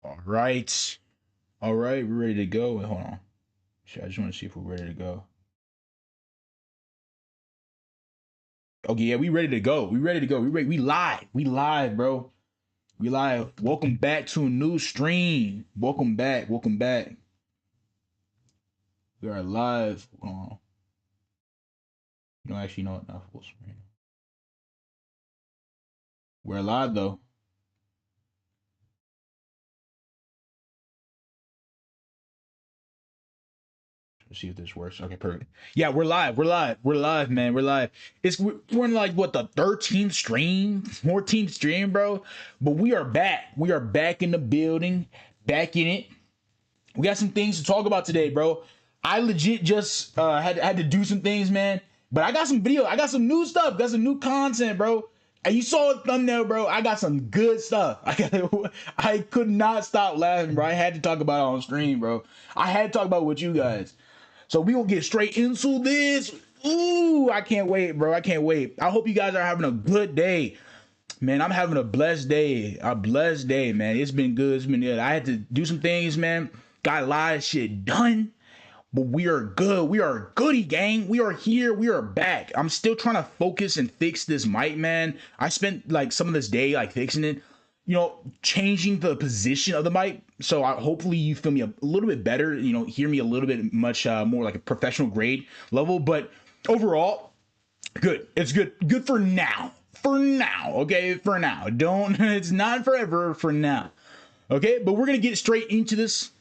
All right. All right. We're ready to go. Wait, hold on. Shit, I just want to see if we're ready to go. Okay, yeah, we ready to go. We ready to go. We ready. We live. We live, bro. We live. Welcome back to a new stream. Welcome back. Welcome back. We are live. You know, actually, no, not full screen. We're live though. Let's see if this works. Okay, perfect. Yeah, we're live. We're live. We're live, man. We're live. We're in like what, the 13th stream, 14th stream, bro. But we are back. We are back in the building, back in it. We got some things to talk about today, bro. I legit just had to do some things, man. But I got some video. I got some new stuff. Got some new content, bro. And you saw the thumbnail, bro. I got some good stuff. I could not stop laughing, bro. I had to talk about it on stream, bro. I had to talk about it with you guys. So we gonna get straight into this. Ooh, I can't wait, bro. I can't wait. I hope you guys are having a good day. Man, I'm having a blessed day. A blessed day, man. It's been good. It's been good. I had to do some things, man. Got a lot of shit done. But we are good. We are goody, gang. We are here. We are back. I'm still trying to focus and fix this mic, man. I spent like some of this day like fixing it, you know, changing the position of the mic. So hopefully you feel me a little bit better, you know, hear me a little bit much more like a professional grade level. But overall, good. It's good. Good for now. For now. Okay. For now. Don't, it's not forever, for now. Okay. But we're going to get straight into this.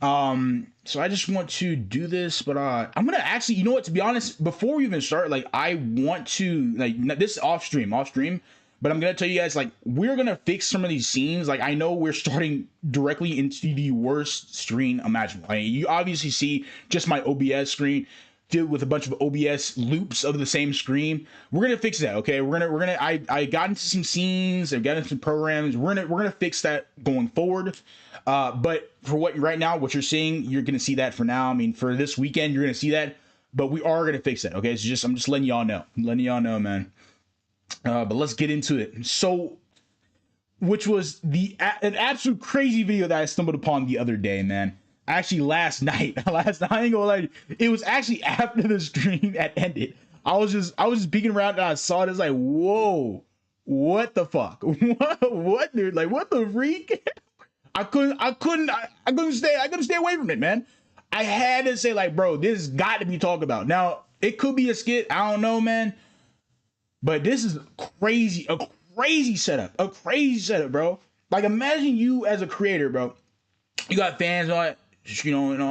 So I just want to do this, but I'm gonna actually, you know what, to be honest, before we even start, like, I want to, like, this off stream, but I'm gonna tell you guys, like, we're gonna fix some of these scenes. Like, I know we're starting directly into the worst screen imaginable. Like, you obviously see just my OBS screen filled with a bunch of OBS loops of the same screen. We're gonna fix that, okay? I got into some scenes, I've got into some programs. We're gonna fix that going forward. But for right now, what you're seeing, you're gonna see that for now. I mean, for this weekend, you're gonna see that, but we are gonna fix that, okay? So I'm just letting y'all know. I'm letting y'all know, man. But let's get into it. So, which was an absolute crazy video that I stumbled upon the other day, man. Actually, last night, I ain't gonna lie, it was actually after the stream had ended. I was just peeking around and I saw it. It's like, whoa, what the fuck? What, dude? Like, what the freak? I couldn't stay away from it, man. I had to say, like, bro, this got to be talked about. Now, it could be a skit. I don't know, man. But this is crazy, a crazy setup, bro. Like, imagine you as a creator, bro. You got fans, all that, you know, and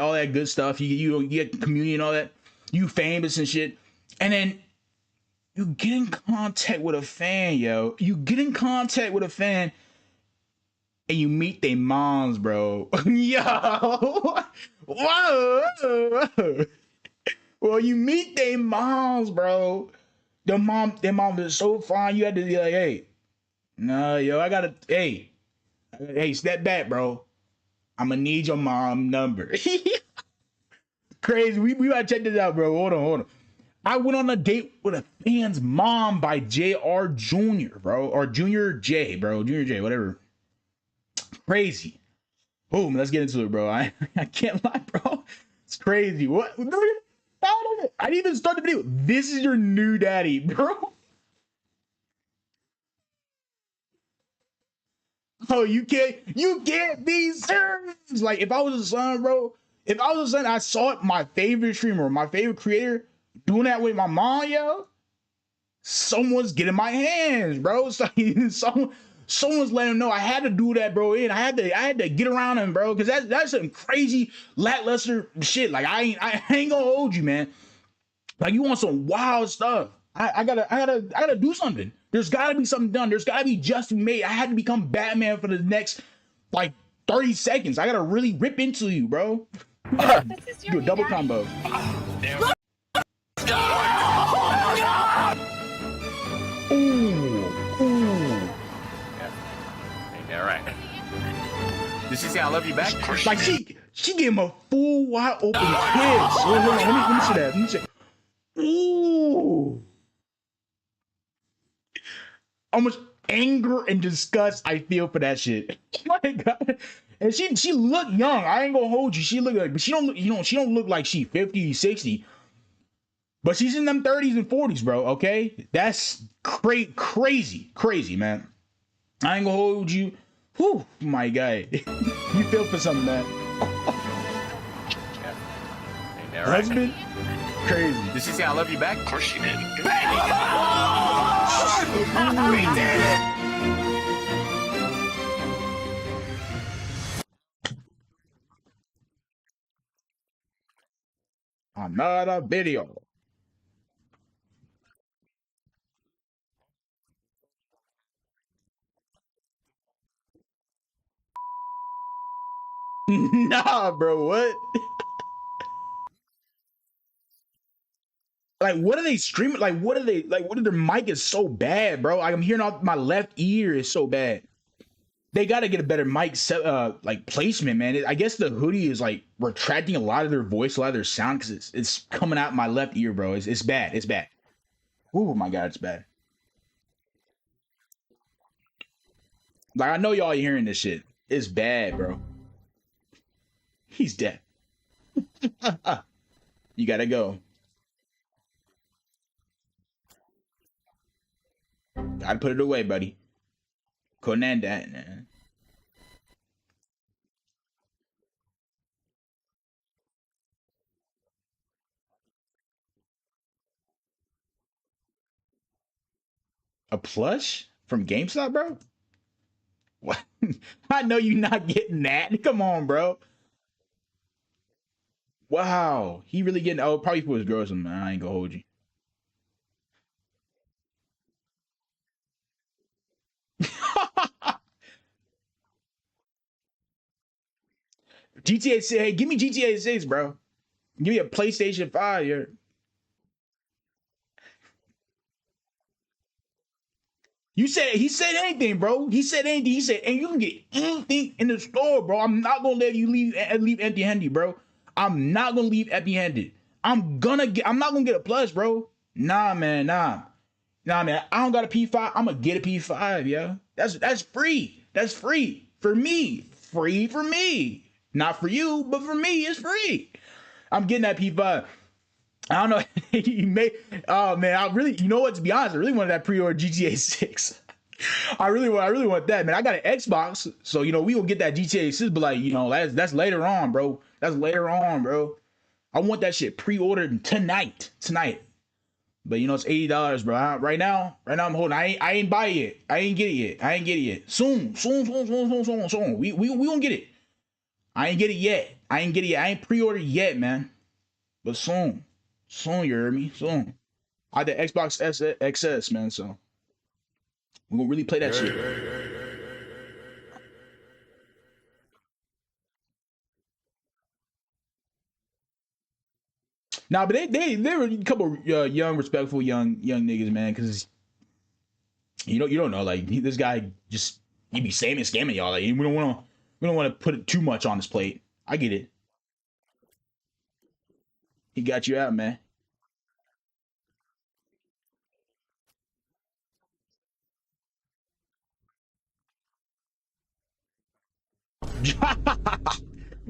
all that good stuff. You get community and all that. You famous and shit, and then you get in contact with a fan, yo. You get in contact with a fan, and you meet their moms, bro. Yo, whoa. Well, you meet their moms, bro. Their mom is so fine. You had to be like, hey, no, yo, hey, step back, bro. I'm gonna need your mom number. Crazy. We gotta check this out, bro. Hold on. I went on a date with a fan's mom by JR Jr., bro, or Junior J, bro, Junior J, whatever. Crazy. Boom. Let's get into it, bro. I can't lie, bro. It's crazy. What? I didn't even start the video. This is your new daddy, bro. Oh, you can't be serious. Like, if I was a son, bro, I saw it, my favorite streamer, my favorite creator doing that with my mom, yo. Someone's getting my hands, bro. Someone's letting him know I had to do that, bro. And I had to get around him, bro, because that's some crazy lackluster shit. Like, I ain't gonna hold you, man. Like, you want some wild stuff. I gotta do something. There's gotta be something done. There's gotta be justice made. I had to become Batman for the next like 30 seconds. I gotta really rip into you, bro. Do a double combo. Ooh. Yeah, right. Did she say I love you back? Like, she gave him a full wide open kiss. Hold on, let me see that. Let me see. Ooh. anger and disgust I feel for that shit. My God. And she look young. I ain't gonna hold you. She look like, but she don't look, she don't look like she 50, 60. But she's in them 30s and 40s, bro. Okay? That's crazy, man. I ain't gonna hold you. Whew, my guy. You feel for something, man. Ain't that right? Husband? Crazy. Did she say I love you back? Of course she did. We did it! Another video. Nah, bro, what? Like, what are they streaming? Like, what are they, like, what are their mic is so bad, bro? Like, I'm hearing out my left ear is so bad. They got to get a better mic like placement, man. I guess the hoodie is like retracting a lot of their voice, a lot of their sound, because it's coming out my left ear, bro. It's bad. It's bad. Oh my God, it's bad. Like, I know y'all hearing this shit. It's bad, bro. He's dead. You gotta go. Gotta put it away, buddy. Conan that, man. A plush from GameStop, bro? What? I know you not getting that. Come on, bro. Wow. He really getting, oh, probably for his girls, man. I ain't gonna hold you. GTA 6, hey, give me GTA 6, bro. Give me a PlayStation 5 here. You said he said anything, bro. He said anything. He said, and you can get anything in the store, bro. I'm not gonna let you leave empty-handed, bro. I'm not gonna leave empty-handed. I'm not gonna get a plus, bro. Nah, man, nah. Nah, man. I don't got a P5. I'm gonna get a P5, yeah. That's free. That's free. For me. Free for me. Not for you, but for me, it's free. I'm getting that P5. I don't know. You may. Oh man, I really. You know what? To be honest, I really wanted that pre-order GTA 6. I really want that, man. I got an Xbox, so you know we gonna get that GTA 6, but like you know that's later on, bro. That's later on, bro. I want that shit pre-ordered tonight. But you know it's $80, bro. Right now I'm holding. I ain't buy it yet. I ain't get it yet. Soon. We gonna get it. I ain't get it yet. I ain't pre-ordered yet, man. But soon, you heard me? Soon. I had the Xbox XS, man. So we gonna really play that shit. Nah, but they were a couple young, respectful young niggas, man. Because you don't know, like this guy just he be saying and scamming y'all. Like we don't want to put it too much on his plate. I get it. He got you out, man.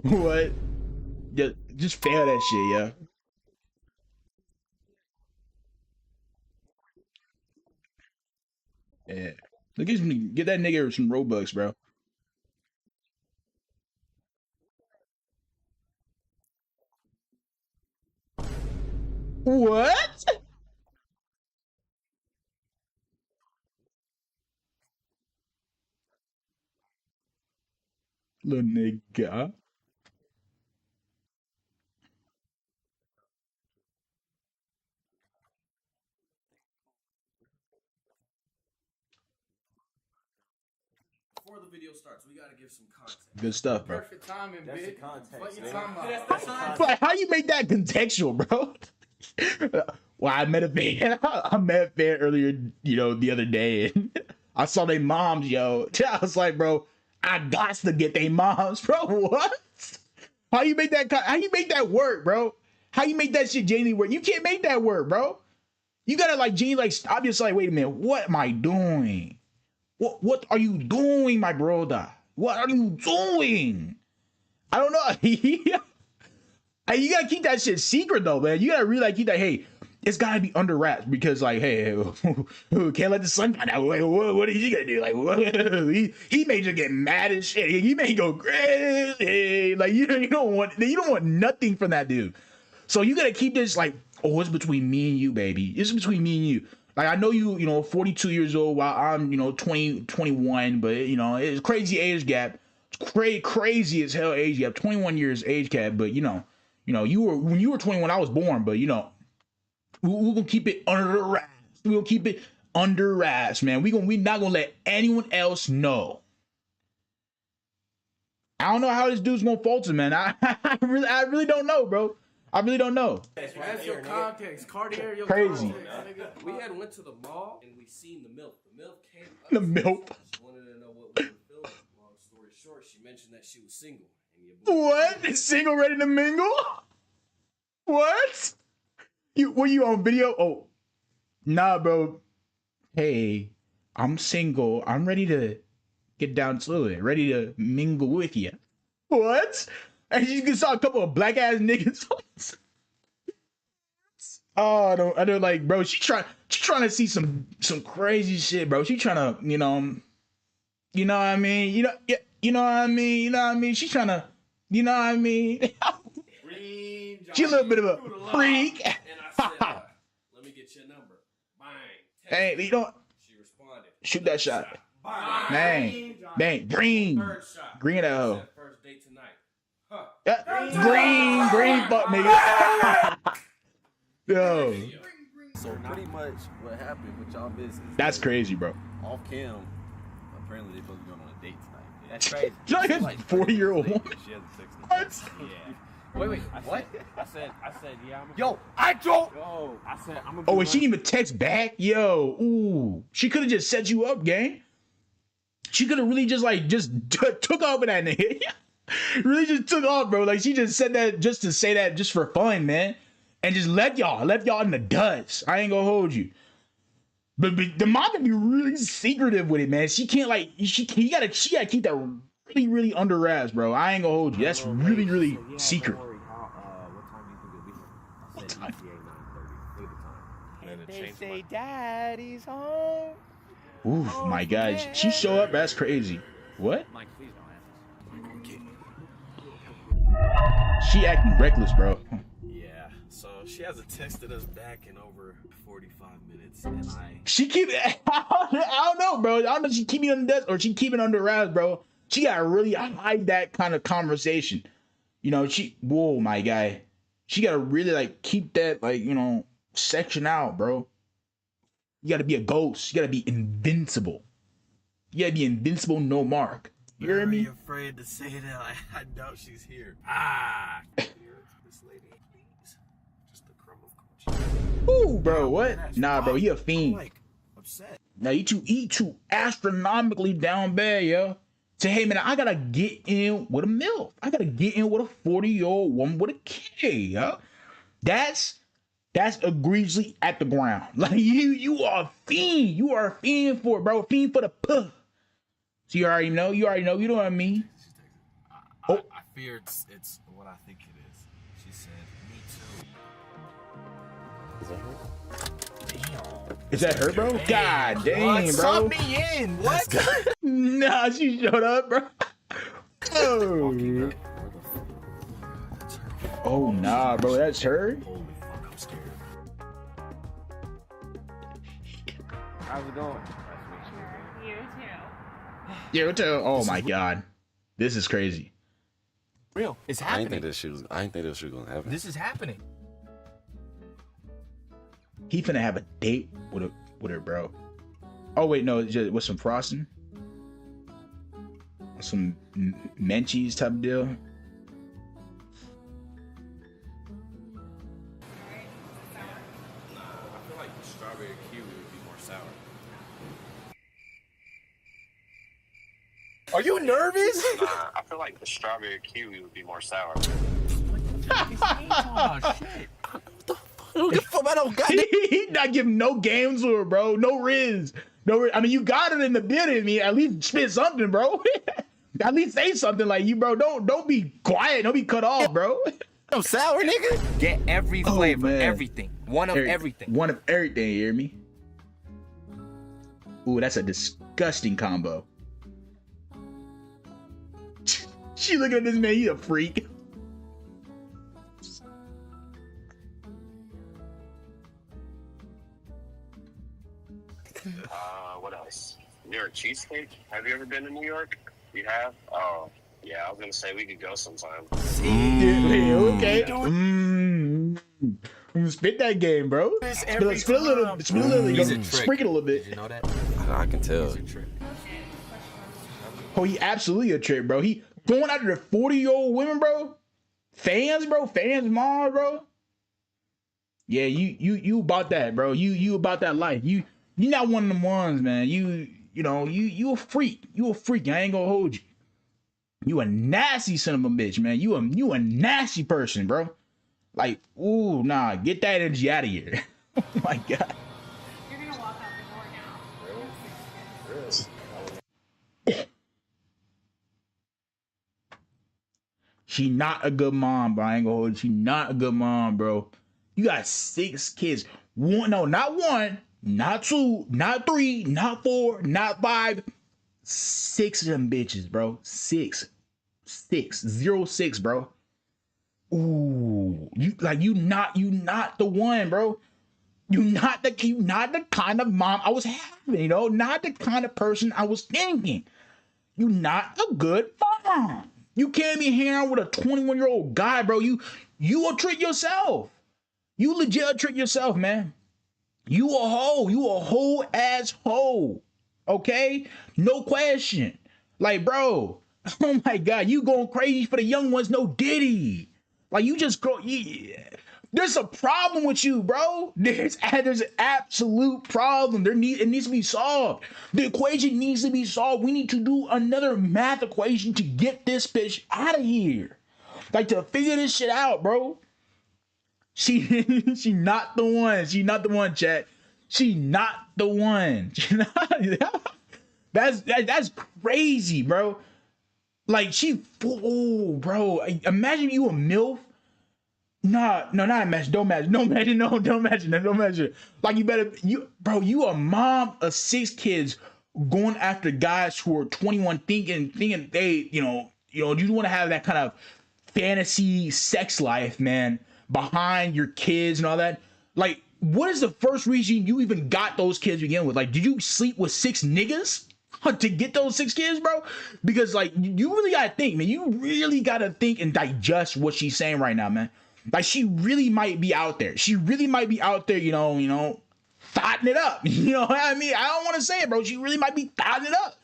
What? Just fail that shit, yeah. Yeah. Look at me. Get that nigga some Robux, bro. What? Little nigga. Before the video starts, we gotta give some context. Good stuff, bro. Perfect timing, That's bitch. the context, What you man. talking about? That's the context. Like, how you make that contextual, bro? Well, I met a fan. I met a fan earlier, you know, the other day, and I saw their moms, yo. I was like, bro, I got to get their moms, bro. What? How you make that? How you make that work, bro? How you make that shit genuinely work? You can't make that work, bro. You gotta like genuinely like stop yourself. Like, wait a minute, what am I doing? What are you doing, my brother? What are you doing? I don't know. Hey, you gotta keep that shit secret though, man. You gotta really like keep that. Hey, it's gotta be under wraps because, like, hey, can't let the sun find out. What is he gonna do? Like, what? He may just get mad as shit. He may go crazy. Like, you don't want nothing from that dude. So you gotta keep this like, oh, it's between me and you, baby. It's between me and you. Like, I know you 42 years old while I'm 20, 21, but it's crazy age gap. It's crazy as hell age gap. 21 years age gap, but you were when you were 21, I was born, but we're gonna keep it under wraps. We're gonna keep it under wraps, man. We not gonna let anyone else know. I don't know how this dude's gonna falter, man. I really don't know, bro. I really don't know. That's your context. Cartier, your Crazy. context. We had went to the mall and we seen the milk. The milk came up. The milk. Just wanted to know what we were feeling. Long story short, she mentioned that she was single. What? Single ready to mingle? What? Were you on video? Oh, nah, bro. Hey, I'm single. I'm ready to get down to it. Ready to mingle with you. What? And you saw a couple of black ass niggas. Oh, I don't like, bro. She trying to see some crazy shit, bro. She trying to, you know what I mean? You know what I mean? You know what I mean? She trying to, you know what I mean? She a little bit of a freak. And I said, let me get your number. Bang. Hey, you know, She responded. shoot that shot. Bang. Bang. Green. Third shot. Green that hoe. Said, first date tonight. Huh. Yeah. Green, fuck nigga. Yo, So pretty much what happened with y'all business. that's crazy, bro. Off cam, apparently they supposed to be going on a date tonight. That's crazy. You know, like a 40-year-old woman. She hasn't texted me. What? Yeah. Wait, what? I said, yeah. Yo, I don't. Yo, I said, I'm gonna. Oh, and she didn't even text back? Yo, ooh. She could have just set you up, gang. She could have really just took off with that nigga. Really just took off, bro. Like, she just said that just to say that just for fun, man. And just left y'all in the dust. I ain't gonna hold you. But the mom can be really secretive with it, man. She can't she gotta keep that really, really under wraps, bro. I ain't gonna hold you. That's really, really secret. What time do you think it'll be? I said ETA 9:30. Look at the time. They say daddy's home. Ooh, my God. She show up, that's crazy. What? Mike, please don't ask us. She acting reckless, bro. Yeah. So she hasn't texted us back in over 45 minutes, and She keep I don't know, bro. I don't know if she keep it under desk or she keep it under wraps, bro. She gotta really hide that kind of conversation. Whoa, my guy. She gotta really keep that section out, bro. You gotta be a ghost. You gotta be invincible. You gotta be invincible, no mark. You hear me? Very afraid to say that. I doubt she's here. Ah. This lady, please. Just a crumb of coaching. Ooh, bro, what? Nah, bro, he a fiend. I'm upset. Now you too astronomically down bad, yo. Say, hey man, I gotta get in with a MILF. I gotta get in with a 40-year-old woman with a kid, yo. That's egregiously at the ground. Like you are a fiend. You are a fiend for it, bro. Fiend for the puh. So you already know. You know what I mean. I fear it's what I think it is. She said, me too. Is that her, bro? God damn, bro. Sub me in. What? Nah, she showed up, bro. Oh. Oh nah, bro. That's her. Holy fuck, I'm scared. How's it going? You too. Oh my God, this is crazy. Real. It's I happening. didn't think this shit was gonna happen. This is happening. He finna have a date with her, bro. Oh wait, no, just with some frosting, some Menchie's type of deal. I feel like the strawberry kiwi would be more sour. Are you nervous? I feel like the strawberry kiwi would be more sour. Oh shit. I don't give a fuck about no goddamn. He not giving no games to her, bro. No riz. No, I mean, you got it in the building. I mean, at least spit something, bro. At least say something like you, bro. Don't be quiet. Don't be cut off, bro. I'm sour, nigga. Get every flavor, man. everything. One of everything. One of everything, you hear me? Ooh, that's a disgusting combo. She looking at this man, he's a freak. What else? New York cheesesteak. Have you ever been to New York? You have? Oh, yeah. I was gonna say we could go sometime. Yeah, okay. Spit that game, bro. Spit a little. Sprinkle a little bit. You know that? I can tell. Oh, he absolutely a trick, bro. He going after the 40-year-old women, bro. Fans, mom, bro. Yeah, you about that, bro. You about that life. You not one of them ones, man. You a freak. You a freak. I ain't gonna hold you. You a nasty son of a bitch, man. You a nasty person, bro. Like, ooh, nah, get that energy out of here. Oh my god. You're gonna walk out the door now. She not a good mom, bro. I ain't gonna hold you. She not a good mom, bro. You got 6 kids. Not one, not 2, not 3, not 4, not 5. 6 of them bitches, bro. 6, 0, 6, bro. Ooh, you not the one, bro. You not the kind of mom I was having, not the kind of person I was thinking. You not a good mom. You can't be hanging out with a 21-year-old guy, bro. You will trick yourself. You legit trick yourself, man. You a hoe. You a whole ass hoe. Okay? No question. Like, bro, oh my God, you going crazy for the young ones, no diddy. Like, you just go, yeah. There's a problem with you, bro. There's an absolute problem. It needs to be solved. The equation needs to be solved. We need to do another math equation to get this bitch out of here. Like, to figure this shit out, bro. She not the one. She not the one, chat. She not the one. That's crazy, bro. Like, oh, bro. Imagine you a MILF. No, not imagine. Don't imagine. Like, you a mom of 6 kids going after guys who are 21 thinking they, you want to have that kind of fantasy sex life, man, behind your kids and all that. Like, what is the first reason you even got those kids to begin with? Like, did you sleep with 6 niggas to get those 6 kids, bro? Because, like, you really gotta think, man. You really gotta think and digest what she's saying right now, man. Like, she really might be out there. She really might be out there, thotting it up. You know what I mean? I don't want to say it, bro. She really might be thotting it up.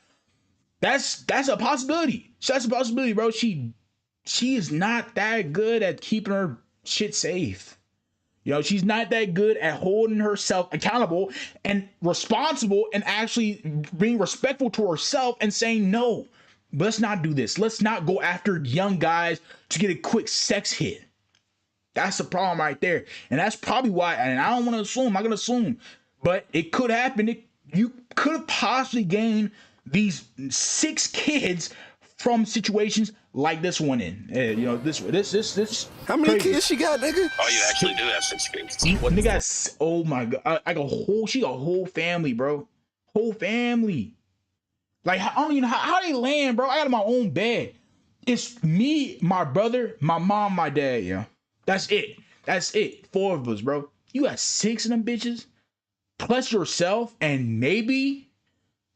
That's a possibility. That's a possibility, bro. She is not that good at keeping her shit safe. She's not that good at holding herself accountable and responsible and actually being respectful to herself and saying, no, let's not do this. Let's not go after young guys to get a quick sex hit. That's the problem right there. And that's probably why, and I don't want to assume, I'm not going to assume, but it could happen. You could have possibly gained these 6 kids from situations like this one in. This. How many kids she got, nigga? Oh, you actually do have 6 kids. Nigga, oh my God. She got a whole family, bro. Whole family. Like, I don't even know how they land, bro. I got my own bed. It's me, my brother, my mom, my dad, yeah. That's it. 4 of us, bro. You got 6 of them bitches, plus yourself, and maybe,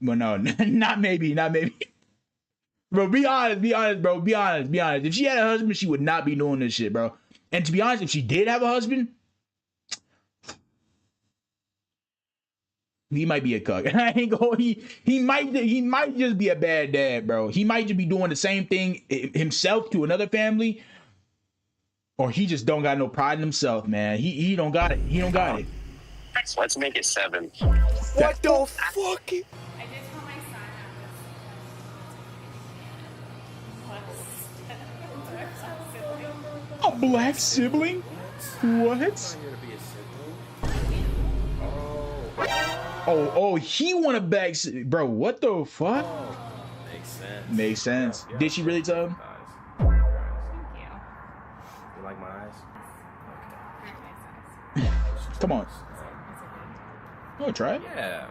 well, no, not maybe. Bro, be honest, bro. Be honest. If she had a husband, she would not be doing this shit, bro. And to be honest, if she did have a husband, he might be a cuck. I ain't going. He might just be a bad dad, bro. He might just be doing the same thing himself to another family. Or he just don't got no pride in himself, man. He don't got it. He don't got it. Let's make it 7. What the fuck? I did tell my son A black sibling? What? Oh, he want to back, bro. What the fuck? Makes sense. Makes sense. Did she really tell him? Thank you. You like my eyes? Very nice. Come on. Is it Oh, try it. Yeah.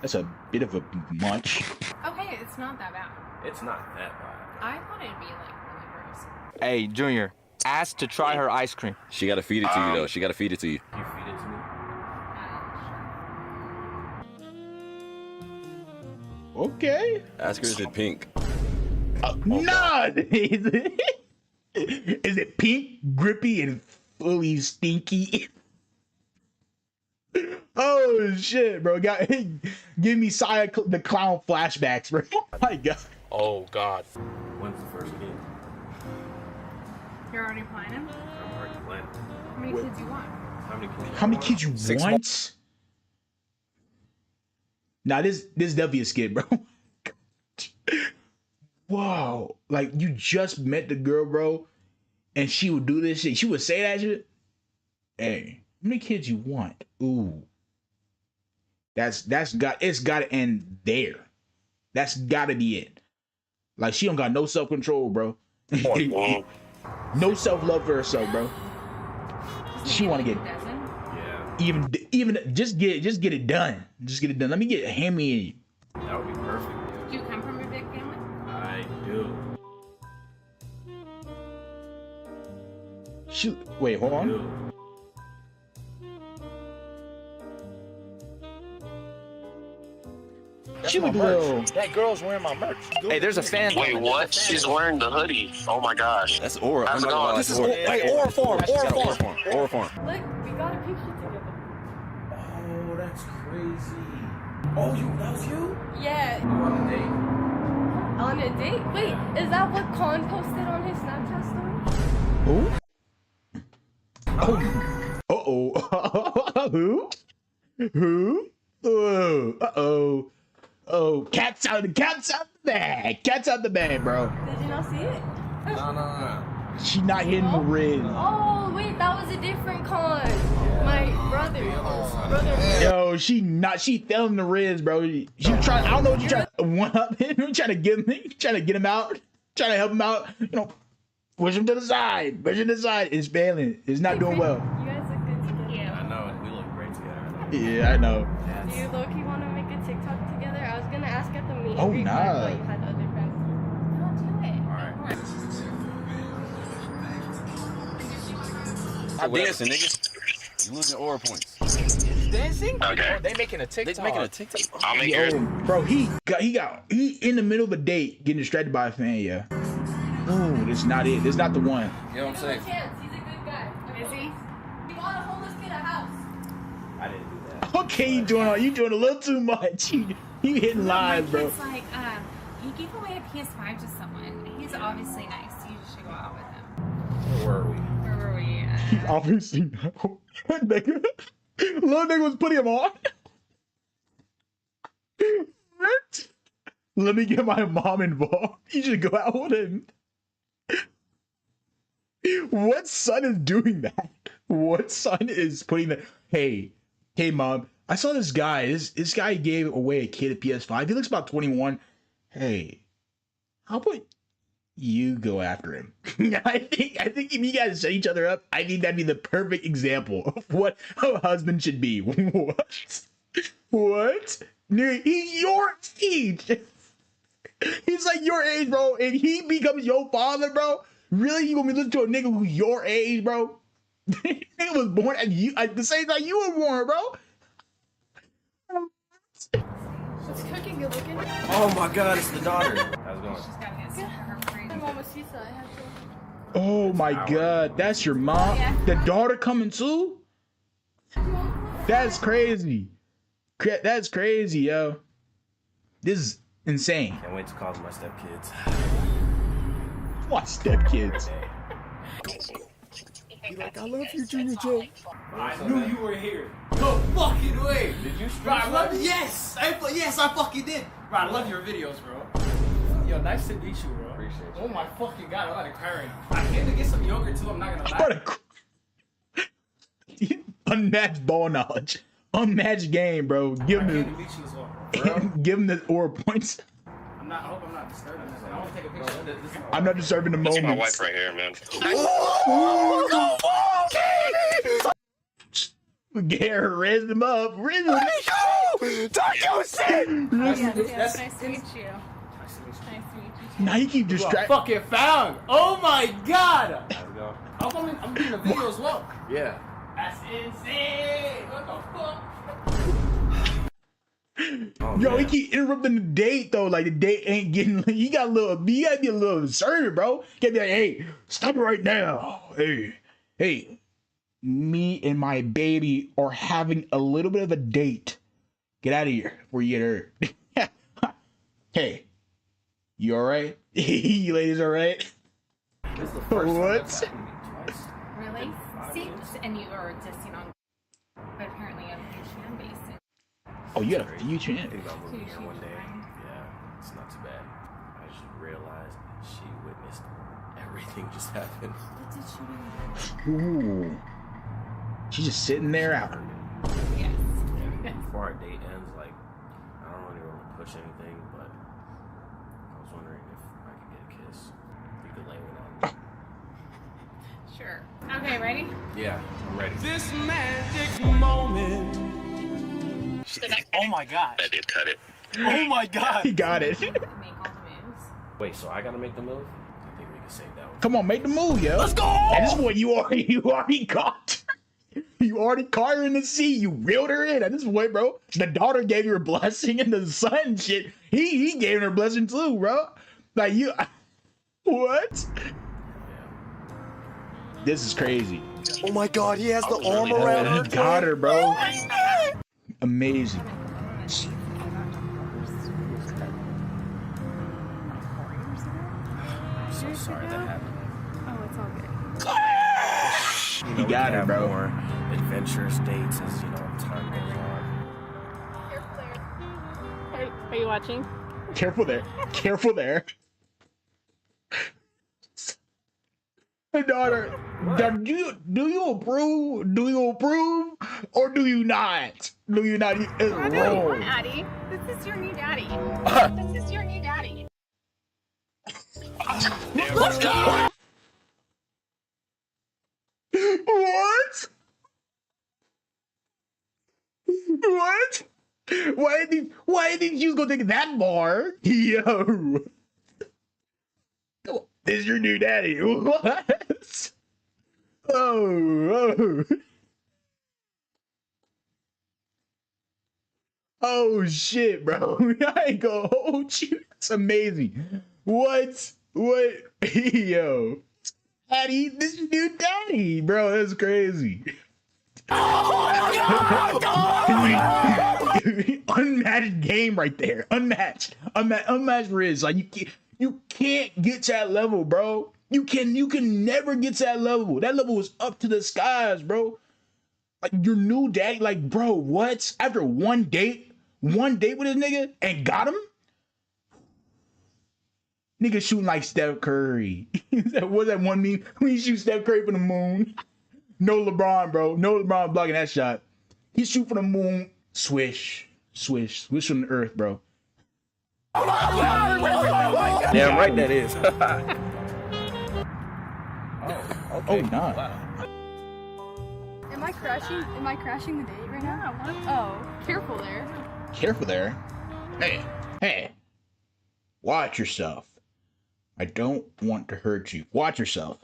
That's a bit of a munch. good? Okay, it's not that bad. It's not that bad. I thought it'd be like really gross. Hey, Junior, ask to try her ice cream. She gotta feed it to you though. She gotta feed it to you. Can you feed it to me? Okay. Ask her is it pink. Nah. Is it pink, grippy, and fully stinky? Oh shit, bro! Give me Saya the clown flashbacks, bro. Oh my god. Oh, God. When's the first kid? You're already planning? I'm already planning. How many kids you want? How many kids? How many kids you 6 want? Nah, this definitely a skit, bro. Wow, like you just met the girl, bro, and she would do this shit. She would say that shit. Hey, how many kids you want? Ooh, it's got to end there. That's got to be it. Like she don't got no self control, bro. No self love for herself, bro. She want to get Dozen? Yeah. even just get it done. Just get it done. Let me get Hammy. That would be perfect. Do you come from a big family? I do. Wait, hold on. Do. She look a little. That girl's wearing my merch. Hey, there's a fan. Wait, what? She's wearing the hoodie. Oh my gosh. That's Aura. How's it going? This is Hey, Aura form. Aura form. Aura form. Look, we got a picture together. Oh, that's crazy. Oh, that was you? Yeah. You on a date? On a date? Wait, is that what Colin posted on his Snapchat story? Who? Who? Uh-oh. Oh, cat's out the bag. Cat's out the bag, bro. Did you not see it? No. She not hitting the red. Oh, wait, that was a different Colin. My brother. Yo, she fell in the riz, bro. She was trying, I don't know what you trying to one up him, trying to get him out, trying to help him out, push him to the side, It's failing. It's not doing well. You guys look good together. I know, we look great together. Yeah, I know. Do you low-key want to make a TikTok together? I was going to ask at the meet. Oh, and greet nah. part, but you had other friends. No, do it. Alright. I'm dancing, nigga. You losing Aura points. Dancing? Okay. Oh, they making a They TikTok. making a TikTok. I'll make Yo, her. bro, he in the middle of a date getting distracted by a fan, yeah. Ooh, this is not it. This is not the one. You know what I'm saying? Chance. He's a good guy. Is he? He bought a homeless kid a house. I didn't do that. Okay, you doing a little too much. You hitting lies, bro. It's like, he gave away a PS5 to someone. He's obviously nice. You should go out with him. Where were we? Where were we? Obviously, no. Nigga. Little nigga was putting him on. What? Let me get my mom involved. You should go out with him. What son is doing that? What son is putting that? Hey, mom, I saw this guy. This guy gave away a kid a PS5. He looks about 21. Hey, how about you go after him? I think if you guys set each other up, I think that'd be the perfect example of what a husband should be. What? Nigga, he's your age. He's like your age, bro, and he becomes your father, bro. Really, you gonna be listening to a nigga who's your age, bro? Nigga was born at the same time you were born, bro. What's cooking? Good looking? Oh my god, it's the daughter. How's it going? She's got to get some for her free. My mom was Sisa. I had to. Oh my god, that's your mom? Yeah. The daughter coming too? That's crazy. That's crazy, yo. This is insane. Can't wait to call them my stepkids. What stepkids? I love you, Junior J. I knew you were here. No fucking way. Did you Bro, I love yes, I fucking did. Bro, I love your videos, bro. Yo, nice to meet you, bro. Appreciate you. Oh my fucking god, I'm about to cry. I came to get some yogurt too. I'm not gonna lie. Unmatched ball knowledge. unmatched game, bro. Give I him can't beat you as well. the, give him the aura points. I hope I'm not disturbing this. I want to take a picture of this. This is I'm not deserving the That's my moments. wife right here, man. Garrett raised him up. Raised him. Yes, nice to meet you. Nice to meet you. Now you keep You are distracting. fucking found. Oh my god. How's it going? I'm doing a video as well. Yeah. That's insane. What the fuck? Oh, Yo, man. he keep interrupting the date though. Like the date ain't getting. You gotta be a little assertive, bro. You gotta be like, hey, stop it right now. Hey, me and my baby are having a little bit of a date. Get out of here before you get hurt. Hey, you all right? You ladies all right? This is the first time that's What? happened to me twice. Really? See, and you are existing on, but apparently you have a huge fan base. Oh, you got a I YouTube. think about moving here one day. Yeah, it's not too bad. I just realized she witnessed everything just happen. What did she do? Ooh. She's just sitting there out. Yes. Yeah, before our date ends, like, I don't really want to push anything, but I was wondering if I could get a kiss. If you could lay one on me. Sure. Okay, ready? Yeah, I'm ready. This magic moment. Oh my god. I did cut it. Oh my god. He got it. Make all the moves. Wait, so I gotta make the move? I think we can save that one. Come on, make the move, yo. Let's go. And this is what you already caught. You already caught her in the sea. You reeled her in. At this point, bro, the daughter gave you a blessing, and the son shit, he gave her a blessing too, bro. Like you, what? This is crazy. Oh my god, he has the arm around her. He got her, bro. Amazing. I'm so sorry that happened. Oh, it's all good. You know, He we got can it, have bro. More adventurous dates as, you know, time goes on. Are you watching? Careful there. Careful there. The daughter, do you approve? Do you approve? Or do you not? Do you not? It's wrong. Addie. This is your new daddy. This is your new daddy. Let's go! What? What? Why did you go take that far? Yo. This is your new daddy. What? Oh. Oh shit, bro. I ain't gonna hold you. That's amazing. What? Yo. Daddy, this is your new daddy, bro. That's crazy. Unmatched game right there. Unmatched Riz. Like you can't get to that level, bro. You can never get to that level. That level is up to the skies, bro. Like your new daddy, like, bro, what? After one date with this nigga and got him? Nigga shooting like Steph Curry. What's that one meme? When you shoot Steph Curry from the moon. No LeBron, bro. No LeBron blocking that shot. He shoot from the moon. Swish. Swish. Swish from the earth, bro. Damn right that is. Oh, nah. Am I crashing the date right now? Oh, careful there. Careful there. Hey. Watch yourself. I don't want to hurt you. Watch yourself.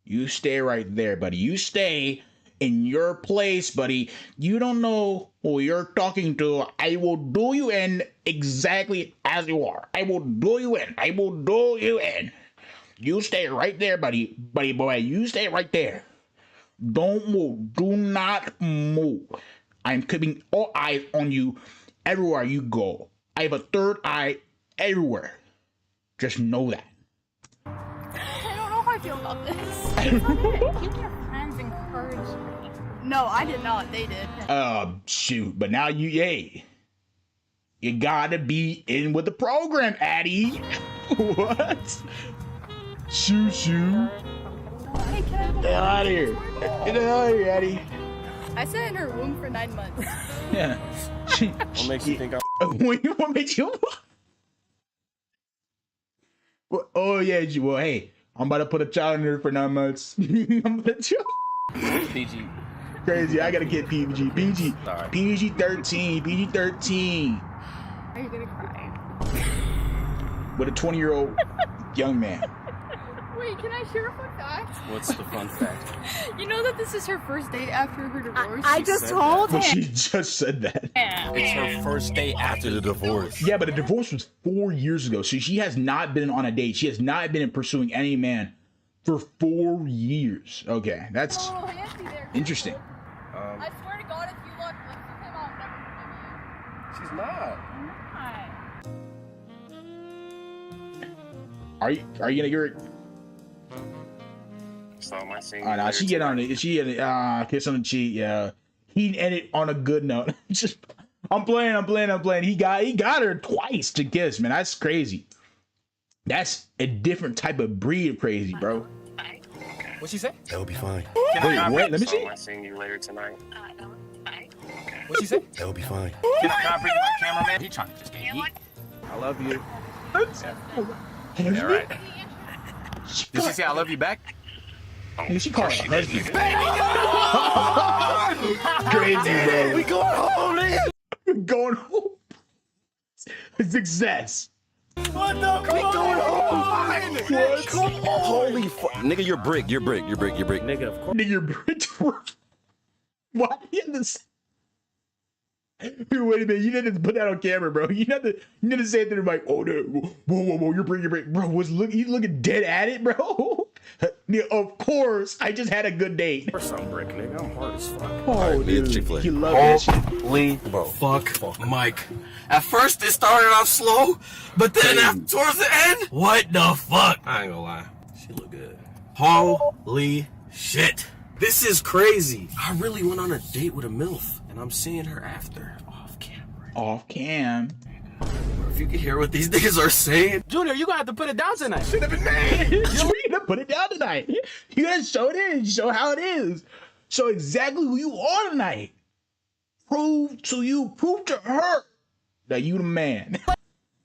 You stay right there, buddy. You stay in your place, buddy. You don't know who you're talking to. I will do you in exactly as you are. I will do you in. I will do you in. You stay right there, buddy. Buddy boy, you stay right there. Don't move. Do not move. I'm keeping all eyes on you everywhere you go. I have a third eye everywhere. Just know that. I don't know how I feel about this. Keep your friends encourage me. No, I did not. They did. Shoot. But now you gotta be in with the program, Addie. What? Shoo. Hey, can I have a Get out of here. Get out of here, Addie. I sat in her womb for 9 months. Yeah. What makes you think I'm... What makes you? Well, oh yeah. Well, hey, I'm about to put a child in there for 9 months. I'm gonna PG. Crazy. I gotta get PG. PG. Sorry. PG-13. PG-13. Are you gonna cry? With a 20-year-old young man. Wait, can I share a fun fact? What's the fun fact? You know that this is her first date after her divorce? I just told him. Well, she just said that. It's her first day after the divorce. Yeah, but the divorce was 4 years ago, so she has not been on a date. She has not been pursuing any man for 4 years. Okay, that's Oh, Nancy there. interesting. I swear to God, if you look him, I'll never forgive She's not. you. Are you gonna hear it? So am I seeing Oh, you no, later she get on tonight? it. She kiss on the cheek. Yeah, he ended on a good note. Just, I'm playing. He got her twice to kiss, man. That's crazy. That's a different type of breed of crazy, bro. What'd she say? That would be fine. Wait, let me So see. am I seeing you later tonight? What'd she say? That would be fine. Can I bring my cameraman? He trying to just get eat. I love you. Yeah, right. Did she say I love you back? She called her husband. Crazy, bro. We going home, nigga. Going home. Success. What the? We going home. What? Holy fuck, nigga, you're brick. Nigga, of course. Nigga, you're bricked. Why do you have this? Wait a minute, you didn't put that on camera, bro. You had to say it to them like, oh, no, whoa, you're brick, bro. You looking dead at it, bro? Yeah, of course, I just had a good date. For some brick, nigga. I'm hard as fuck. Oh, right, dude, Chick-fil-A. you love that shit. Holy fuck, Mike. At first it started off slow, but then towards the end, what the fuck? I ain't gonna lie, she look good. Holy shit. This is crazy. I really went on a date with a MILF, and I'm seeing her after, off camera. Off cam. If you can hear what these niggas are saying. Junior, you gonna have to put it down tonight. Should have been mad. You're gonna put it down tonight. You gotta show it in. Show how it is. Show exactly who you are tonight. Prove to her that you the man.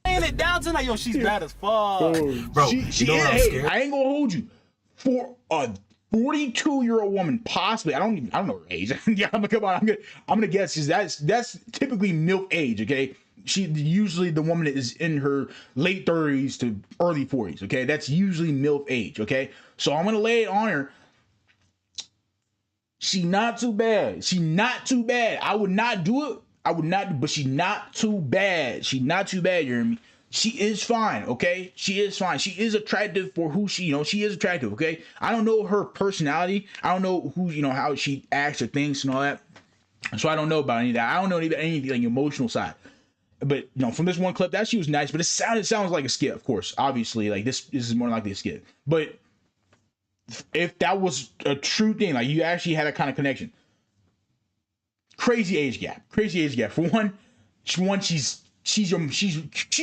Laying it down tonight. Yo, she's bad as fuck. Bro, she you know what I'm hey, scared? I ain't gonna hold you. For a 42-year-old woman, possibly. I don't know her age. Yeah, I'm gonna guess. That's typically MILF age. Okay, she usually the woman is in her late 30s to early 40s. Okay, that's usually MILF age. Okay, so I'm gonna lay it on her. She not too bad. I would not do it. But she's not too bad. You hear me? She is fine, okay? She is fine. She is attractive for who she is attractive, okay? I don't know her personality. I don't know how she acts or thinks and all that. So I don't know about any of that. I don't know anything like emotional side. But from this one clip, that she was nice, but it sounds like a skit, of course. Obviously, like this is more likely a skit. But if that was a true thing, like you actually had a kind of connection. Crazy age gap. For one, she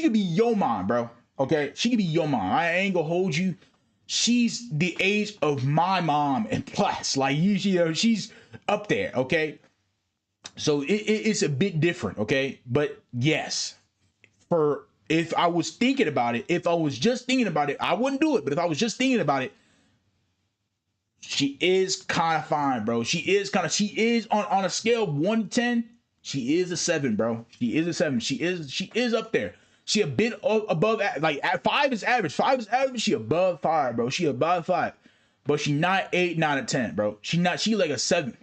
could be your mom, bro. Okay, she could be your mom. I ain't gonna hold you. She's the age of my mom and plus, like she's up there. Okay, so it's a bit different. Okay, but yes, if I was just thinking about it, I wouldn't do it. But if I was just thinking about it, she is kind of fine, bro. She is on a scale of 1 to 10. She is a 7, bro. She is a 7. She is up there. She a bit above, like at 5 is average. 5 is average. She above 5, bro. She above 5, but she not 8, 9, or 10, bro. She like a 7.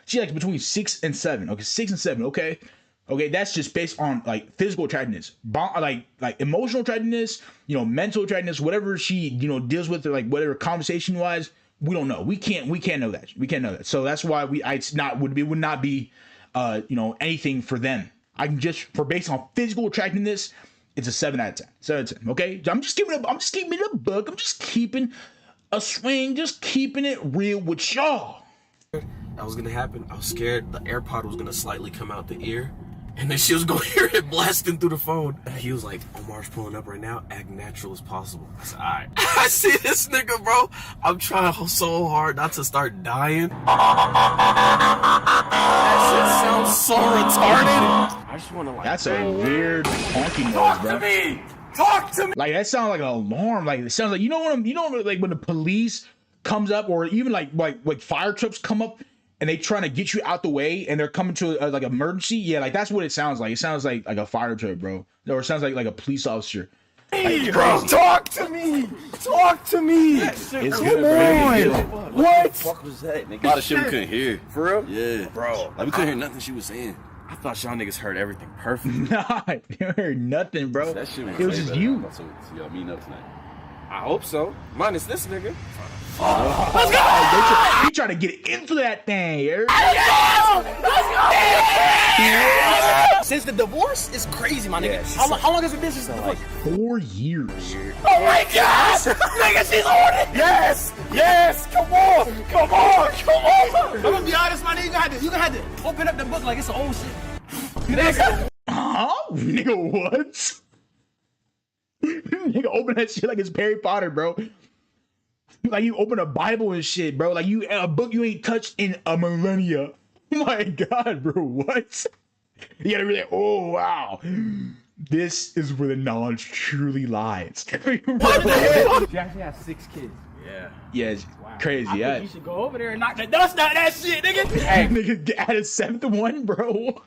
She like between 6 and 7. Okay, 6 and 7. Okay, that's just based on like physical attractiveness, like emotional attractiveness, mental attractiveness, whatever she deals with, or like whatever conversation wise. We don't know. We can't know that. So that's why it would not be anything for them. I can just based on physical attractiveness, it's a 7 out of 10. 7 out of 10. Okay, I'm just keeping it a book. I'm just keeping a swing, just keeping it real with y'all. That was gonna happen. I was scared the AirPod was gonna slightly come out the ear, And then she was going to hear it blasting through the phone. And he was like, Omar's pulling up right now. Act natural as possible. I said, all right. I see this nigga, bro. I'm trying so hard not to start dying. That shit sounds so retarded. I just want to like... That's a weird honking noise, Talk bro. to me! Talk to me! Like, that sounds like an alarm. Like, it sounds like, like when the police comes up, or even like fire trucks come up and they trying to get you out the way and they're coming to like emergency. Yeah, like that's what it sounds like. It sounds like a fire truck, bro. Or it sounds like a police officer. Hey, bro, talk to me! Talk to me! It's Come good, on! bro. What? The fuck was that, nigga? A lot of shit we couldn't hear. For real? Yeah. Bro. Like, we couldn't hear nothing she was saying. I thought y'all niggas heard everything perfect. Nah, you heard nothing, bro. That shit It was just you. So y'all meeting up tonight. I hope so. Minus this nigga. Let's go! He trying to get into that thing, yeah? Since the divorce is crazy, my nigga. How long has it been since the divorce? 4 years. Oh my god! Nigga, she's on it! Yes! Yes! Come on! Come on! Come on! I'm gonna be honest, my nigga. You gonna have to open up the book like it's some old shit. Nigga! Huh? Nigga, what? Nigga, open that shit like it's Harry Potter, bro. Like you open a Bible and shit, bro. Like a book you ain't touched in a millennia. My God, bro, what? You gotta be like, oh wow, this is where the knowledge truly lies. What the hell? You actually have 6 kids. Yeah. Yeah, it's crazy. I Yeah, think you should go over there and knock the dust out of that shit, nigga. hey, nigga, add a 7th one, bro.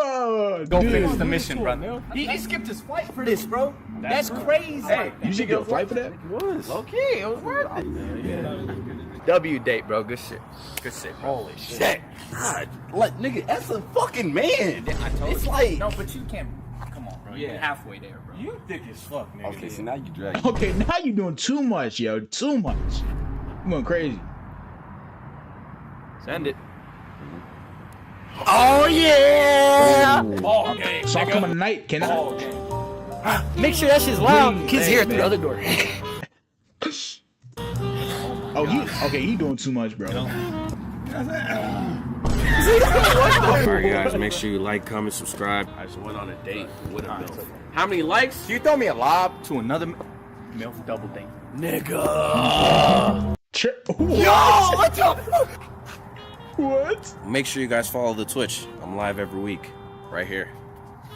Oh, Go dude. finish the mission, bro. He skipped his flight for this, bro. That's crazy. Hey, you should get a flight for that? It was. Low key, it was worth it. W date, bro. Good shit. Good shit. Holy shit. God, like, nigga, that's a fucking man. I told It's you. like... No, but you can't. Come on, bro. You're halfway there, bro. You thick as fuck, nigga. Okay, so now you drag. Okay, now you doing too much, yo. Too much. You going crazy. Send it. Oh, yeah! Ball game. Song coming tonight, can I? Ball game. Make sure that shit's loud. Kids hear it through the other door. Oh, he doing too much, bro. Alright guys, make sure you like, comment, subscribe. I just went on a date with a MILF. How many likes? You throw me a lob to another MILF double date. Nigga! Yo, what's up? What? Make sure you guys follow the Twitch. I'm live every week. Right here.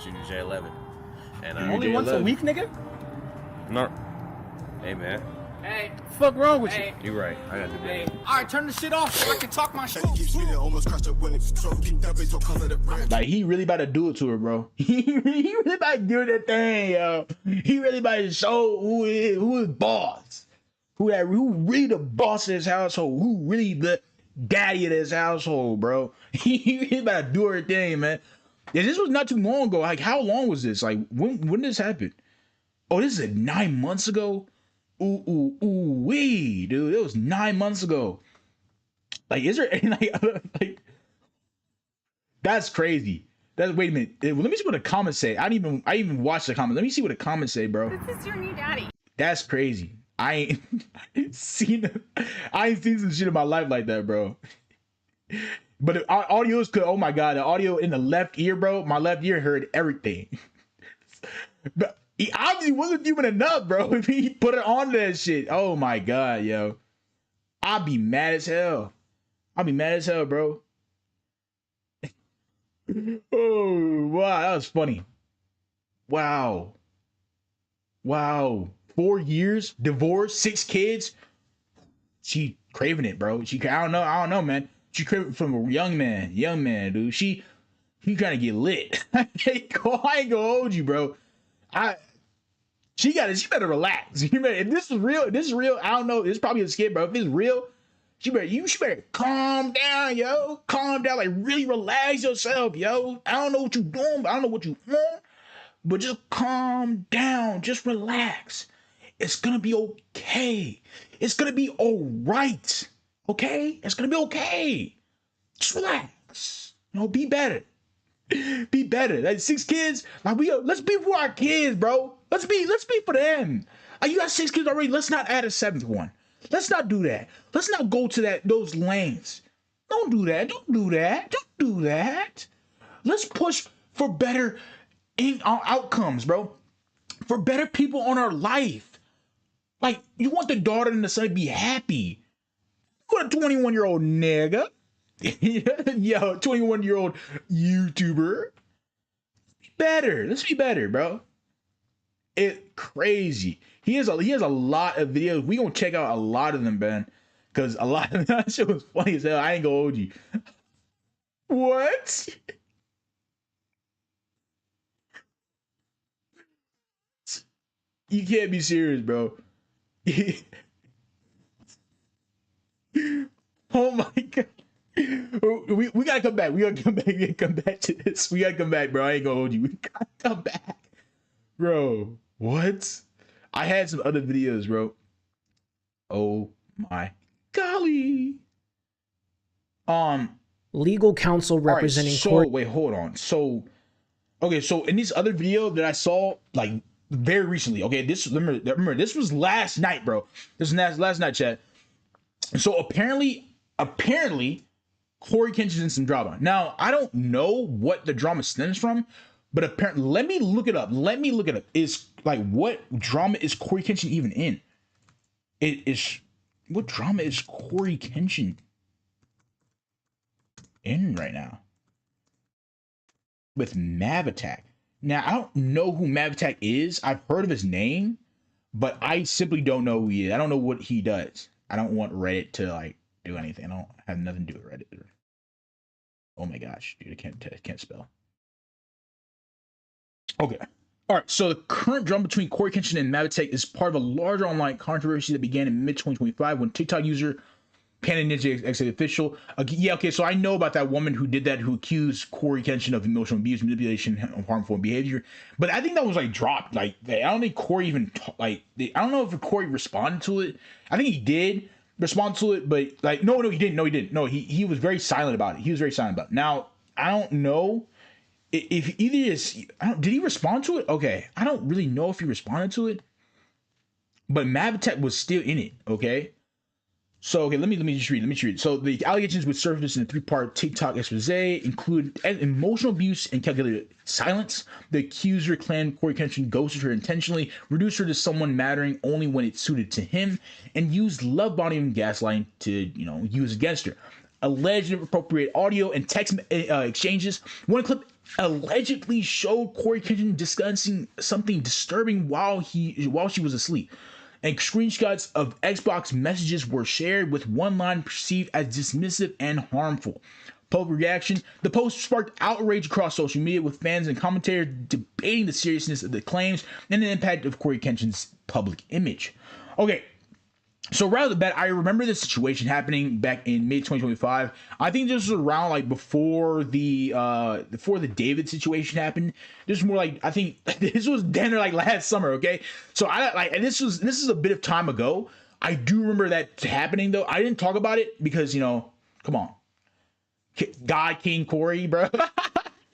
Junior J11. And Only once a week, nigga? No. Hey man. Hey, fuck wrong with you? You right. I got to do that. Alright, turn the shit off so I can talk my shit. Like, he really about to do it to her, bro. He really about to do that thing, yo. He really about to show who is boss. Who really the boss of his household. Who really the daddy of this household, bro. He really about to do her thing, man. Yeah, this was not too long ago. Like, how long was this? Like, when did this happen? Oh, this is 9 months ago? Wee, dude. It was 9 months ago. Like, is there any, like, that's crazy. Wait a minute. Let me see what the comments say. I didn't even watch the comments. Let me see what the comments say, bro. This is your new daddy. That's crazy. I ain't seen some shit in my life like that, bro. But the audio is good. Oh my God, the audio in the left ear, bro. My left ear heard everything. But he obviously wasn't human enough, bro. If he put it on that shit. Oh my God, yo. I'd be mad as hell. Bro. Oh, wow, that was funny. Wow. 4 years, divorce, 6 kids. She craving it, bro. I don't know, man. She craving it from a young man, dude. She trying to get lit. I ain't gonna hold you, bro. She better relax. If this is real. I don't know. It's probably a skit, bro. If it's real, she better calm down, yo. Calm down, like really relax yourself, yo. I don't know what you doing, but I don't know what you want. But just calm down. Just relax. It's gonna be okay. It's gonna be all right. Okay? It's gonna be okay. Just relax. Be better. Be better. Like 6 kids. Like let's be for our kids, bro. Let's be for them. Like, you got 6 kids already. Let's not add a 7th one. Let's not do that. Let's not go to those lanes. Don't do that. Let's push for better outcomes, bro. For better people on our life. Like, you want the daughter and the son to be happy. What a 21-year-old nigga. Yo, 21-year-old YouTuber. Better. Let's be better, bro. It's crazy. He has a lot of videos. We gonna check out a lot of them, man. Cause a lot of that shit was funny as hell. I ain't gonna hold you. What? You can't be serious, bro. Oh my god. We gotta come back. We gotta come back. We gotta come back to this. We gotta come back, bro. I ain't gonna hold you. We gotta come back. Bro, what? I had some other videos, bro. Oh my golly. Legal counsel representing court. Wait, hold on. So, okay, so in this other video that I saw, like, very recently, okay, remember this was last night, bro. This was last night, chat. So apparently, Corey Kenshin's in some drama. Now, I don't know what the drama stems from, but apparently, let me look it up. Is like, what drama is Corey Kenshin even in? What drama is Corey Kenshin in right now? With Mav Attack. Now, I don't know who Mav Attack is. I've heard of his name, but I simply don't know who he is. I don't know what he does. I don't want Reddit to, like, do anything. I don't have nothing to do with Reddit. Oh my gosh, dude, I can't spell. Okay. All right, so the current drama between Corey Kenshin and Mav Attack is part of a larger online controversy that began in mid-2025 when TikTok user Panda Ninja X official. Okay, so I know about that woman who did that, who accused Corey Kenshin of emotional abuse, manipulation, and harmful behavior. But I think that was, like, dropped. Like, I don't think Corey even, I don't know if Corey responded to it. I think he did respond to it, but, like, no, he didn't. No, he was very silent about it. Now, I don't know if either did he respond to it? Okay, I don't really know if he responded to it, but Mav Attack was still in it, okay? So, okay, let me just read. So the allegations which surfaced in a 3-part TikTok expose include emotional abuse and calculated silence. The accuser claimed Corey Kenshin ghosted her intentionally, reduced her to someone mattering only when it suited to him, and used love bombing and gaslighting to, use against her. Alleged inappropriate audio and text exchanges. One clip allegedly showed Corey Kenshin discussing something disturbing while she was asleep. And screenshots of Xbox messages were shared with one line perceived as dismissive and harmful. Public reaction. The post sparked outrage across social media, with fans and commentators debating the seriousness of the claims and the impact of Corey Kenshin's public image. Okay, so right off the bat, I remember this situation happening back in mid-2025. I think this was around, like, before the David situation happened. This was more like, I think this was dinner, like, last summer, okay? So and this is a bit of time ago. I do remember that happening, though. I didn't talk about it because, come on. God King Corey, bro.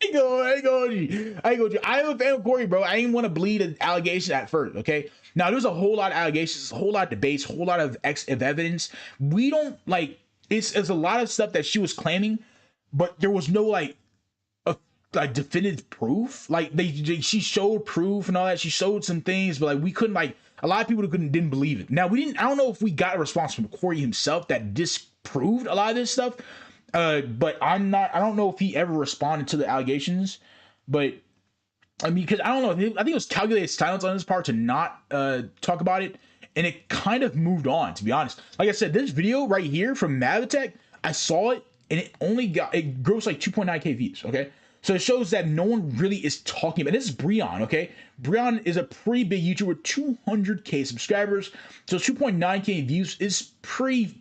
I go. I'm a fan of Corey, bro. I didn't want to bleed an allegation at first, okay? Now, there's a whole lot of allegations, a whole lot of debates, a whole lot of evidence. We don't, like, it's a lot of stuff that she was claiming, but there was no, like definitive proof. Like, she showed proof and all that. She showed some things, but, like, we couldn't, like, a lot of people didn't believe it. Now, I don't know if we got a response from Corey himself that disproved a lot of this stuff. But I don't know if he ever responded to the allegations, but I mean, because I don't know, I think it was calculated silence on his part to not talk about it, and it kind of moved on, to be honest. Like I said, this video right here from Mav Attack, I saw it, and it grossed like 2.9k views, okay? So it shows that no one really is talking about it. This is Breon, okay? Breon is a pretty big YouTuber with 200k subscribers, so 2.9k views is pretty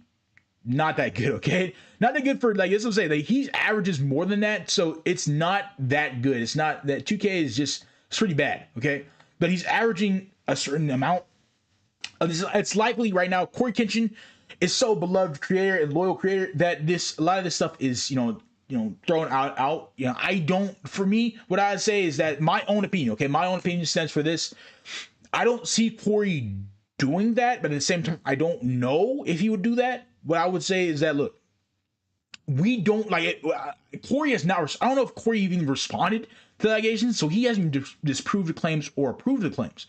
not that good, okay? Not that good for, like, that's what I'm saying. Like, he averages more than that, so it's not that good. It's not that 2K is just, it's pretty bad, okay? But he's averaging a certain amount. It's likely right now, Corey Kenshin is so beloved creator and loyal creator that a lot of this stuff is, thrown out. For me, what I would say is that my own opinion, okay? My own opinion stands for this. I don't see Corey doing that, but at the same time, I don't know if he would do that. What I would say is that, look, we don't like it. Corey has not. I don't know if Corey even responded to the allegations, so he hasn't disproved the claims or approved the claims.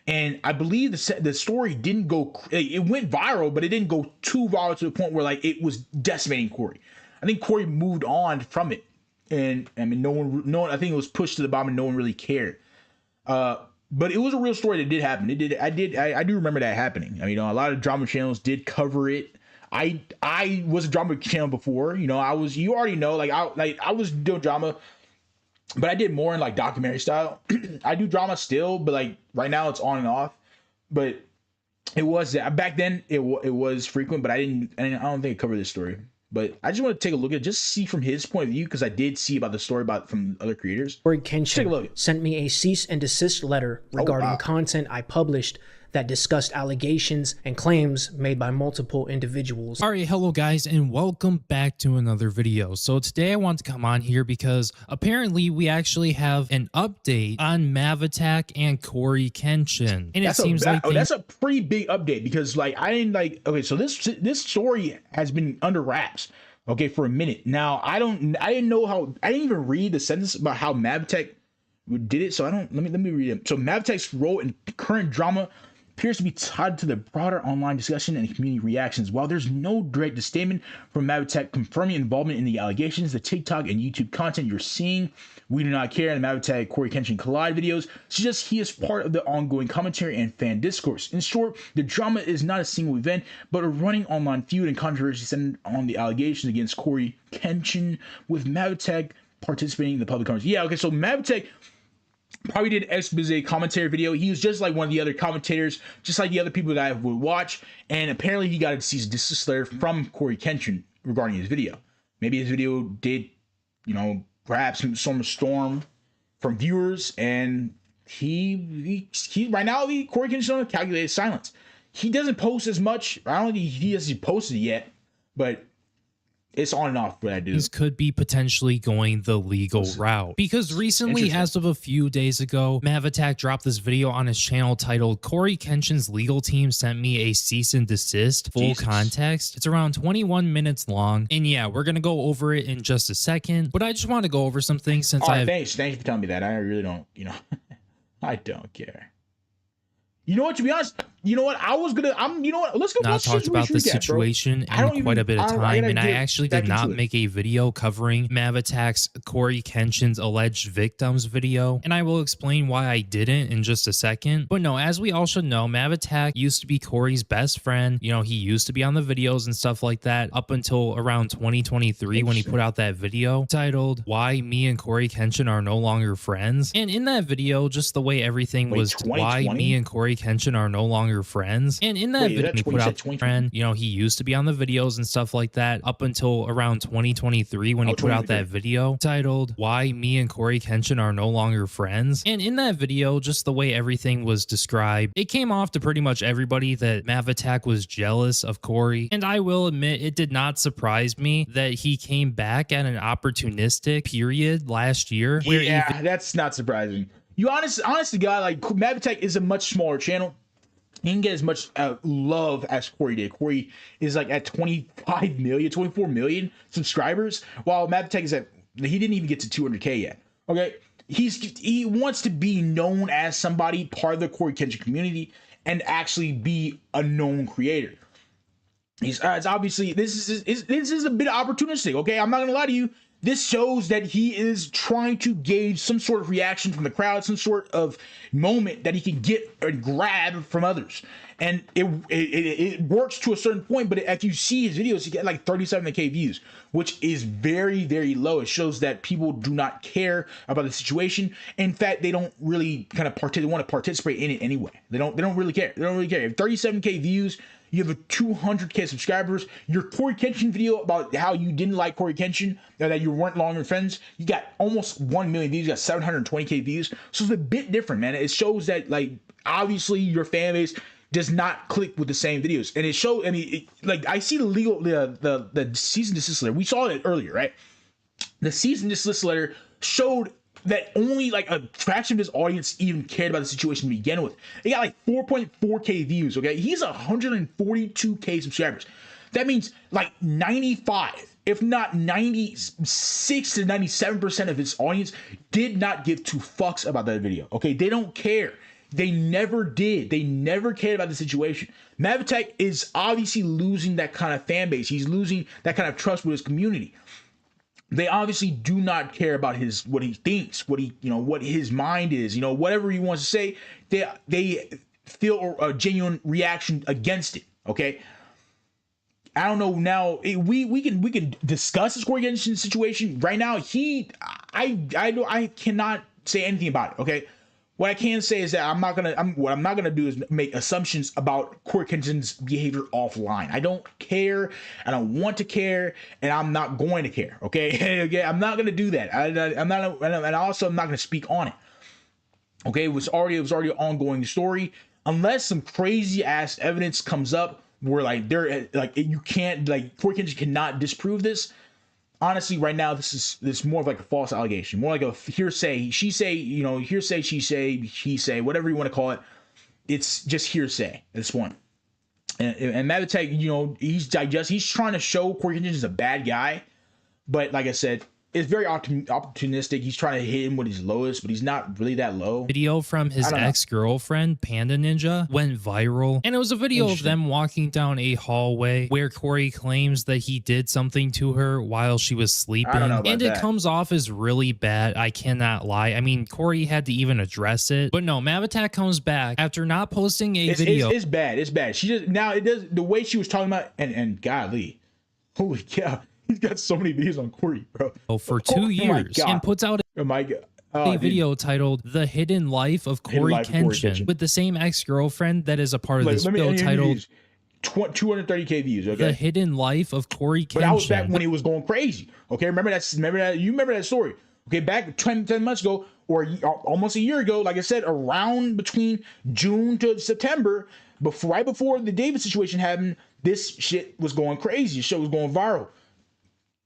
And I believe the story didn't go. It went viral, but it didn't go too viral to the point where like it was decimating Corey. I think Corey moved on from it, and I mean, no one. I think it was pushed to the bottom, and no one really cared. But it was a real story that did happen. It did. I do remember that happening. I mean, a lot of drama channels did cover it. I was a drama channel before. You know, you already know, I was doing drama, but I did more in like documentary style. I do drama still, but like right now it's on and off. But it was back then. It was frequent, but I don't think I covered this story. But I just want to take a look at it, just see from his point of view, because I did see about the story from other creators. Corey Kenshin sent me a cease and desist letter regarding content I published that discussed allegations and claims made by multiple individuals. Alright, hello guys, and welcome back to another video. So today I want to come on here because apparently we actually have an update on Mavatak and Corey Kenshin. And it seems like that's a pretty big update, because like I didn't like, okay, so this story has been under wraps, okay, for a minute. Now I didn't know how, I didn't even read the sentence about how Mavatak did it, so let me read it. So Mavatak's role in current drama appears to be tied to the broader online discussion and community reactions. While there's no direct statement from Mavatak confirming involvement in the allegations, the TikTok and YouTube content you're seeing, We Do Not Care, and the Mavatak Corey Kenshin Collide videos suggest he is part of the ongoing commentary and fan discourse. In short, the drama is not a single event, but a running online feud and controversy centered on the allegations against Corey Kenshin, with Mavatak participating in the public conversation. Yeah, okay, so Mavatak probably did an expose commentary video. He was just like one of the other commentators, just like the other people that I would watch. And apparently he got a cease and desist letter from Corey Kenshin regarding his video. Maybe his video did, you know, perhaps some storm from viewers, and he right now Corey Kenshin on a calculated silence. He doesn't post as much. I don't think he has posted yet, but it's on and off what I do. These could be potentially going the legal route, because recently, as of a few days ago, Mavatak dropped this video on his channel titled "Corey Kenshin's legal team sent me a cease and desist." Full context. It's around 21 minutes long, and yeah, we're gonna go over it in just a second. But I just want to go over some things since thanks for telling me that. I really don't, you know, I don't care. You know what? To be honest, you know what? You know what? Let's go. Not talked about this situation in quite a bit of time, and I actually did not make a video covering Mavatak's Corey Kenshin's alleged victims video, and I will explain why I didn't in just a second. But no, as we all should know, Mavatak used to be Corey's best friend. You know, he used to be on the videos and stuff like that up until around 2023 when he put out that video titled "Why Me and Corey Kenshin Are No Longer Friends." And in that video, just the way everything was, why me and Corey Kenshin are no longer friends. And in that video, he put out friend, you know, he used to be on the videos and stuff like that up until around 2023 when he put out that video titled "Why Me and Corey Kenshin Are No Longer Friends." And in that video, just the way everything was described, it came off to pretty much everybody that Mavatak was jealous of Corey. And I will admit, it did not surprise me that he came back at an opportunistic period last year. Yeah, that's not surprising. You honest to God, like Mavatak is a much smaller channel. He didn't get as much love as Corey did. Corey is like at 24 million subscribers, while Mavatak is he didn't even get to 200K yet. Okay, he wants to be known as somebody part of the Corey Kenshin community and actually be a known creator. It's obviously this is a bit opportunistic. Okay, I'm not gonna lie to you. This shows that he is trying to gauge some sort of reaction from the crowd, some sort of moment that he can get and grab from others. And it works to a certain point, but if you see his videos, he get like 37K views, which is very, very low. It shows that people do not care about the situation. In fact, they don't really kind of want to participate in it anyway. They don't really care. They don't really care. If 37K views, you have a 200K subscribers. Your Corey Kenshin video about how you didn't like Corey Kenshin, that you weren't longer friends, you got almost 1 million views. You got 720K views. So it's a bit different, man. It shows that, like, obviously your fan base does not click with the same videos. And it shows, I mean, like, I see the cease and desist letter. We saw it earlier, right? The cease and desist letter showed that only like a fraction of his audience even cared about the situation to begin with. They got like 4.4K views, okay? He's 142K subscribers. That means like 95 if not 96 to 97% of his audience did not give two fucks about that video. Okay, they don't care. They never did. They never cared about the situation. Mavitech is obviously losing that kind of fan base. He's losing that kind of trust with his community. They obviously do not care about what he thinks, what his mind is, whatever he wants to say. They feel a genuine reaction against it. Okay. I don't know now. We can discuss this Corey Kenshin situation right now. I cannot say anything about it. Okay. What I can say is that what I'm not gonna do is make assumptions about Corey Kenshin's behavior offline. I don't care. I don't want to care, and I'm not going to care. Okay, okay. I'm not gonna do that. I'm not, and also I'm not gonna speak on it. Okay, it was already an ongoing story. Unless some crazy ass evidence comes up where Corey Kenshin cannot disprove this. Honestly, right now, this is more of like a false allegation, more like a hearsay. Hearsay, she say, whatever you want to call it. It's just hearsay at this point. And Mavitech, he's trying to show Corey Kenshin is a bad guy, but like I said, it's very opportunistic. He's trying to hit him with his lowest, but he's not really that low. Video from his ex-girlfriend, Panda Ninja, went viral. And it was a video of them walking down a hallway where Corey claims that he did something to her while she was sleeping. And it comes off as really bad. I cannot lie. I mean, Corey had to even address it. But no, Mavitech comes back after not posting a video. It's bad. It's bad. She just, now it does, the way she was talking about, and golly, holy cow. He's got so many videos on Corey, bro. For 2 years, and puts out a video titled "The Hidden Life of Corey Kenshin" with the same ex-girlfriend that is a part of this video titled 230K views. Okay, "The Hidden Life of Corey Kenshin." But that was back when he was going crazy. Okay, remember that? You remember that story? Okay, back 10 months ago, or almost a year ago, like I said, around between June to September, right before the David situation happened, this shit was going crazy. The shit was going viral.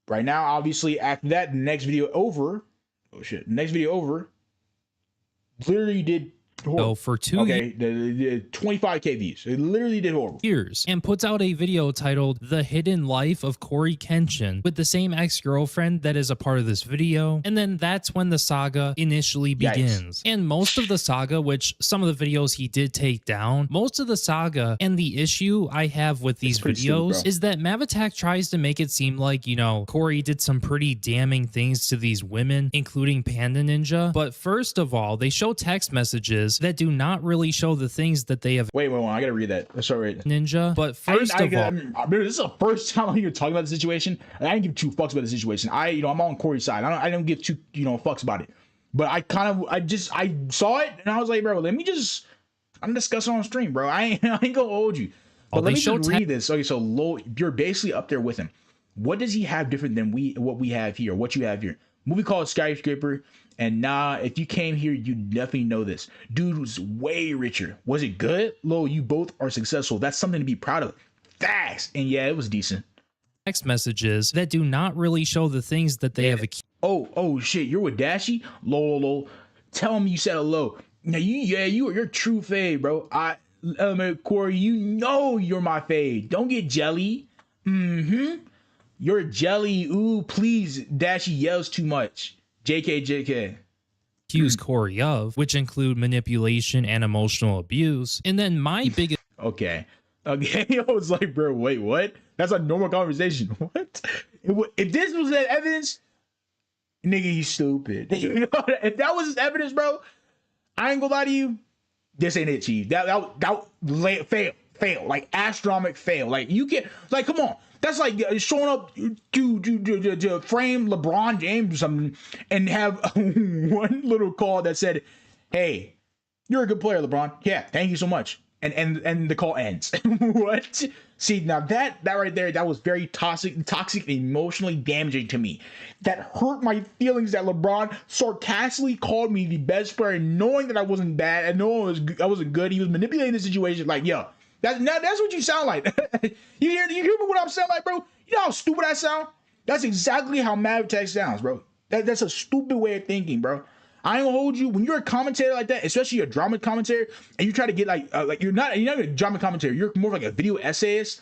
Right now, obviously, after that, the next video over, literally did horrible. For 2 years. The 25K views. It literally did horrible. And puts out a video titled "The Hidden Life of Corey Kenshin" with the same ex-girlfriend that is a part of this video. And then that's when the saga initially begins. And most of the saga, which some of the videos he did take down, most of the saga and the issue I have with these videos is that Mavitech tries to make it seem like, Corey did some pretty damning things to these women, including Panda Ninja. But first of all, they show text messages that do not really show the things that they have. Wait, I gotta read that. Sorry, Ninja. But first of all, this is the first time I'm here talking about the situation. And I didn't give two fucks about the situation. I'm on Corey's side. I don't give two fucks about it. But I saw it and I was like, bro, I'm discussing on stream, bro. I ain't gonna hold you. But let me just read this. Okay, so Lowell, you're basically up there with him. What does he have different than what we have here? What you have here? Movie called Skyscraper. And if you came here, you definitely know this. Dude was way richer. Was it good? Lowell, you both are successful. That's something to be proud of. Facts. And yeah, it was decent. Text messages that do not really show the things that they have. Oh shit, you're with Dashy? Lol. Tell him you said hello. Now you're true fave, bro. Corey, you're my fave. Don't get jelly. You're jelly. Ooh, please. Dashy yells too much. JK. Accuse Corey of, which include manipulation and emotional abuse. And then my biggest. Okay. I was like, bro, wait, what? That's a normal conversation. What? If this was that evidence, nigga, he's stupid. If that was his evidence, bro, I ain't gonna lie to you. This ain't it, Chief. That fail. Like astronomic fail. Like you can't. Like, come on. That's like showing up to frame LeBron James or something and have one little call that said, "Hey, you're a good player, LeBron. Yeah, thank you so much." And the call ends. What? See, now that right there, that was very toxic, and emotionally damaging to me. That hurt my feelings that LeBron sarcastically called me the best player, knowing that I wasn't bad and knowing I wasn't good. He was manipulating the situation. Like, yo. That's what you sound like. You hear me what I'm saying like, bro? You know how stupid I sound? That's exactly how Mavitech sounds, bro. That's a stupid way of thinking, bro. I ain't gonna hold you. When you're a commentator like that, especially a drama commentator, and you try to get like you're not a drama commentator, you're more like a video essayist.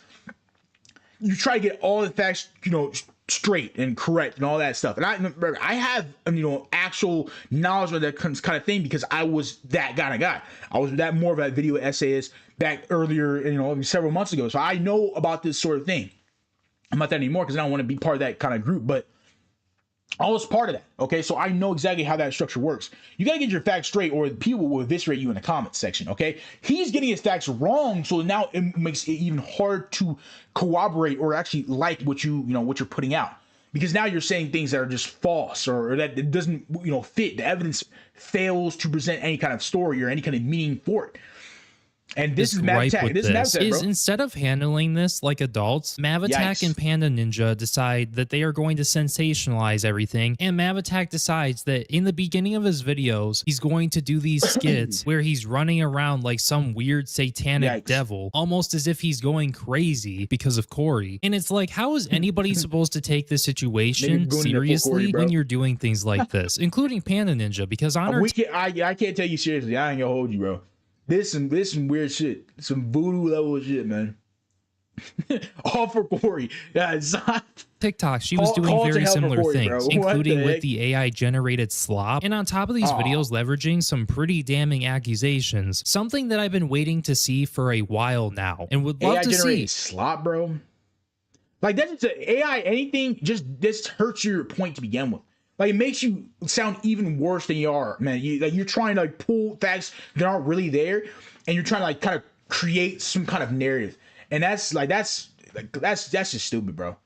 You try to get all the facts, straight and correct and all that stuff. And I have, you know, actual knowledge of that kind of thing because I was that kind of guy. I was that more of a video essayist back earlier, you know, several months ago. So I know about this sort of thing. I'm not that anymore because I don't want to be part of that kind of group, but I was part of that. Okay, so I know exactly how that structure works. You gotta get your facts straight, or people will eviscerate you in the comments section. Okay, he's getting his facts wrong, so now it makes it even hard to corroborate or actually like what what you're putting out, because now you're saying things that are just false or that it doesn't fit. The evidence fails to present any kind of story or any kind of meaning for it. And this is Mavatak. This is instead of handling this like adults, Mavatak and Panda Ninja decide that they are going to sensationalize everything. And Mavatak decides that in the beginning of his videos, he's going to do these skits where he's running around like some weird satanic devil, almost as if he's going crazy because of Corey. And it's like, how is anybody supposed to take this situation seriously when you're doing things like this, including Panda Ninja? Because on I can't take you seriously. I ain't gonna hold you, bro. This some weird shit, some voodoo level shit, man. All for Corey. Yeah, TikTok, she was doing very similar things, including with the AI generated slop, and on top of these videos leveraging some pretty damning accusations, something that I've been waiting to see for a while now and would love to see. Slop, bro. Like that's just AI. Anything this hurts your point to begin with. Like it makes you sound even worse than you are, man. You're trying to like pull facts that aren't really there, and you're trying to like kind of create some kind of narrative, and that's just stupid, bro.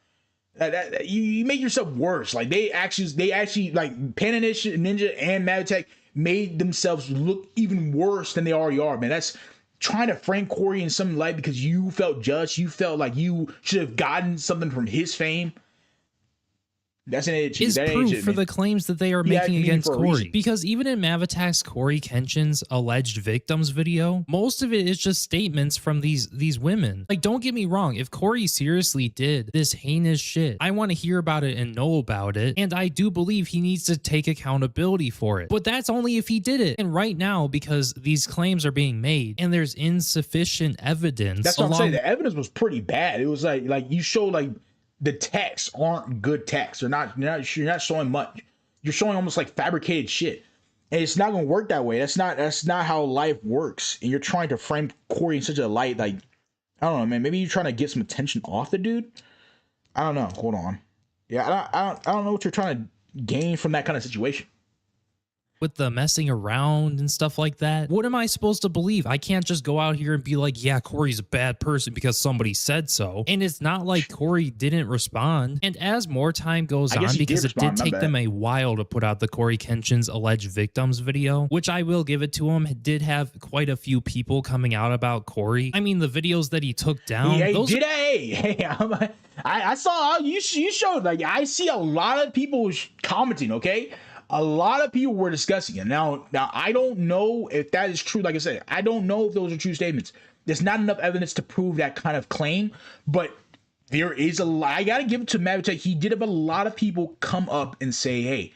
You make yourself worse. Like they actually like Panda Ninja and Mavatak made themselves look even worse than they already are, man. That's trying to frame Corey in some light because you felt judged. You felt like you should have gotten something from his fame. That's an issue. Is proof for the claims that they are making against Corey. Because even in Mavatak's Corey Kenshin's alleged victims video, most of it is just statements from these women. Like, don't get me wrong. If Corey seriously did this heinous shit, I want to hear about it and know about it. And I do believe he needs to take accountability for it. But that's only if he did it. And right now, because these claims are being made and there's insufficient evidence. That's what I'm saying. The evidence was pretty bad. It was like you show like the texts aren't good texts. You're not showing much. You're showing almost like fabricated shit. And it's not gonna work that way. That's not how life works. And you're trying to frame Corey in such a light, like, I don't know, man. Maybe you're trying to get some attention off the dude. I don't know. Hold on. Yeah, I don't know what you're trying to gain from that kind of situation. With the messing around and stuff like that, what am I supposed to believe? I can't just go out here and be like, yeah, Corey's a bad person because somebody said so. And it's not like Corey didn't respond. And as more time goes on, because it did take them a while to put out the Corey Kenshin's alleged victims video, which I will give it to him, did have quite a few people coming out about Corey. I mean, the videos that he took down. I saw you showed, like, I see a lot of people commenting, okay? A lot of people were discussing it. Now I don't know if that is true. Like I said, I don't know if those are true statements. There's not enough evidence to prove that kind of claim, but there is a lot. I gotta give it to Mavatak. He did have a lot of people come up and say, "Hey,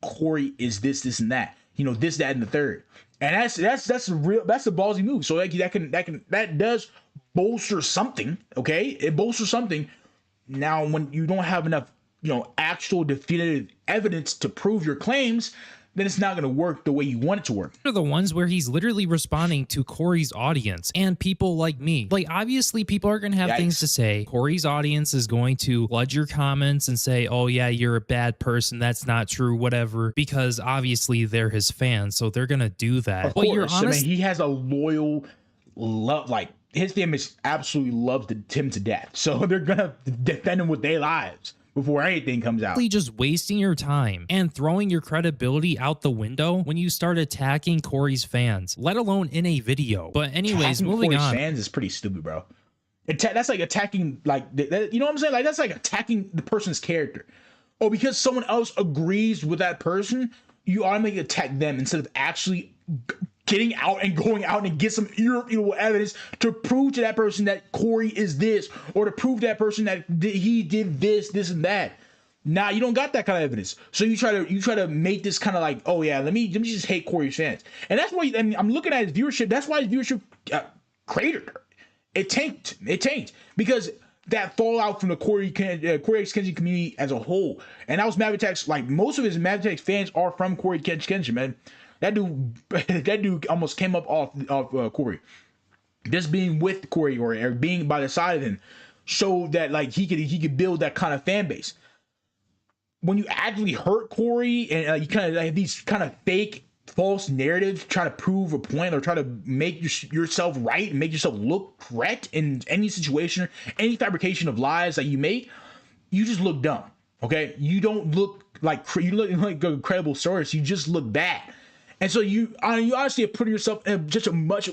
Corey is this, and that. This, that, and the third." And that's a ballsy move. So like that does bolster something. Okay, it bolsters something. Now when you don't have enough, actual definitive evidence to prove your claims, then it's not going to work the way you want it to work. Are the ones where he's literally responding to Corey's audience and people like me. Like, obviously people are going to have things to say. Corey's audience is going to flood your comments and say, oh yeah, you're a bad person, that's not true, whatever, because obviously they're his fans, so they're going to do that. Of course. I mean, he has a loyal love, like his family absolutely loves him to death, so they're going to defend him with their lives before anything comes out. Just wasting your time and throwing your credibility out the window when you start attacking Corey's fans, let alone in a video. But anyways, moving on. Fans is pretty stupid, bro. That's like attacking, like, you know what I'm saying? Like, that's like attacking the person's character. Or because someone else agrees with that person, you automatically attack them instead of actually getting out and going out and get some irrefutable evidence to prove to that person that Corey is this, or to prove to that person that he did this, and that. Nah, you don't got that kind of evidence. So you try to make this kind of like, oh yeah, let me just hate Corey's fans. And that's why I'm looking at his viewership. That's why his viewership cratered. It tanked because that fallout from the Corey X Kenshin community as a whole. And that was Mav Attack's, like, most of his Mav Attack fans are from Corey Kenshin, man. That dude almost came up off Corey. Just being with Corey or being by the side of him showed that, like, he could build that kind of fan base. When you actually hurt Corey and you kind of like these kind of fake false narratives, try to prove a point or try to make yourself right and make yourself look correct in any situation, any fabrication of lies that you make, you just look dumb. Okay, you don't look like you look like a credible source. You just look bad. And so you honestly are putting yourself in just a much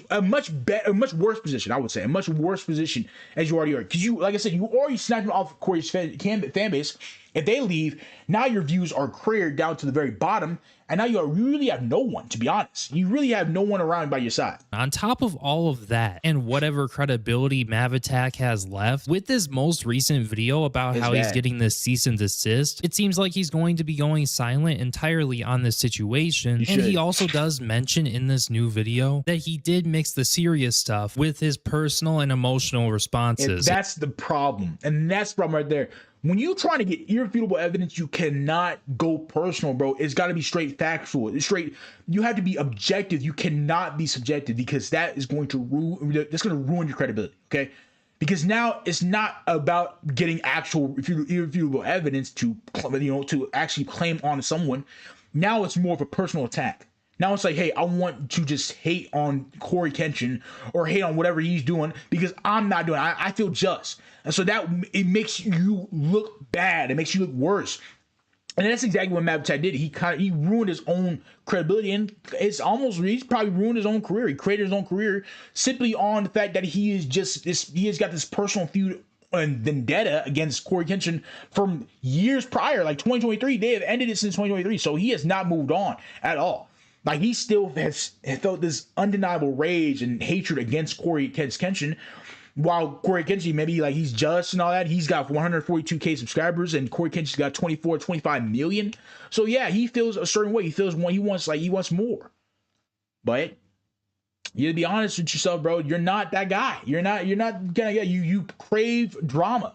worse position. I would say a much worse position as you already are, because you, like I said, you already sniped off Corey's fan base. If they leave, now your views are cleared down to the very bottom, and now you really have no one, to be honest. You really have no one around by your side. On top of all of that, and whatever credibility Mav Attack has left, with this most recent video about how he's getting this cease and desist, it seems like he's going to be going silent entirely on this situation. And he also does mention in this new video that he did mix the serious stuff with his personal and emotional responses. And that's the problem. And that's the problem right there. When you're trying to get irrefutable evidence, you cannot go personal, bro. It's got to be straight factual. It's straight. You have to be objective. You cannot be subjective, because that is going to ruin your credibility. Okay, because now it's not about getting actual irrefutable evidence to actually claim on someone. Now it's more of a personal attack. Now it's like, hey, I want to just hate on Corey Kenshin or hate on whatever he's doing because I'm not doing it. I feel just. And so that it makes you look bad. It makes you look worse. And that's exactly what Mav Attack did. He ruined his own credibility, and he's probably ruined his own career. He created his own career simply on the fact that he has got this personal feud and vendetta against Corey Kenshin from years prior, like 2023. They have ended it since 2023. So he has not moved on at all. Like, he still has felt this undeniable rage and hatred against Corey Kenshin, while Corey Kenshin, maybe like he's just and all that. He's got 142K subscribers, and Corey Kenshin's got 25 million. So yeah, he feels a certain way. He feels he wants more. But you to be honest with yourself, bro, you're not that guy. You're not gonna get you crave drama.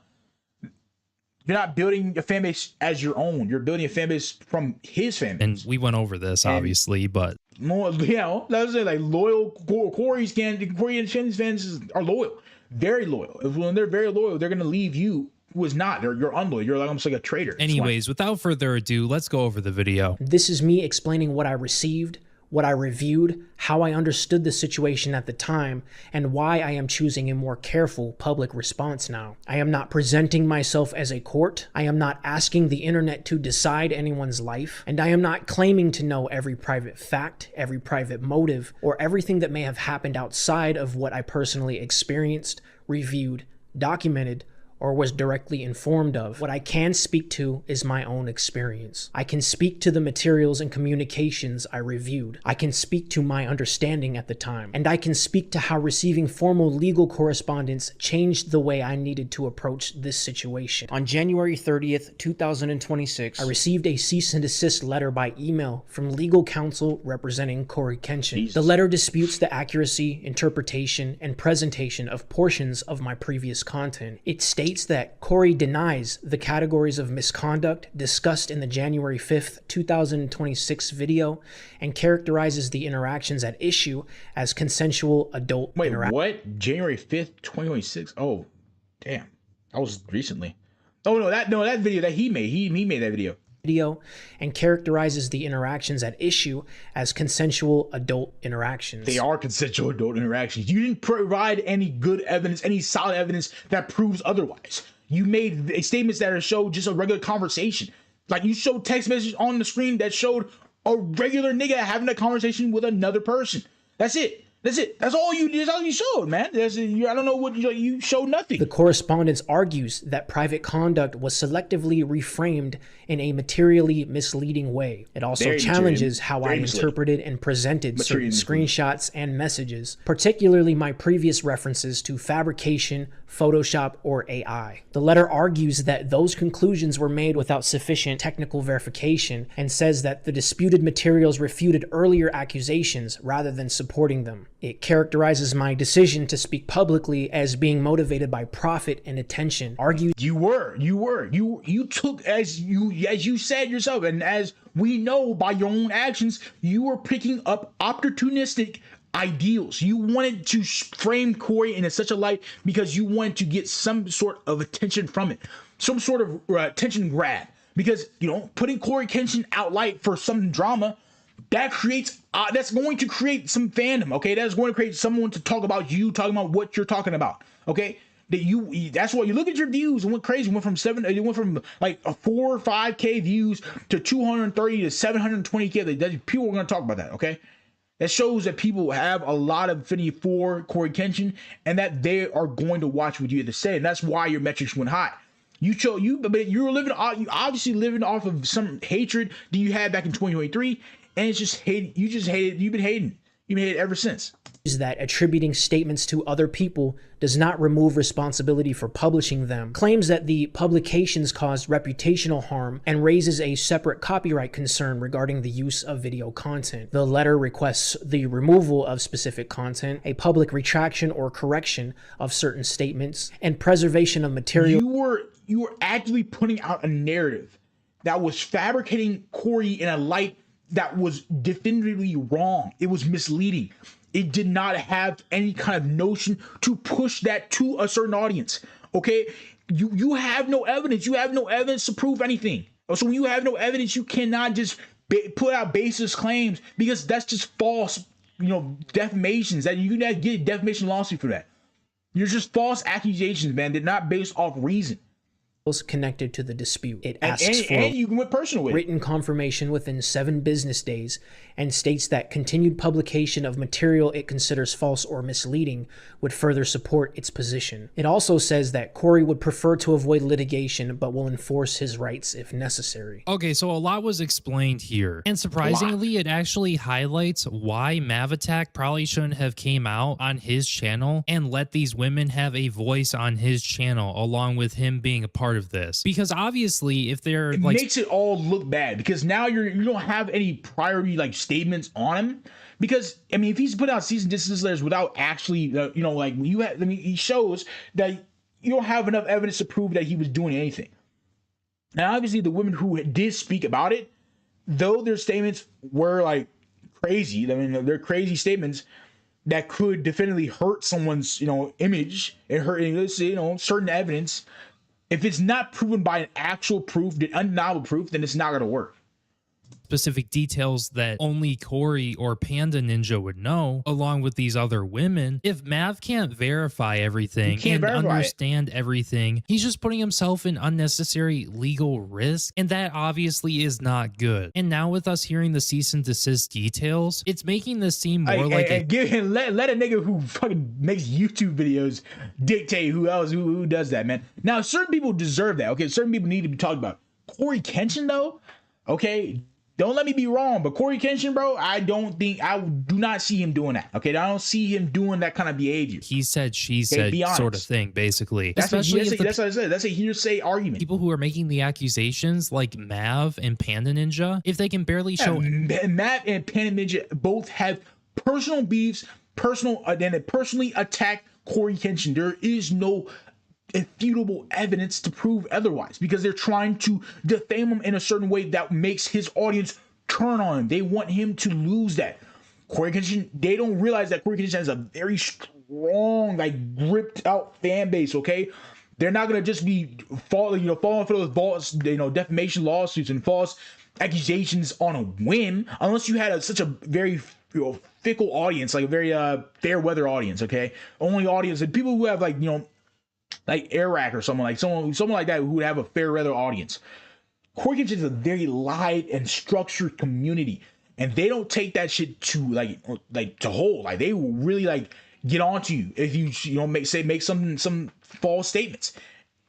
You're not building a fan base as your own. You're building a fan base from his fan base. And we went over this, obviously, but more, let's say like loyal Corey and Shin's fans are loyal, very loyal. When they're very loyal, they're gonna leave you who is not. You're unloyal. You're like almost like a traitor. Anyways, without further ado, let's go over the video. This is me explaining what I received, what I reviewed, how I understood the situation at the time, and why I am choosing a more careful public response now. I am not presenting myself as a court. I am not asking the internet to decide anyone's life, and I am not claiming to know every private fact, every private motive, or everything that may have happened outside of what I personally experienced, reviewed, documented, or was directly informed of. What I can speak to is my own experience. I can speak to the materials and communications I reviewed. I can speak to my understanding at the time. And I can speak to how receiving formal legal correspondence changed the way I needed to approach this situation. On January 30th, 2026, I received a cease and desist letter by email from legal counsel representing Corey Kenshin. The letter disputes the accuracy, interpretation, and presentation of portions of my previous content. It states that Corey denies the categories of misconduct discussed in the January 5th, 2026 video and characterizes the interactions at issue as consensual adult interactions. Wait, what? January 5th, 2026? Oh, damn. That was recently. Oh, no, that video that he made. He made that video. And characterizes the interactions at issue as consensual adult interactions. They are consensual adult interactions. You didn't provide any good evidence, any solid evidence that proves otherwise. You made statements that showed just a regular conversation. Like, you showed text messages on the screen that showed a regular nigga having a conversation with another person. That's it. That's it. That's all you showed, man. I don't know what you showed. Nothing. The correspondence argues that private conduct was selectively reframed in a materially misleading way. It also challenges how I interpreted and presented certain screenshots and messages, particularly my previous references to fabrication, Photoshop, or AI. The letter argues that those conclusions were made without sufficient technical verification and says that the disputed materials refuted earlier accusations rather than supporting them. It characterizes my decision to speak publicly as being motivated by profit and attention. You took, as you said yourself, and as we know by your own actions, you were picking up opportunistic ideals. You wanted to frame Corey in such a light because you wanted to get some sort of attention from it, some sort of attention grab. Because, you know, putting Corey Kenshin out light for some drama, that creates that's going to create some fandom. Okay, that's going to create someone to talk about you, talking about what you're talking about. Okay, that's why you look at your views and went crazy. It went from like 4 or 5K views to 230 to 720K. People are going to talk about that. Okay, that shows that people have a lot of affinity for Corey Kenshin and that they are going to watch what you have to say, and that's why your metrics went high. But you're obviously living off of some hatred that you had back in 2023, and it's just hate. You've been hating ever since. Is that attributing statements to other people does not remove responsibility for publishing them, claims that the publications caused reputational harm, and raises a separate copyright concern regarding the use of video content. The letter requests the removal of specific content, a public retraction or correction of certain statements, and preservation of material. You were actively putting out a narrative that was fabricating Corey in a light that was definitively wrong. It was misleading. It did not have any kind of notion to push that to a certain audience. Okay, you have no evidence. You have no evidence to prove anything. So when you have no evidence, you cannot just put out baseless claims, because that's just false. You know, defamations. That you can get a defamation lawsuit for that. You're just false accusations, man. They're not based off reason. Connected to the dispute. It asks for and you can went personal with written confirmation within 7 business days and states that continued publication of material it considers false or misleading would further support its position. It also says that Corey would prefer to avoid litigation but will enforce his rights if necessary. Okay, so a lot was explained here, and surprisingly it actually highlights why Mavatak probably shouldn't have came out on his channel and let these women have a voice on his channel along with him being a part of this, because obviously if they're it makes it all look bad, because now you don't have any priority like statements on him. Because I mean, if he's put out cease and desist letters without actually he shows that you don't have enough evidence to prove that he was doing anything. Now obviously the women who did speak about it, though their statements were like crazy, I mean they're crazy statements that could definitively hurt someone's image and hurt certain evidence. If it's not proven by an actual proof, the undeniable proof, then it's not going to work. Specific details that only Corey or Panda Ninja would know, along with these other women. If Mav can't verify everything and understand everything, he's just putting himself in unnecessary legal risk, and that obviously is not good. And now with us hearing the cease and desist details, it's making this seem more like let a nigga who fucking makes YouTube videos dictate who does that, man. Now certain people deserve that. Okay, certain people need to be talked about. Corey Kenshin though, okay. Don't let me be wrong, but Corey Kenshin, bro, I do not see him doing that. Okay, I don't see him doing that kind of behavior. He said, she said, sort of thing, basically. That's what I said. That's a hearsay argument. People who are making the accusations, like Mav and Panda Ninja, if they can barely show. Mav and Panda Ninja both have personal beefs, and personally attack Corey Kenshin. There is no irrefutable evidence to prove otherwise, because they're trying to defame him in a certain way that makes his audience turn on him. They want him to lose that. Corey Kenshin, they don't realize that Corey Kenshin has a very strong, like gripped out fan base. Okay, they're not gonna just be falling for those false, defamation lawsuits and false accusations on a whim, unless you had such a very fickle audience, like a very fair weather audience. Okay, only audience and people who have like Iraq or someone like that who would have a fair weather audience. Corey Kenshin is a very live and structured community, and they don't take that shit to like to hold. Like they will really get onto you if you make some false statements.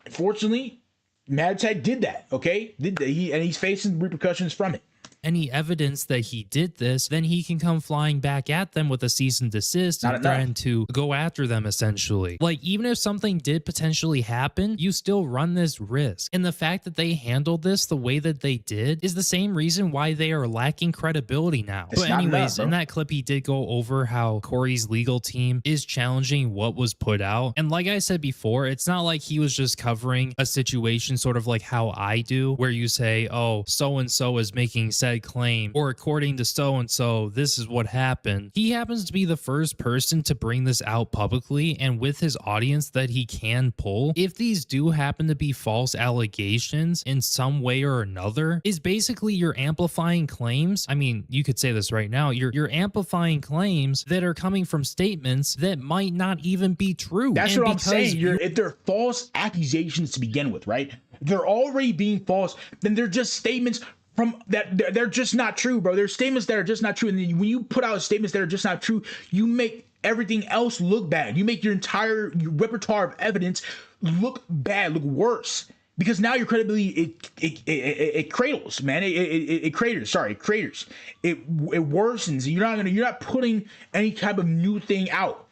Fortunately, Mad Tech did that. Okay, he's facing repercussions from it. any evidence that he did this, then he can come flying back at them with a cease and desist and threaten to go after them essentially. Like, even if something did potentially happen, you still run this risk. And the fact that they handled this the way that they did is the same reason why they are lacking credibility now. But anyways, in that clip, he did go over how Corey's legal team is challenging what was put out. And like I said before, it's not like he was just covering a situation sort of like how I do, where you say, oh, so-and-so is making said claim, or according to so-and-so, this is what happened. He happens to be the first person to bring this out publicly and with his audience that he can pull. If these do happen to be false allegations in some way or another, is basically you're amplifying claims. I mean, you could say this right now, you're amplifying claims that are coming from statements that might not even be true. That's what I'm saying. If they're false accusations to begin with, right? They're already being false, then they're just statements from that they're just not true, bro. There's statements that are just not true. And then when you put out statements that are just not true, you make everything else look bad. You make your entire repertoire of evidence look bad, look worse. Because now your credibility it cradles, man. It craters. Sorry, it craters. It worsens. You're not putting any type of new thing out.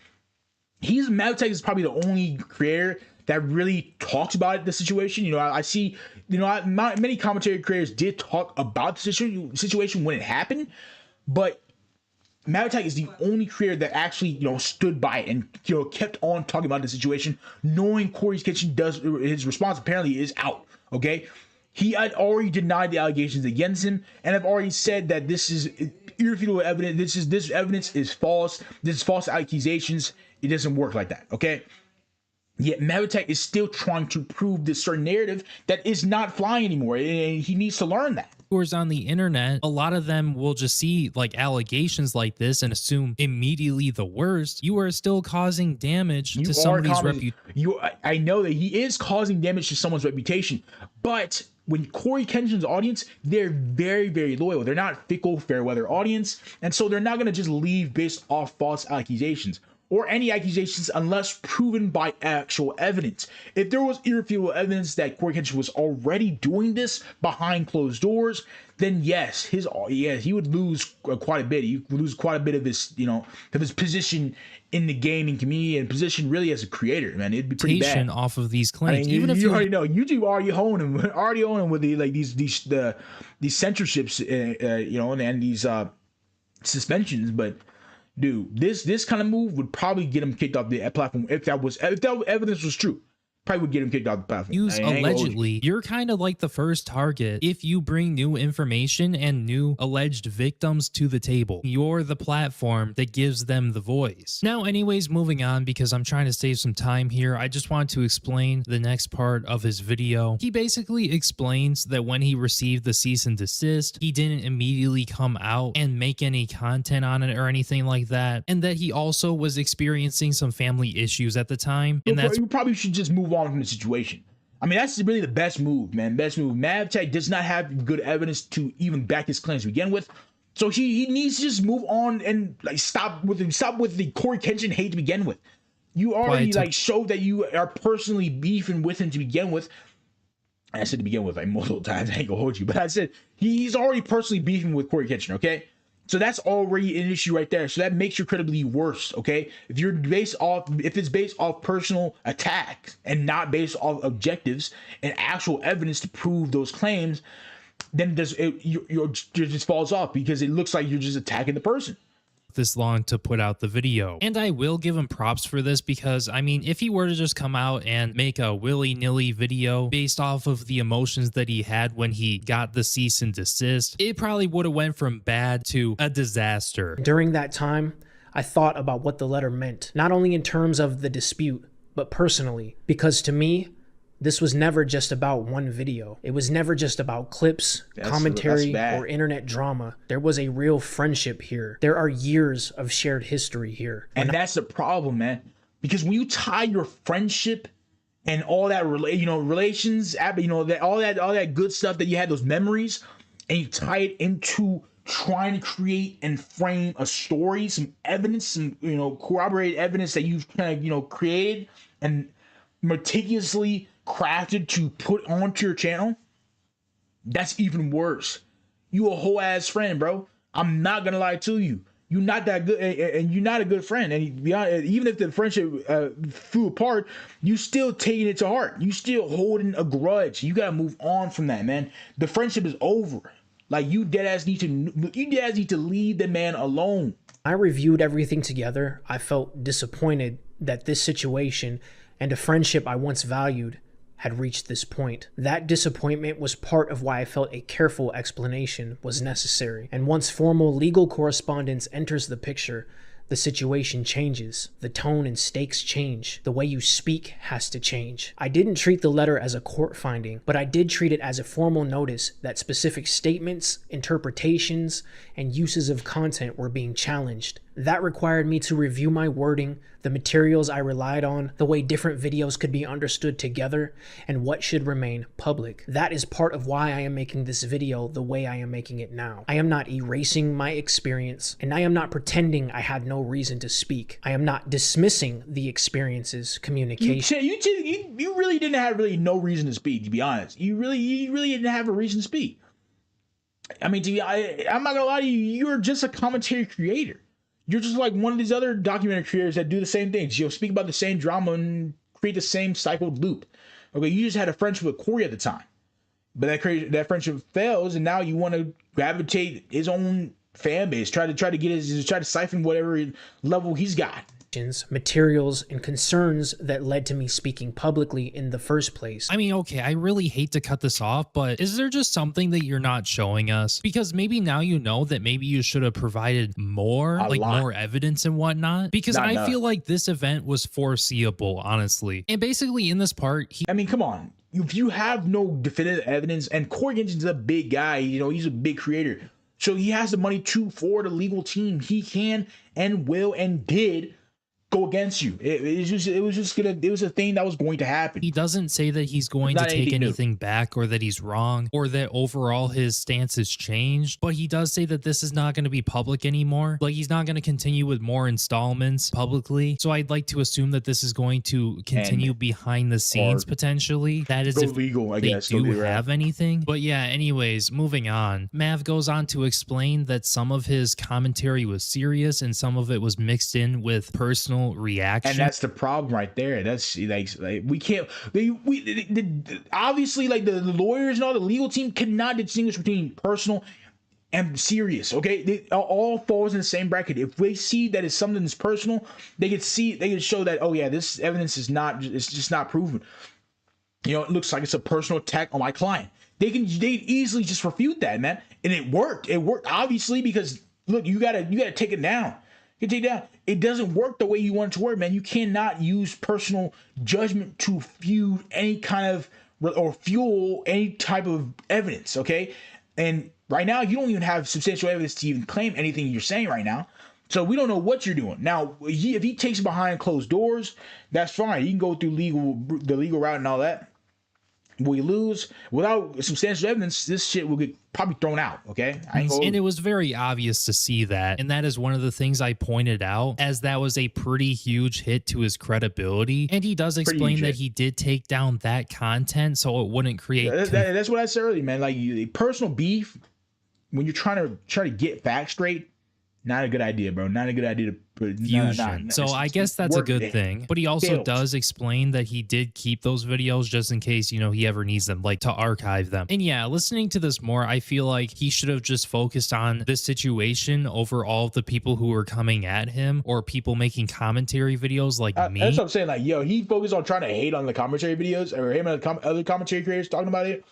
Mavtech is probably the only creator that really talks about the situation. You know, I see, you know, many commentary creators did talk about the situation when it happened, but Mavtech is the only creator that actually, you know, stood by it and, you know, kept on talking about the situation, knowing Corey's Kitchen his response apparently is out. Okay, he had already denied the allegations against him, and I've already said that this is irrefutable evidence. This evidence is false. This is false accusations. It doesn't work like that. Okay. Yet Mavtech is still trying to prove this certain narrative that is not flying anymore, and he needs to learn that. On the internet, a lot of them will just see like allegations like this and assume immediately the worst. You are still causing damage to somebody's reputation. I know that he is causing damage to someone's reputation, but when Corey Kenshin's audience, they're very, very loyal. They're not fickle, fair weather audience, and so they're not going to just leave based off false accusations or any accusations unless proven by actual evidence. If there was irrefutable evidence that Corey Kenshin was already doing this behind closed doors, then yes, he would lose quite a bit. He would lose quite a bit of his, you know, of his position in the gaming community and position really as a creator, man. It'd be pretty bad off of these claims. I mean, even if you already know, YouTube already own him with the like these censorships, you know, and these suspensions, but. Dude, this kind of move would probably get him kicked off the platform if that evidence was true. Probably would get him kicked off the platform. Allegedly, you're kind of like the first target if you bring new information and new alleged victims to the table. You're the platform that gives them the voice. Now, anyways, moving on because I'm trying to save some time here. I just want to explain the next part of his video. He basically explains that when he received the cease and desist, he didn't immediately come out and make any content on it or anything like that, and that he also was experiencing some family issues at the time. And you probably should just move on from the situation. I mean, that's really the best move, man. Best move. Mavtech does not have good evidence to even back his claims to begin with, so he needs to just move on and like stop with the Corey Kenshin hate to begin with. You already like showed that you are personally beefing with him to begin with. I said to begin with like multiple times. I ain't gonna hold you, but I said he's already personally beefing with Corey Kenshin. Okay. So that's already an issue right there. So that makes your credibility worse, okay? If it's based off personal attacks and not based off objectives and actual evidence to prove those claims, then it just falls off because it looks like you're just attacking the person. This long to put out the video, and I will give him props for this because I mean, if he were to just come out and make a willy-nilly video based off of the emotions that he had when he got the cease and desist, it probably would have went from bad to a disaster. During that time, I thought about what the letter meant, not only in terms of the dispute, but personally, because to me, this was never just about one video. It was never just about clips, commentary, or internet drama. There was a real friendship here. There are years of shared history here. And that's the problem, man. Because when you tie your friendship and all that, relations, all that good stuff that you had, those memories, and you tie it into trying to create and frame a story, some evidence, some, corroborated evidence that you've kind of, created and meticulously crafted to put onto your channel, that's even worse. You a whole ass friend, bro. I'm not gonna lie to you. You're not that good, and you're not a good friend. And beyond, even if the friendship flew apart, you still taking it to heart. You still holding a grudge. You gotta move on from that, man. The friendship is over. Like you dead ass need to leave the man alone. I reviewed everything together. I felt disappointed that this situation and a friendship I once valued had reached this point. That disappointment was part of why I felt a careful explanation was necessary. And once formal legal correspondence enters the picture, the situation changes. The tone and stakes change. The way you speak has to change. I didn't treat the letter as a court finding, but I did treat it as a formal notice that specific statements, interpretations, and uses of content were being challenged. That required me to review my wording, the materials I relied on, the way different videos could be understood together, and what should remain public. That is part of why I am making this video the way I am making it now. I am not erasing my experience, and I am not pretending I had no reason to speak. I am not dismissing the experien's communication. You really didn't have no reason to speak, to be honest. You really didn't have a reason to speak. I mean, I'm not gonna lie to you, you're just a commentary creator. You're just like one of these other documentary creators that do the same things. You'll speak about the same drama and create the same cycled loop. Okay, you just had a friendship with Corey at the time, but that friendship fails, and now you want to gravitate his own fan base, try to siphon whatever level he's got. Materials, and concerns that led to me speaking publicly in the first place. I mean, okay, I really hate to cut this off, but is there just something that you're not showing us? Because maybe now you know that maybe you should have provided more, more evidence and whatnot. Because I feel like this event was foreseeable, honestly. And basically in this part, I mean, come on. If you have no definitive evidence, and Corey Genshin's a big guy, he's a big creator. So he has the money to forward a legal team. He can and will and did go against you. It was a thing that was going to happen. He doesn't say that he's going to take anything back, or that he's wrong, or that overall his stance has changed, but he does say that this is not going to be public anymore. Like, he's not going to continue with more installments publicly. So I'd like to assume that this is going to continue behind the scenes potentially. That is if legal, I guess, they do have anything. But yeah, anyways, moving on. Mav goes on to explain that some of his commentary was serious and some of it was mixed in with personal reaction, and that's the problem right there. That's like we can't. Obviously, like the lawyers and all the legal team cannot distinguish between personal and serious. Okay, it all falls in the same bracket. If they see that it's something that's personal, they can show that, oh yeah, this evidence is not. It's just not proven. It looks like it's a personal attack on my client. They easily just refute that, man, and it worked. It worked obviously because look, you gotta take it down. It doesn't work the way you want it to work, man. You cannot use personal judgment to fuel any kind of or fuel any type of evidence, okay? And right now, you don't even have substantial evidence to even claim anything you're saying right now. So we don't know what you're doing. Now, if he takes it behind closed doors, that's fine. He can go through the legal route and all that. We lose without substantial evidence, this shit will get probably thrown out. Okay. And it was very obvious to see that. And that is one of the things I pointed out, as that was a pretty huge hit to his credibility. And he does explain that he did take down that content so it wouldn't create. That's what I said earlier, man. Like personal beef, when you're trying to get facts straight, not a good idea, bro. Not a good idea to put fusion. So I guess that's a good thing. But he also does explain that he did keep those videos just in case, he ever needs them, like to archive them. And yeah, listening to this more, I feel like he should have just focused on this situation over all of the people who were coming at him or people making commentary videos like me. That's what I'm saying. Like, he focused on trying to hate on the commentary videos or him and other commentary creators talking about it.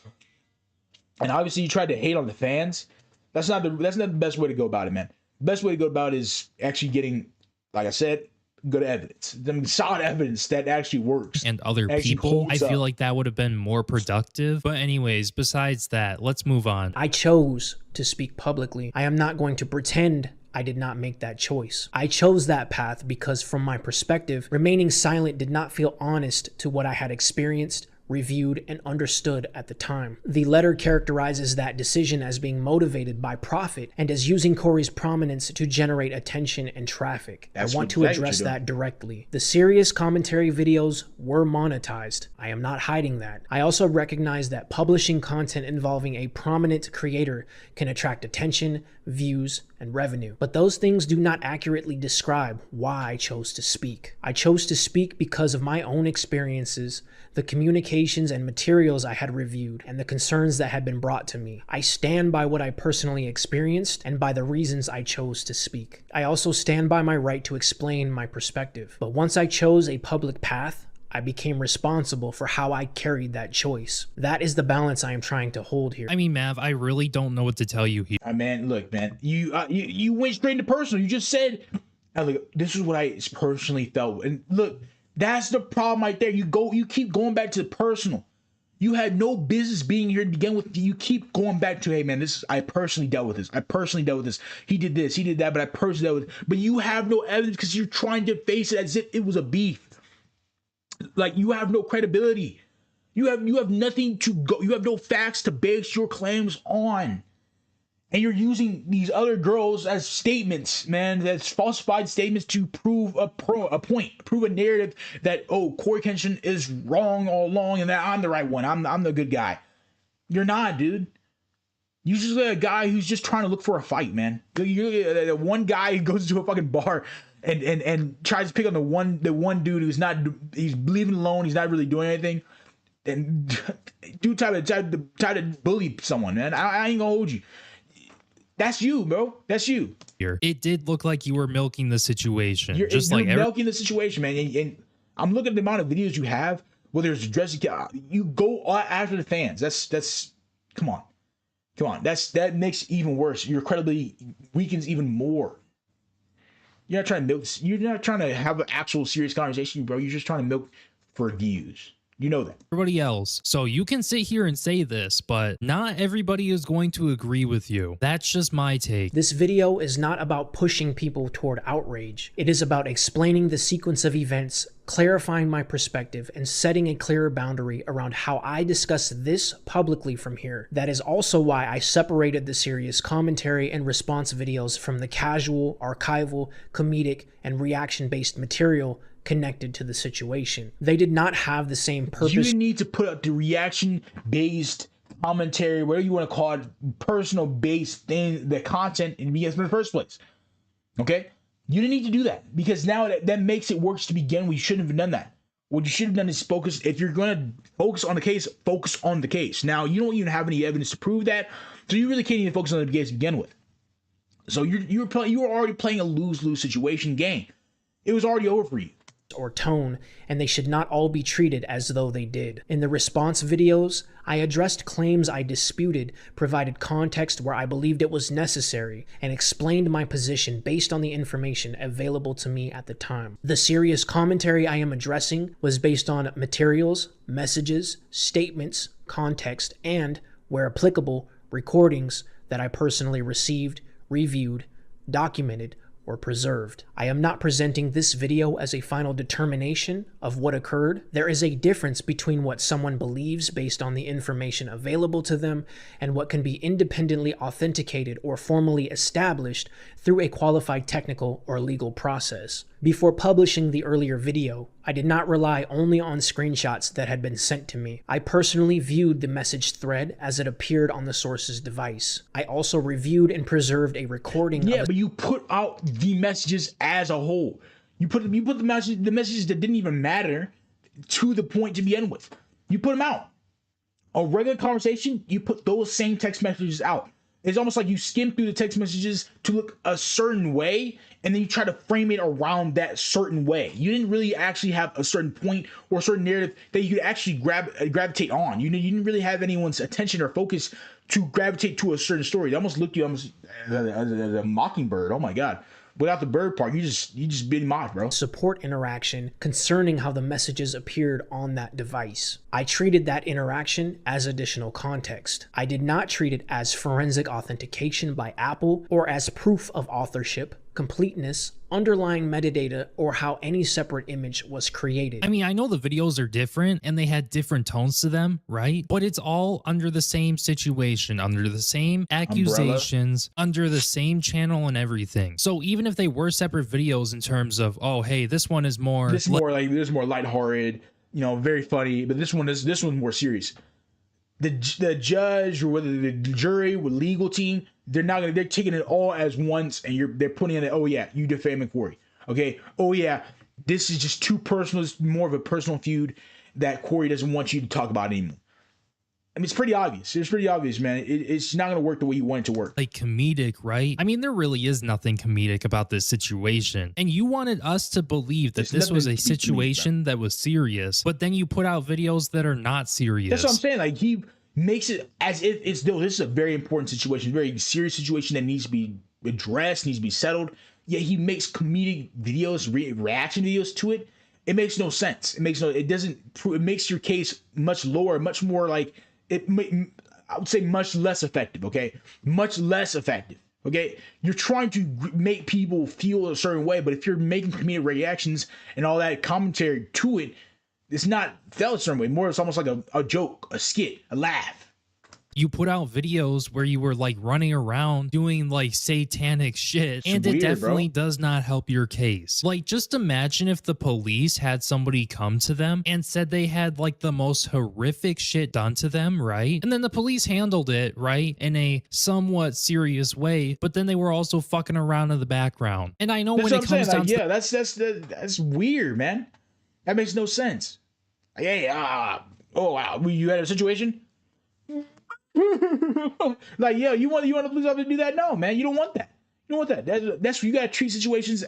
And obviously you tried to hate on the fans. That's not the best way to go about it, man. Best way to go about it is actually getting, like I said, good evidence, solid evidence that actually works. And other people, I feel like that would have been more productive. But anyways, besides that, let's move on. I chose to speak publicly. I am not going to pretend I did not make that choice. I chose that path because from my perspective, remaining silent did not feel honest to what I had experienced, reviewed, and understood at the time. The letter characterizes that decision as being motivated by profit and as using Corey's prominence to generate attention and traffic. I want to address that directly. The serious commentary videos were monetized. I am not hiding that. I also recognize that publishing content involving a prominent creator can attract attention, views, and revenue. But those things do not accurately describe why I chose to speak. I chose to speak because of my own experiences, the communications and materials I had reviewed, and the concerns that had been brought to me. I stand by what I personally experienced and by the reasons I chose to speak. I also stand by my right to explain my perspective. But once I chose a public path, I became responsible for how I carried that choice. That is the balance I am trying to hold here. I mean, Mav, I really don't know what to tell you here. Man, look, man, you went straight into personal. You just said, look, this is what I personally felt. And look, that's the problem right there. You keep going back to the personal. You had no business being here to begin with. You keep going back to, hey man, I personally dealt with this. I personally dealt with this. He did this, he did that, but I personally dealt with it. But you have no evidence because you're trying to face it as if it was a beef. Like, you have no credibility. You have nothing to go. You have no facts to base your claims on. And you're using these other girls as statements, man, that's falsified statements to prove a point, prove a narrative that, oh, Corey Kenshin is wrong all along and that I'm the right one. I'm the good guy. You're not, dude. You're just a guy who's just trying to look for a fight, man. You're one guy who goes to a fucking bar and tries to pick on the one dude he's leaving alone. He's not really doing anything. And dude try to bully someone, man. I ain't gonna hold you. That's you, bro. That's you. It did look like you were milking the situation. You're milking the situation, man. And I'm looking at the amount of videos you have, whether it's dressing, you go after the fans. That's come on. That makes it even worse. Your credibility weakens even more. You're not trying to milk. You're not trying to have an actual serious conversation, bro. You're just trying to milk for views. You know that. Everybody else. So you can sit here and say this, but not everybody is going to agree with you. That's just my take. This video is not about pushing people toward outrage. It is about explaining the sequence of events, clarifying my perspective, and setting a clearer boundary around how I discuss this publicly from here. That is also why I separated the serious commentary and response videos from the casual, archival, comedic, and reaction-based material connected to the situation. They did not have the same purpose. You didn't need to put up the reaction-based commentary, whatever you want to call it, personal-based thing, the content in the first place. Okay? You didn't need to do that because now that makes it worse to begin with. You shouldn't have done that. What you should have done is focus. If you're going to focus on the case, focus on the case. Now, you don't even have any evidence to prove that, so you really can't even focus on the case to begin with. So you were already playing a lose-lose situation game. It was already over for you. Or tone, and they should not all be treated as though they did. In the response videos, I addressed claims I disputed, provided context where I believed it was necessary, and explained my position based on the information available to me at the time. The serious commentary I am addressing was based on materials, messages, statements, context, and, where applicable, recordings that I personally received, reviewed, documented, or preserved. I am not presenting this video as a final determination of what occurred. There is a difference between what someone believes based on the information available to them and what can be independently authenticated or formally established through a qualified technical or legal process. Before publishing the earlier video, I did not rely only on screenshots that had been sent to me. I personally viewed the message thread as it appeared on the source's device. I also reviewed and preserved a recording. Yeah, but you put out the messages as a whole. You put the messages that didn't even matter to the point to begin with. You put them out. A regular conversation, you put those same text messages out. It's almost like you skim through the text messages to look a certain way, and then you try to frame it around that certain way. You didn't really actually have a certain point or a certain narrative that you could actually gravitate on. You didn't really have anyone's attention or focus to gravitate to a certain story. They almost looked at you almost as a mockingbird. Oh my God. Without the bird part, you just being mocked, bro. Support interaction concerning how the messages appeared on that device. I treated that interaction as additional context. I did not treat it as forensic authentication by Apple or as proof of authorship, completeness, underlying metadata, or how any separate image was created. I mean, I know the videos are different and they had different tones to them, right? But it's all under the same situation, under the same accusations, under the same channel and everything. So even if they were separate videos in terms of, oh, hey, this one is more... This is more like, this is more lighthearted, you know, very funny, but this one's more serious. The judge or whether the jury or legal team, they're taking it all as once, and they're putting in it. Oh yeah, you defaming Corey. Okay. Oh yeah, this is just too personal. It's more of a personal feud that Corey doesn't want you to talk about anymore. I mean, it's pretty obvious. It's pretty obvious, man. It's not going to work the way you want it to work. Like comedic, right? I mean, there really is nothing comedic about this situation. And you wanted us to believe that this was a situation that was serious, but then you put out videos that are not serious. That's what I'm saying. Like, he makes it as if it's, no, this is a very important situation, very serious situation that needs to be addressed, needs to be settled. Yet he makes comedic videos, reaction videos to it. It makes no sense. It makes your case much lower, much more like, I would say much less effective, okay? Much less effective, okay? You're trying to make people feel a certain way, but if you're making comedic reactions and all that commentary to it, it's not felt a certain way. More, it's almost like a joke, a skit, a laugh. You put out videos where you were like running around doing like satanic shit, and it definitely does not help your case. Like, just imagine if the police had somebody come to them and said they had like the most horrific shit done to them, right? And then the police handled it, right, in a somewhat serious way, but then they were also fucking around in the background. And I know when it comes down to, yeah, that's weird, man. That makes no sense. Hey, oh wow, you had a situation? Like, yeah, you want the police officer to do that? No, man, you don't want that. You don't want that. That's you gotta treat situations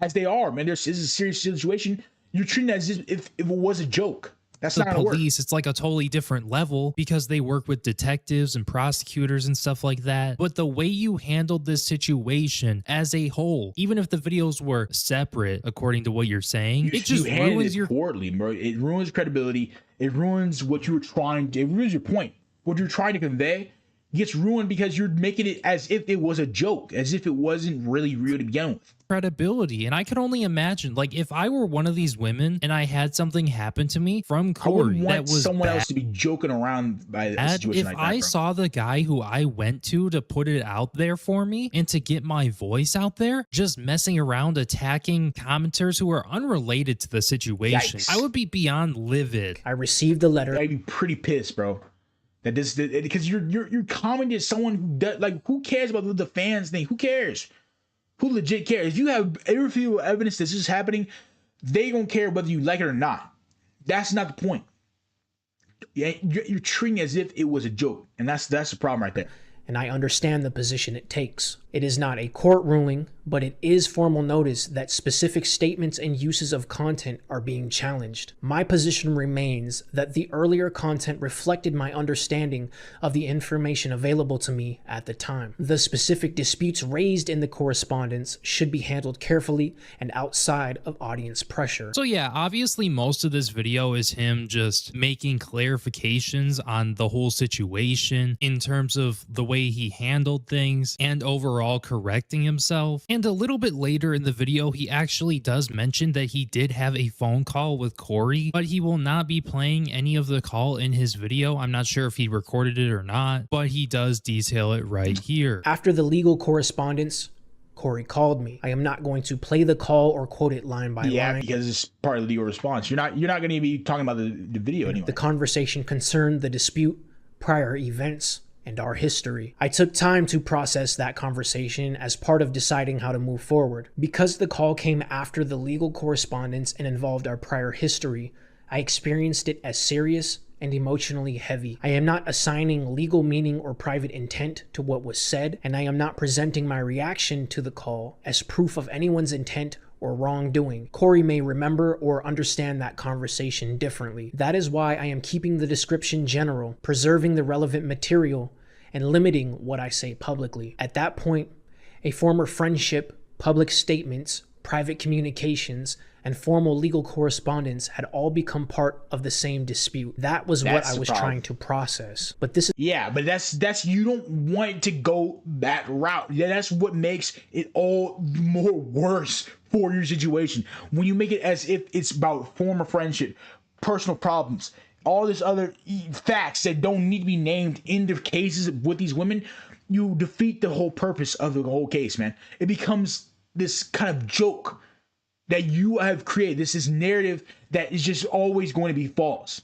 as they are, man. This is a serious situation. You're treating it as if it was a joke. That's not gonna work. The police, it's like a totally different level because they work with detectives and prosecutors and stuff like that. But the way you handled this situation as a whole, even if the videos were separate, according to what you're saying, it just ruins your poorly, bro. It ruins credibility. It ruins what you were trying to. It ruins your point. What you're trying to convey gets ruined because you're making it as if it was a joke, as if it wasn't really real to begin with. Credibility. And I can only imagine, like, if I were one of these women and I had something happen to me from Corey that was someone else to be joking around by a situation like that. If I saw the guy who I went to put it out there for me and to get my voice out there, just messing around attacking commenters who are unrelated to the situation, I would be beyond livid. I received the letter. I'd be pretty pissed, bro. That this, because you're commenting someone who does, like, who cares about the fans thing? Who cares? Who legit cares? If you have irrefutable evidence that this is happening, they don't care whether you like it or not. That's not the point. You're treating it as if it was a joke, and that's the problem right there. And I understand the position it takes. It is not a court ruling, but it is formal notice that specific statements and uses of content are being challenged. My position remains that the earlier content reflected my understanding of the information available to me at the time. The specific disputes raised in the correspondence should be handled carefully and outside of audience pressure. So yeah, obviously most of this video is him just making clarifications on the whole situation in terms of the way he handled things and overall correcting himself. And a little bit later in the video, he actually does mention that he did have a phone call with Corey, but he will not be playing any of the call in his video. I'm not sure if he recorded it or not, but he does detail it right here. After the legal correspondence, Corey called me. I am not going to play the call or quote it line by line. Yeah, because it's part of the legal response. You're not going to be talking about the video anyway. The conversation concerned the dispute, prior events, and our history. I took time to process that conversation as part of deciding how to move forward. Because the call came after the legal correspondence and involved our prior history, I experienced it as serious and emotionally heavy. I am not assigning legal meaning or private intent to what was said, and I am not presenting my reaction to the call as proof of anyone's intent or wrongdoing. Corey may remember or understand that conversation differently. That is why I am keeping the description general, preserving the relevant material, and limiting what I say publicly. At that point, a former friendship, public statements, private communications, and formal legal correspondence had all become part of the same dispute. That was what I was trying to process. But this is... Yeah, but that's you don't want to go that route. Yeah, that's what makes it all more worse for your situation. When you make it as if it's about former friendship, personal problems, all this other facts that don't need to be named in the cases with these women, you defeat the whole purpose of the whole case, man. It becomes this kind of joke that you have created. This is narrative that is just always going to be false.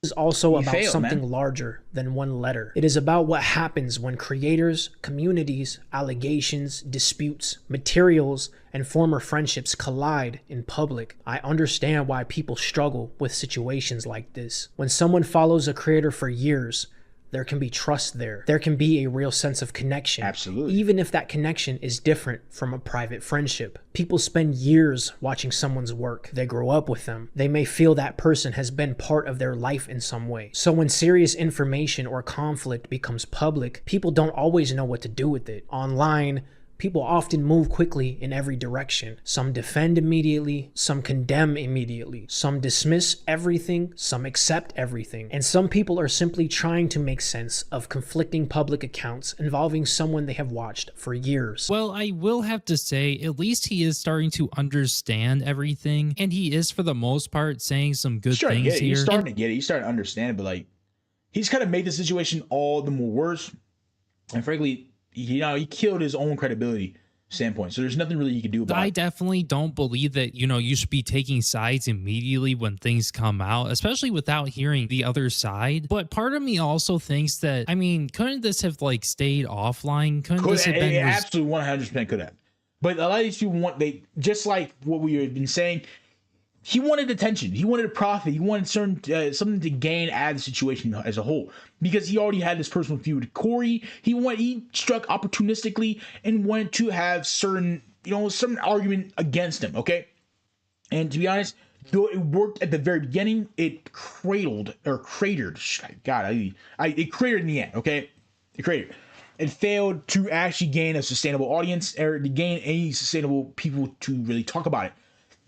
Is also about something larger than one letter. It is about what happens when creators, communities, allegations, disputes, materials, and former friendships collide in public. I understand why people struggle with situations like this. When someone follows a creator for years, there can be trust there. There can be a real sense of connection. Absolutely. Even if that connection is different from a private friendship. People spend years watching someone's work. They grow up with them. They may feel that person has been part of their life in some way. So when serious information or conflict becomes public, people don't always know what to do with it. Online, people often move quickly in every direction. Some defend immediately, some condemn immediately, some dismiss everything, some accept everything. And some people are simply trying to make sense of conflicting public accounts involving someone they have watched for years. Well, I will have to say, at least he is starting to understand everything, and he is, for the most part, saying some good things here. He's starting to get it. He's starting to understand it, but like, he's kind of made the situation all the more worse. And frankly, he killed his own credibility standpoint. So there's nothing really you can do about it. I definitely don't believe that, you should be taking sides immediately when things come out, especially without hearing the other side. But part of me also thinks that, couldn't this have stayed offline? Couldn't this have been... Absolutely 100% could have. But a lot of these people just like what we have been saying, he wanted attention. He wanted a profit. He wanted something to gain out of the situation as a whole, because he already had this personal feud with Corey. He struck opportunistically and wanted to have certain argument against him. Okay, and to be honest, though it worked at the very beginning, it cratered. God, it cratered in the end. Okay, it cratered. It failed to actually gain a sustainable audience or to gain any sustainable people to really talk about it.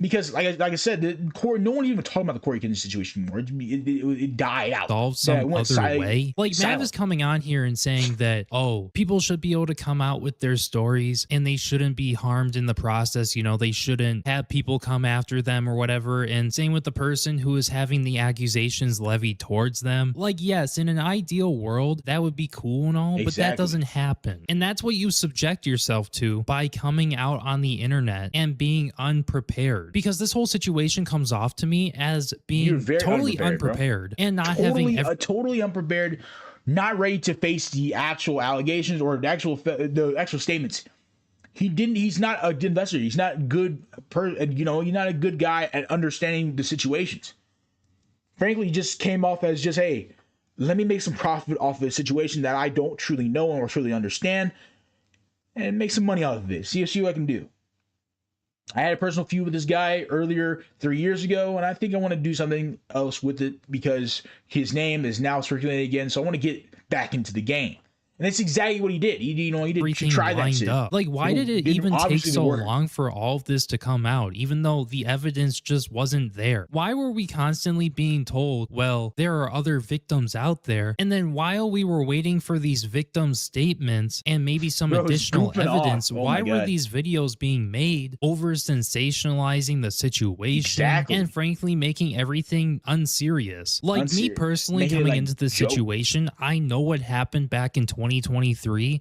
Because, like I said, no one even talking about the Corey Kennedy situation anymore. It died out. Solve some other way. Like, Mav is coming on here and saying that, people should be able to come out with their stories and they shouldn't be harmed in the process. They shouldn't have people come after them or whatever. And same with the person who is having the accusations levied towards them. Like, yes, in an ideal world, that would be cool and all, but that doesn't happen. And that's what you subject yourself to by coming out on the internet and being unprepared. Because this whole situation comes off to me as being totally unprepared and not totally unprepared, not ready to face the actual allegations or the actual statements. He's not a good investor. He's not good. He's not a good guy at understanding the situations. Frankly, he just came off as just, hey, let me make some profit off of a situation that I don't truly know or truly understand, and make some money out of this. See what I can do. I had a personal feud with this guy earlier 3 years ago, and I think I want to do something else with it because his name is now circulating again. So I want to get back into the game. And that's exactly what he did. He did try that shit. Like, why did it even take so long for all of this to come out, even though the evidence just wasn't there? Why were we constantly being told, well, there are other victims out there? And then while we were waiting for these victims' statements and maybe some additional evidence, why were these videos being made over sensationalizing the situation and frankly making everything unserious? Like, me personally, coming into this situation, I know what happened back in 2023.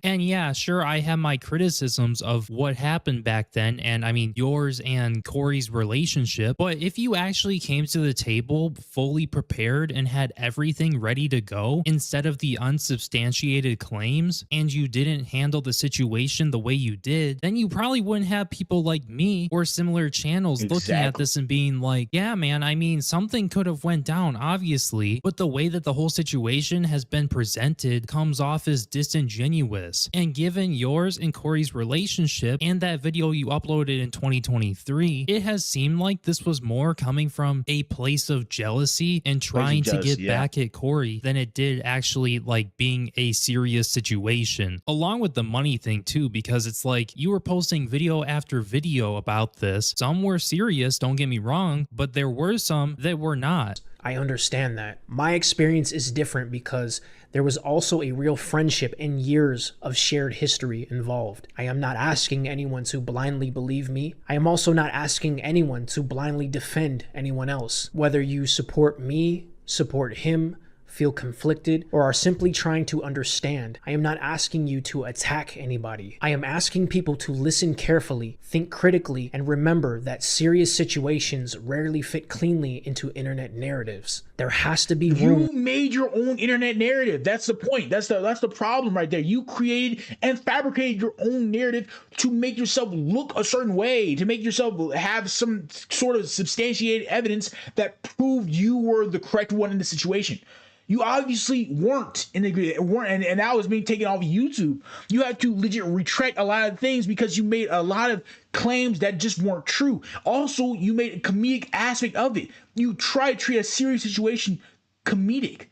And yeah, sure, I have my criticisms of what happened back then. And yours and Corey's relationship. But if you actually came to the table fully prepared and had everything ready to go instead of the unsubstantiated claims, and you didn't handle the situation the way you did, then you probably wouldn't have people like me or similar channels looking at this and being like, yeah, man, something could have went down, obviously, but the way that the whole situation has been presented comes off as disingenuous. And given yours and Corey's relationship and that video you uploaded in 2023, it has seemed like this was more coming from a place of jealousy and trying to get back at Corey than it did actually like being a serious situation, along with the money thing too, because it's like you were posting video after video about this. Some were serious, don't get me wrong, but there were some that were not. I understand that. My experience is different because there was also a real friendship and years of shared history involved. I am not asking anyone to blindly believe me. I am also not asking anyone to blindly defend anyone else. Whether you support me, support him, feel conflicted, or are simply trying to understand, I am not asking you to attack anybody. I am asking people to listen carefully, think critically, and remember that serious situations rarely fit cleanly into internet narratives. There has to be room. You made your own internet narrative. That's the point. That's the problem right there. You created and fabricated your own narrative to make yourself look a certain way, to make yourself have some sort of substantiated evidence that proved you were the correct one in the situation. You obviously weren't and that was being taken off YouTube. You had to legit retract a lot of things because you made a lot of claims that just weren't true. Also, you made a comedic aspect of it. You tried to treat a serious situation comedic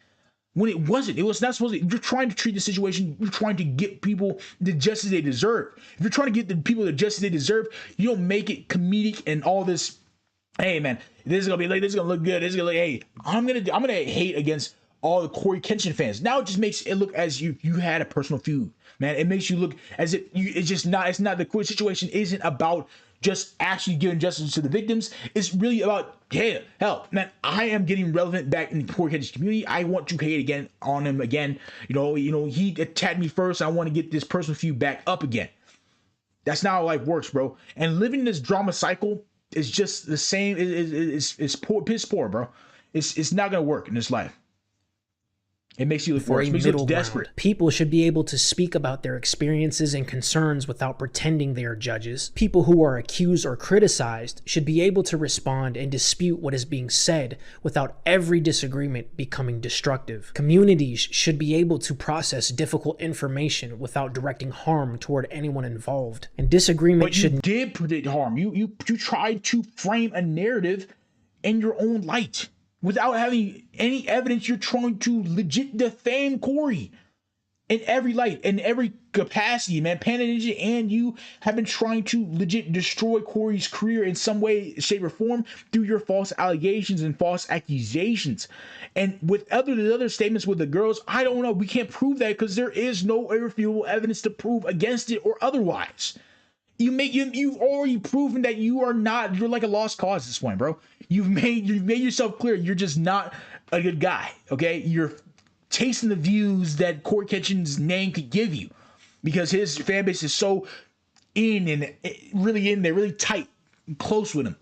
when it wasn't. It was not supposed to. You're trying to treat the situation, you're trying to get people the justice they deserve. If you're trying to get the people the justice they deserve, you don't make it comedic and all this. Hey man, this is gonna be like, this is gonna look good. This is gonna look, hey, I'm gonna hate against all the Corey Kenshin fans. Now it just makes it look as you had a personal feud, man. It makes you look as if it's not the Corey situation isn't about just actually giving justice to the victims. It's really about, yeah, hell, man, I am getting relevant back in the Corey Kenshin community. I want to hate again on him again. You know, he attacked me first. I want to get this personal feud back up again. That's not how life works, bro. And living this drama cycle is just the same. It's poor, piss poor, bro. It's not gonna work in this life. It makes you look worse. It makes you look desperate. People should be able to speak about their experiences and concerns without pretending they are judges. People who are accused or criticized should be able to respond and dispute what is being said without every disagreement becoming destructive. Communities should be able to process difficult information without directing harm toward anyone involved. And disagreement should... But you did predict harm. You tried to frame a narrative in your own light. Without having any evidence, you're trying to legit defame Corey in every light, in every capacity, man. Panda Ninja and you have been trying to legit destroy Corey's career in some way, shape, or form through your false allegations and false accusations. And with the other statements with the girls, I don't know. We can't prove that because there is no irrefutable evidence to prove against it or otherwise. You've already proven that you're like a lost cause at this point, bro. You've made yourself clear. You're just not a good guy. Okay, you're chasing the views that Corey Kenshin's name could give you because his fan base is so really in there, really tight and close with him.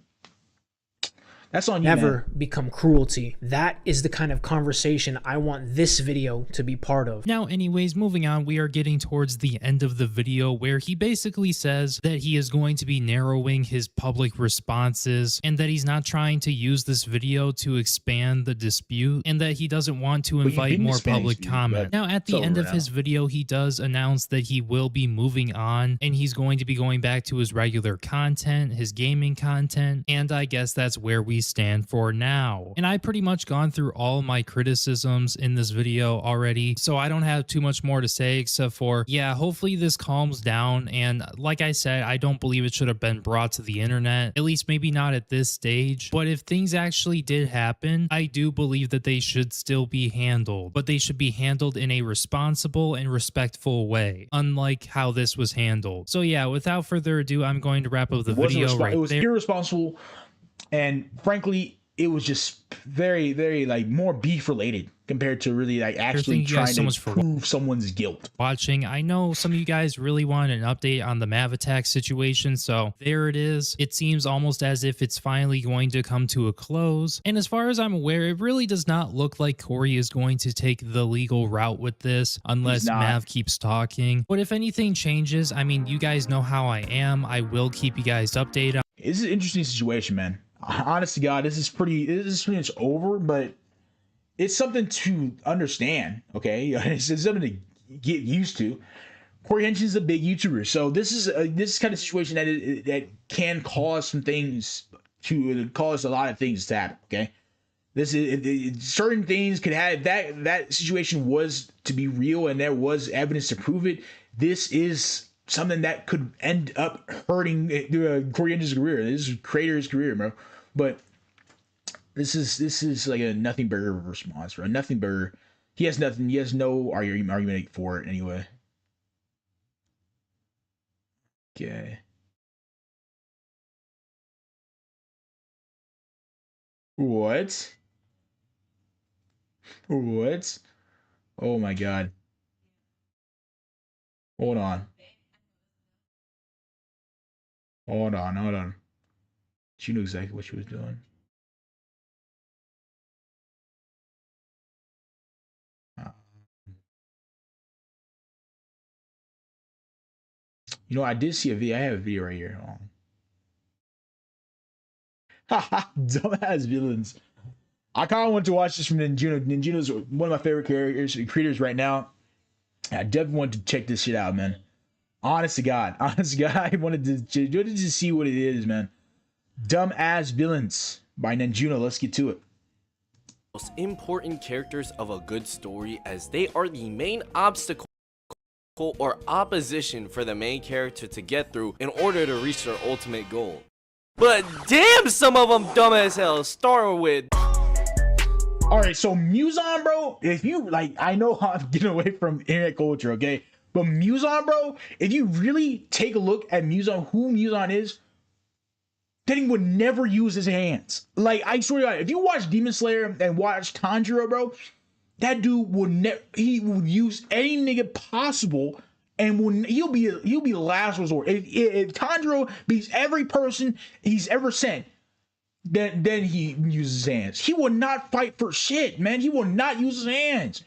That's on you, never become cruelty. That is the kind of conversation I want this video to be part of. Now, anyways, moving on, we are getting towards the end of the video where he basically says that he is going to be narrowing his public responses and that he's not trying to use this video to expand the dispute and that he doesn't want to invite more public comment. Now, at the end of his video, he does announce that he will be moving on and he's going to be going back to his regular content, his gaming content, and I guess that's where we stand for now. And I pretty much gone through all my criticisms in this video already, so I don't have too much more to say except for, yeah, hopefully this calms down. And like I said, I don't believe it should have been brought to the internet, at least maybe not at this stage. But if things actually did happen, I do believe that they should still be handled, but they should be handled in a responsible and respectful way, unlike how this was handled. So yeah, without further ado, I'm going to wrap up the video right there. It was irresponsible. And frankly, it was just very, very like more beef related compared to really like actually trying to prove someone's guilt. Watching, I know some of you guys really want an update on the Mav attack situation, so there it is. It seems almost as if it's finally going to come to a close. And as far as I'm aware, it really does not look like Corey is going to take the legal route with this unless Mav keeps talking. But if anything changes, I mean, you guys know how I am. I will keep you guys updated. It's an interesting situation, man. Honest to God, this is pretty much over, but it's something to understand, okay? It's something get used to. Corey Henshin's a big YouTuber, so this is kind of situation that can cause some things to cause a lot of things to happen. Okay, this is certain things could have that situation was to be real and there was evidence to prove it. This is something that could end up hurting Corey Henshin's career. This is creator's career, bro. But this is like a nothing burger response, bro. Nothing burger. He has nothing. He has no argument for it anyway. Okay. What? What? Oh my god. Hold on. Hold on. She knew exactly what she was doing. You know, I did see a video. I have a video right here. Haha, dumbass villains. I kind of want to watch this from Ninjuno. Ninjuno's one of my favorite creators right now. I definitely want to check this shit out, man. Honest to God, I wanted to see what it is, man. Dumbass villains by Ninjuno. Let's get to it. Most important characters of a good story, as they are the main obstacle or opposition for the main character to get through in order to reach their ultimate goal. But damn, some of them dumb as hell. Start with. All right, so Muzan, bro. If you like, I know I'm getting away from internet culture, okay? But Muzan, bro, if you really take a look at Muzan, who Muzan is, then he would never use his hands. Like, I swear to God, if you watch Demon Slayer and watch Tanjiro, bro, that dude would never. He would use any nigga possible, and he'll be the last resort. If Tanjiro beats every person he's ever sent, then he uses his hands. He will not fight for shit, man. He will not use his hands.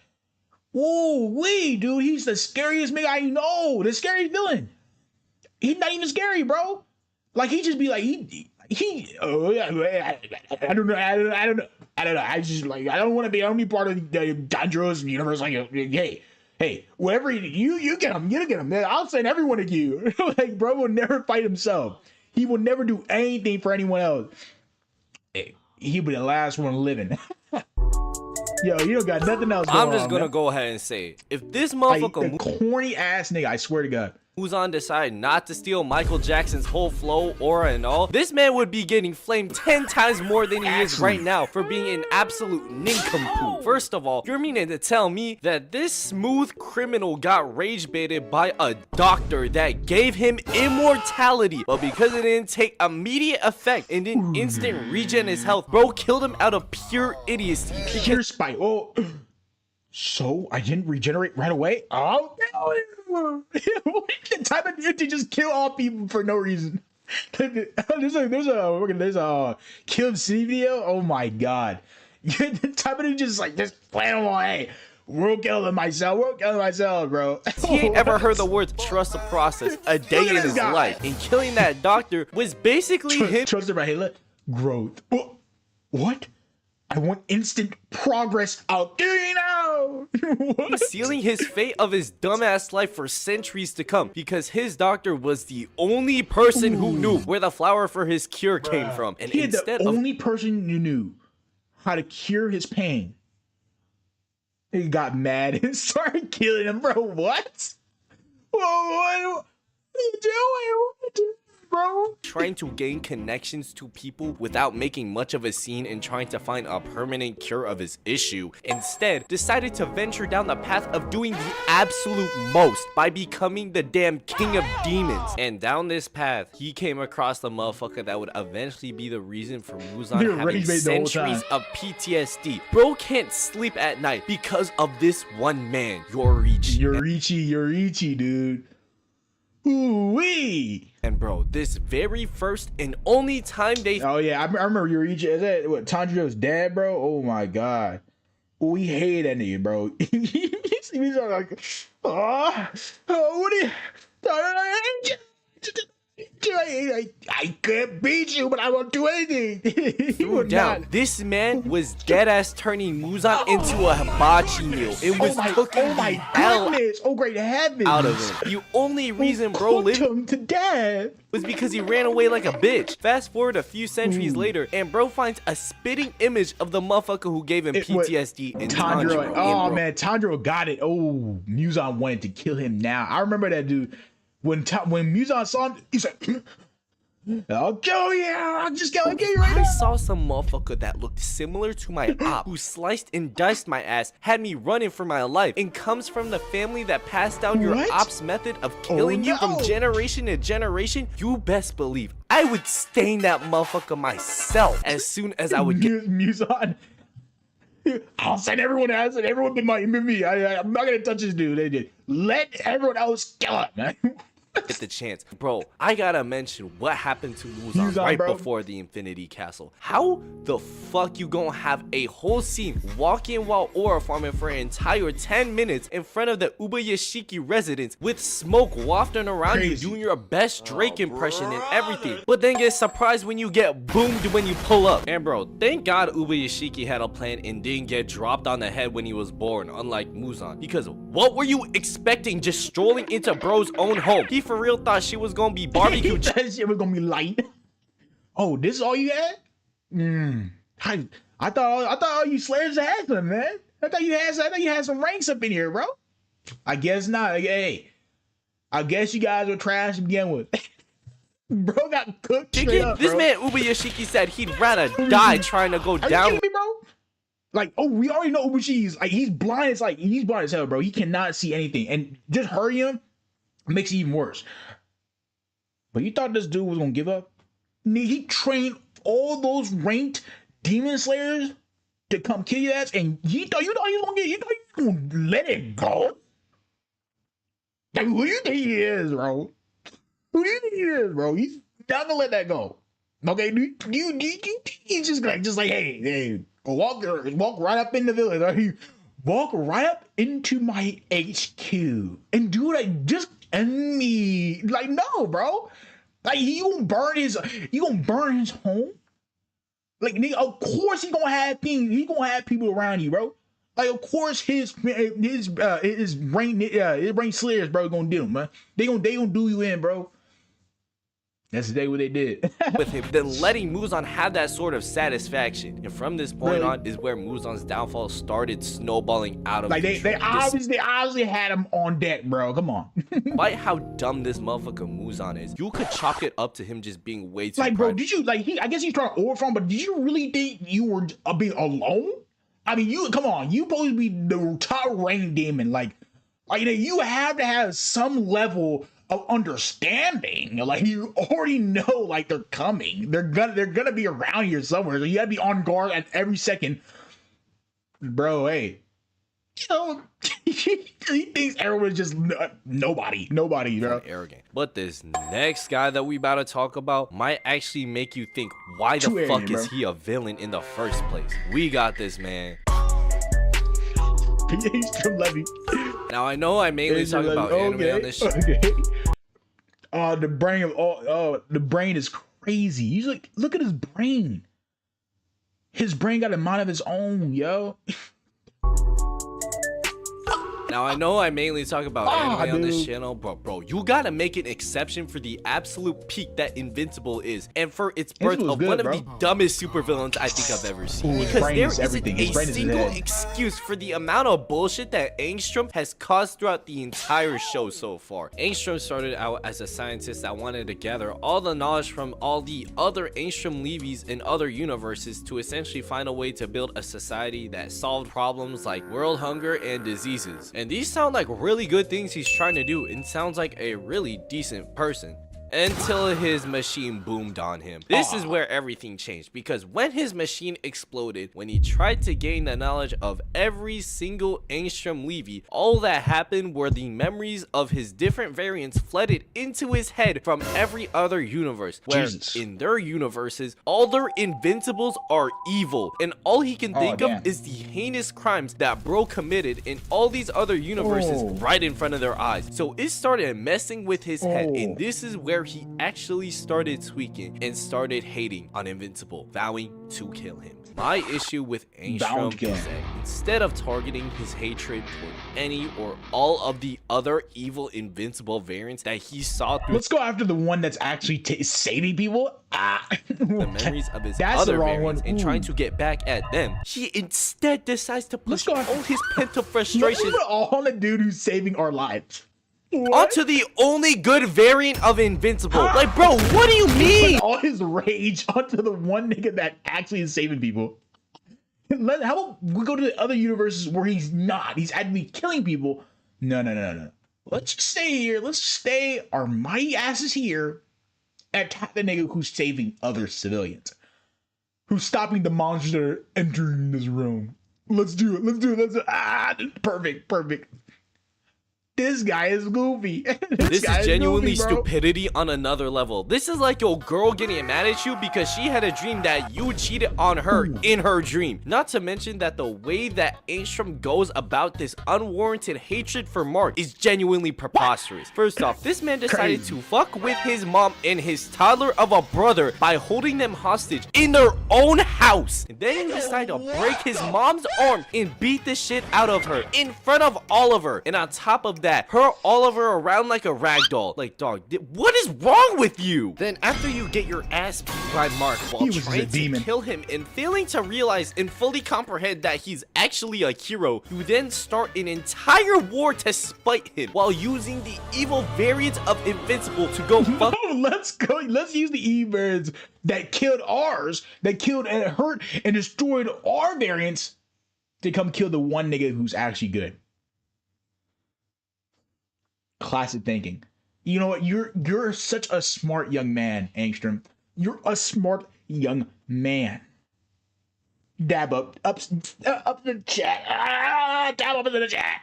Whoa, wait, dude, he's the scariest nigga I know. The scary villain. He's not even scary, bro. Like, he just be like I don't know. I just like I don't want to be part of the Tanjiro's universe. Like, hey, whatever you get him, you get him. I'll send everyone to you. Like, bro will never fight himself. He will never do anything for anyone else. Hey, he'll be the last one living. Yo, you don't got nothing else going on. I'm just gonna go ahead and say, if this motherfucker corny ass nigga, I swear to God, Muzan decided not to steal Michael Jackson's whole flow, aura, and all, this man would be getting flamed 10 times more than he is right now for being an absolute nincompoop. First of all, you're meaning to tell me that this smooth criminal got rage baited by a doctor that gave him immortality, but because it didn't take immediate effect and didn't instant regen his health, bro killed him out of pure idiocy. Pure spite. Oh, so I didn't regenerate right away? Oh, no. The type of dude to just kill all people for no reason. There's a Kill City video. Oh my god. The type of dude just plan them all. Hey, we'll kill them myself. Bro. He ain't ever heard the words trust the process a day in his life. And killing that doctor was basically him. Trust the right growth. What? I want instant progress. I'll kill you now. Sealing his fate of his dumbass life for centuries to come, because his doctor was the only person who knew where the flower for his cure came from. And he instead the only person who knew how to cure his pain. He got mad and started killing him, bro. What? What are you doing? Bro, trying to gain connections to people without making much of a scene and trying to find a permanent cure of his issue. Instead, decided to venture down the path of doing the absolute most by becoming the damn king of demons. And down this path, he came across the motherfucker that would eventually be the reason for Muzan having centuries of PTSD. Bro can't sleep at night because of this one man, Yoriichi, dude. Ooh-wee. And bro, this very first and only time they... Oh yeah, I remember Yoriichi. Is that what, Tanjiro's dad, bro? Oh my god. We hate that nigga, bro. He's like, what are you... I can't beat you, but I won't do anything. Threw down. This man was dead ass turning Muzan into a hibachi meal. It was cooking the hell oh great heavens out of him. The only reason bro lived him to death was because he ran away like a bitch. Fast forward a few centuries later, and bro finds a spitting image of the motherfucker who gave him PTSD in Tanjiro. Oh man, Tanjiro got it. Oh, Muzan wanted to kill him now. I remember that dude. When Muzan saw him, he said, I'll kill you. I'm just gonna kill you right now. I saw some motherfucker that looked similar to my op, who sliced and diced my ass, had me running for my life, and comes from the family that passed down your op's method of killing you from generation to generation. You best believe I would stain that motherfucker myself as soon as I would get Muzan. I'll send everyone else, and everyone but me. I'm not gonna touch this dude. They did. Let everyone else kill him, man. Get the chance. Bro, I gotta mention what happened to Muzan right before the Infinity Castle. How the fuck you gonna have a whole scene walking while aura farming for an entire 10 minutes in front of the Ubayashiki residence with smoke wafting around you doing your best Drake impression and everything, but then get surprised when you get boomed when you pull up? And bro, thank God Ubayashiki had a plan and didn't get dropped on the head when he was born, unlike Muzan, because what were you expecting just strolling into bro's own home? He for real thought she was gonna be barbecue. That shit was gonna be light. Oh, this is all you had? I thought all you slayers had some, man. I thought you had some ranks up in here, bro. I guess not. Hey, I guess you guys were trash to begin with. Bro got cooked. This man Ubayashiki said he'd rather die trying to go down. Are you kidding me, bro? Like, oh, we already know Ubashiki's like he's blind. It's like he's blind as hell, bro. He cannot see anything, and just hurry him makes it even worse. But you thought this dude was gonna give up? He trained all those ranked demon slayers to come kill your ass, and you thought he was gonna let it go? Like, who do you think he is, bro? Who do you think he is, bro? He's not gonna let that go. Okay, he's just like, hey, walk right up in the village. Right? Walk right up into my HQ and do like just and me. Like, no, bro. Like, he gonna burn his home. Like, nigga, of course he gonna have things. He gonna have people around you, bro. Like, of course his brain slayers, bro, gonna do him, man. They gonna do you in, bro. That's what they did. With him, then letting Muzan have that sort of satisfaction. And from this point on is where Muzan's downfall started snowballing out of control. They obviously had him on deck, bro. Come on. Despite how dumb this motherfucker Muzan is, you could chalk it up to him just being way too bro, did you I guess he's trying to overfarm, but did you really think you were being alone? I mean, you supposed to be the top ranked demon. Like you have to have some level of understanding. Like, you already know, like, they're coming. They're gonna be around here somewhere. So you gotta be on guard at every second. Bro, hey. He thinks everyone's just nobody, bro. Arrogant. But this next guy that we about to talk about might actually make you think, why the fuck is he a villain in the first place? We got this, man. He's from Levy. Now, I know I mainly talk about anime on this shit. The brain is crazy. You look at his brain. His brain got a mind of his own, yo. Now, I know I mainly talk about anime on this channel, but bro, you gotta make an exception for the absolute peak that Invincible is, and for its birth of one of the dumbest supervillains I think I've ever seen. Because there isn't a single excuse for the amount of bullshit that Angstrom has caused throughout the entire show so far. Angstrom started out as a scientist that wanted to gather all the knowledge from all the other Angstrom Levies in other universes to essentially find a way to build a society that solved problems like world hunger and diseases. And these sound like really good things he's trying to do, and sounds like a really decent person. Until his machine boomed on him. This is where everything changed, because when his machine exploded, when he tried to gain the knowledge of every single Angstrom Levy, all that happened were the memories of his different variants flooded into his head from every other universe, where in their universes, all their invincibles are evil, and all he can think of is the heinous crimes that bro committed in all these other universes right in front of their eyes. So it started messing with his head, and this is where where he actually started tweaking and started hating on Invincible, vowing to kill him. My issue with Angstrom is that instead of targeting his hatred toward any or all of the other evil Invincible variants that he saw through, let's go after the one that's actually saving people. The memories of his other variants and trying to get back at them, he instead decides to push all his pent-up frustration Let's put all on the dude who's saving our lives. onto the only good variant of Invincible. Like, bro, what do you mean? Put all his rage onto the one nigga that actually is saving people. How about we go to the other universes where he's not? He's actually killing people. No. Let's just stay here. Let's stay our mighty asses here and attack the nigga who's saving other civilians. Who's stopping the monsters that are entering this room. Let's do it. Perfect. This guy is goofy. This is genuinely goofy, stupidity on another level. This is like your girl getting mad at you because she had a dream that you cheated on her in her dream. Not to mention that the way that Angstrom goes about this unwarranted hatred for Mark is genuinely preposterous. First off, this man decided to fuck with his mom and his toddler of a brother by holding them hostage in their own house. And then he decided to break his mom's arm and beat the shit out of her in front of Oliver. And on top of that, her Oliver around like a rag doll. Like, dog, what is wrong with you? Then after you get your ass beat by Mark while trying to kill him and failing to realize and fully comprehend that he's actually a hero, you then start an entire war to spite him while using the evil variants of Invincible to go fuck. Let's use the evil variants that killed ours, that killed and hurt and destroyed our variants to come kill the one nigga who's actually good. Classic thinking. You know what? You're such a smart young man, Angstrom. You're a smart young man. Dab up the chat. Dab up into the chat.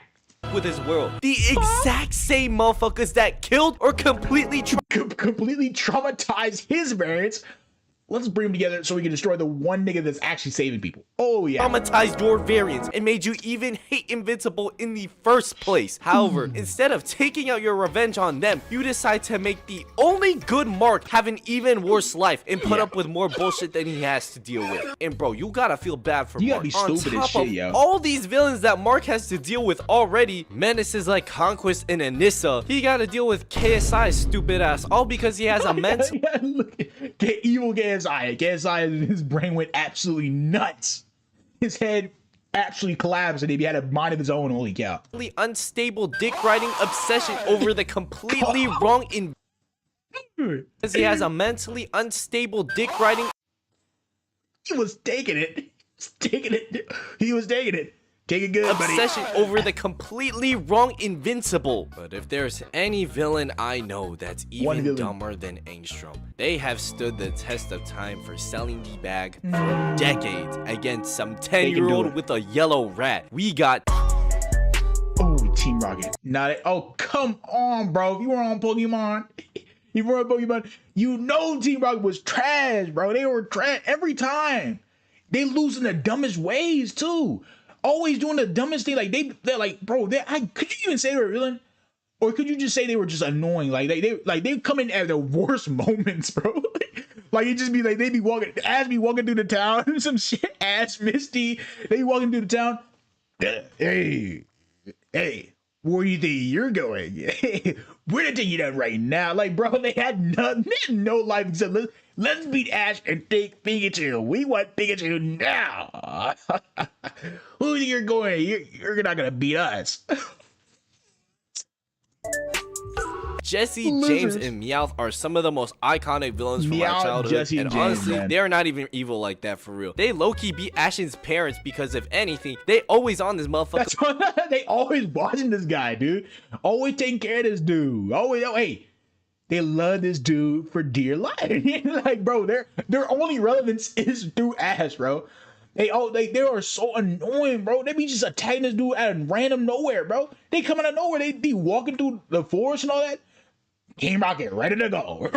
With his world, the exact same motherfuckers that killed or completely traumatized his variants. Let's bring them together so we can destroy the one nigga that's actually saving people. Oh yeah. Traumatized your variants and made you even hate Invincible in the first place. However, instead of taking out your revenge on them, you decide to make the only good Mark have an even worse life and put up with more bullshit than he has to deal with. And bro, you gotta feel bad for Mark. On top of all these villains that Mark has to deal with already, menaces like Conquest and Anissa, he gotta deal with KSI's stupid ass, all because he has a mental get evil KSI. KSI, his brain went absolutely nuts. His head actually collapsed and he had a mind of his own. Holy cow. Unstable dick riding obsession over the completely wrong because he has a mentally unstable dick riding. He was taking it. He was taking it. Take it good, obsession over the completely wrong Invincible. But if there's any villain I know that's even dumber than Angstrom, they have stood the test of time for selling the bag for decades against some 10-year-old with a yellow rat. We got Team Rocket. Oh, come on, bro. If you were on Pokemon, you know Team Rocket was trash, bro. They were trash every time. They lose in the dumbest ways too. Always doing the dumbest thing. Like they're like, bro. Could you even say they were a villain, or could you just say they were just annoying? Like they come in at the worst moments, bro. Like it just be like they be walking through the town, some shit ass Misty. They be walking through the town. Hey, where do you think you're going? We're gonna take you down right now. Like, bro, they had no life except let's beat Ash and take Pikachu. We want Pikachu now. Who do you think you're going? You're not gonna beat us. Jesse, James, and Meowth are some of the most iconic villains from our childhood, Jesse, and James, honestly, man. they're not even evil like that for real. They low-key beat Ashen's parents because if anything, they always on this motherfucker. That's why they always watching this guy, dude. Always taking care of this dude. Hey, they love this dude for dear life. Like, bro, their only relevance is through Ash, bro. They are so annoying, bro. They be just attacking this dude out of random nowhere, bro. They come out of nowhere. They be walking through the forest and all that. Team Rocket, ready to go.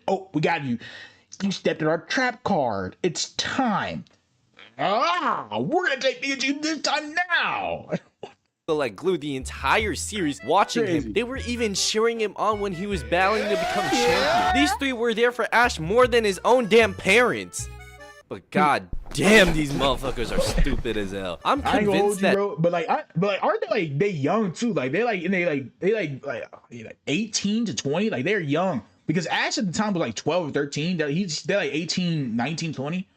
Oh, we got you. You stepped in our trap card. It's time. We're gonna take Pikachu this time now. like glue the entire series watching him. They were even cheering him on when he was battling to become champion. These three were there for Ash more than his own damn parents. But god damn, these motherfuckers are stupid as hell. I'm convinced that, bro, but aren't they young too? Like they 18 to 20. Like they're young because Ash at the time was like 12 or 13. They're like 18, 19, 20.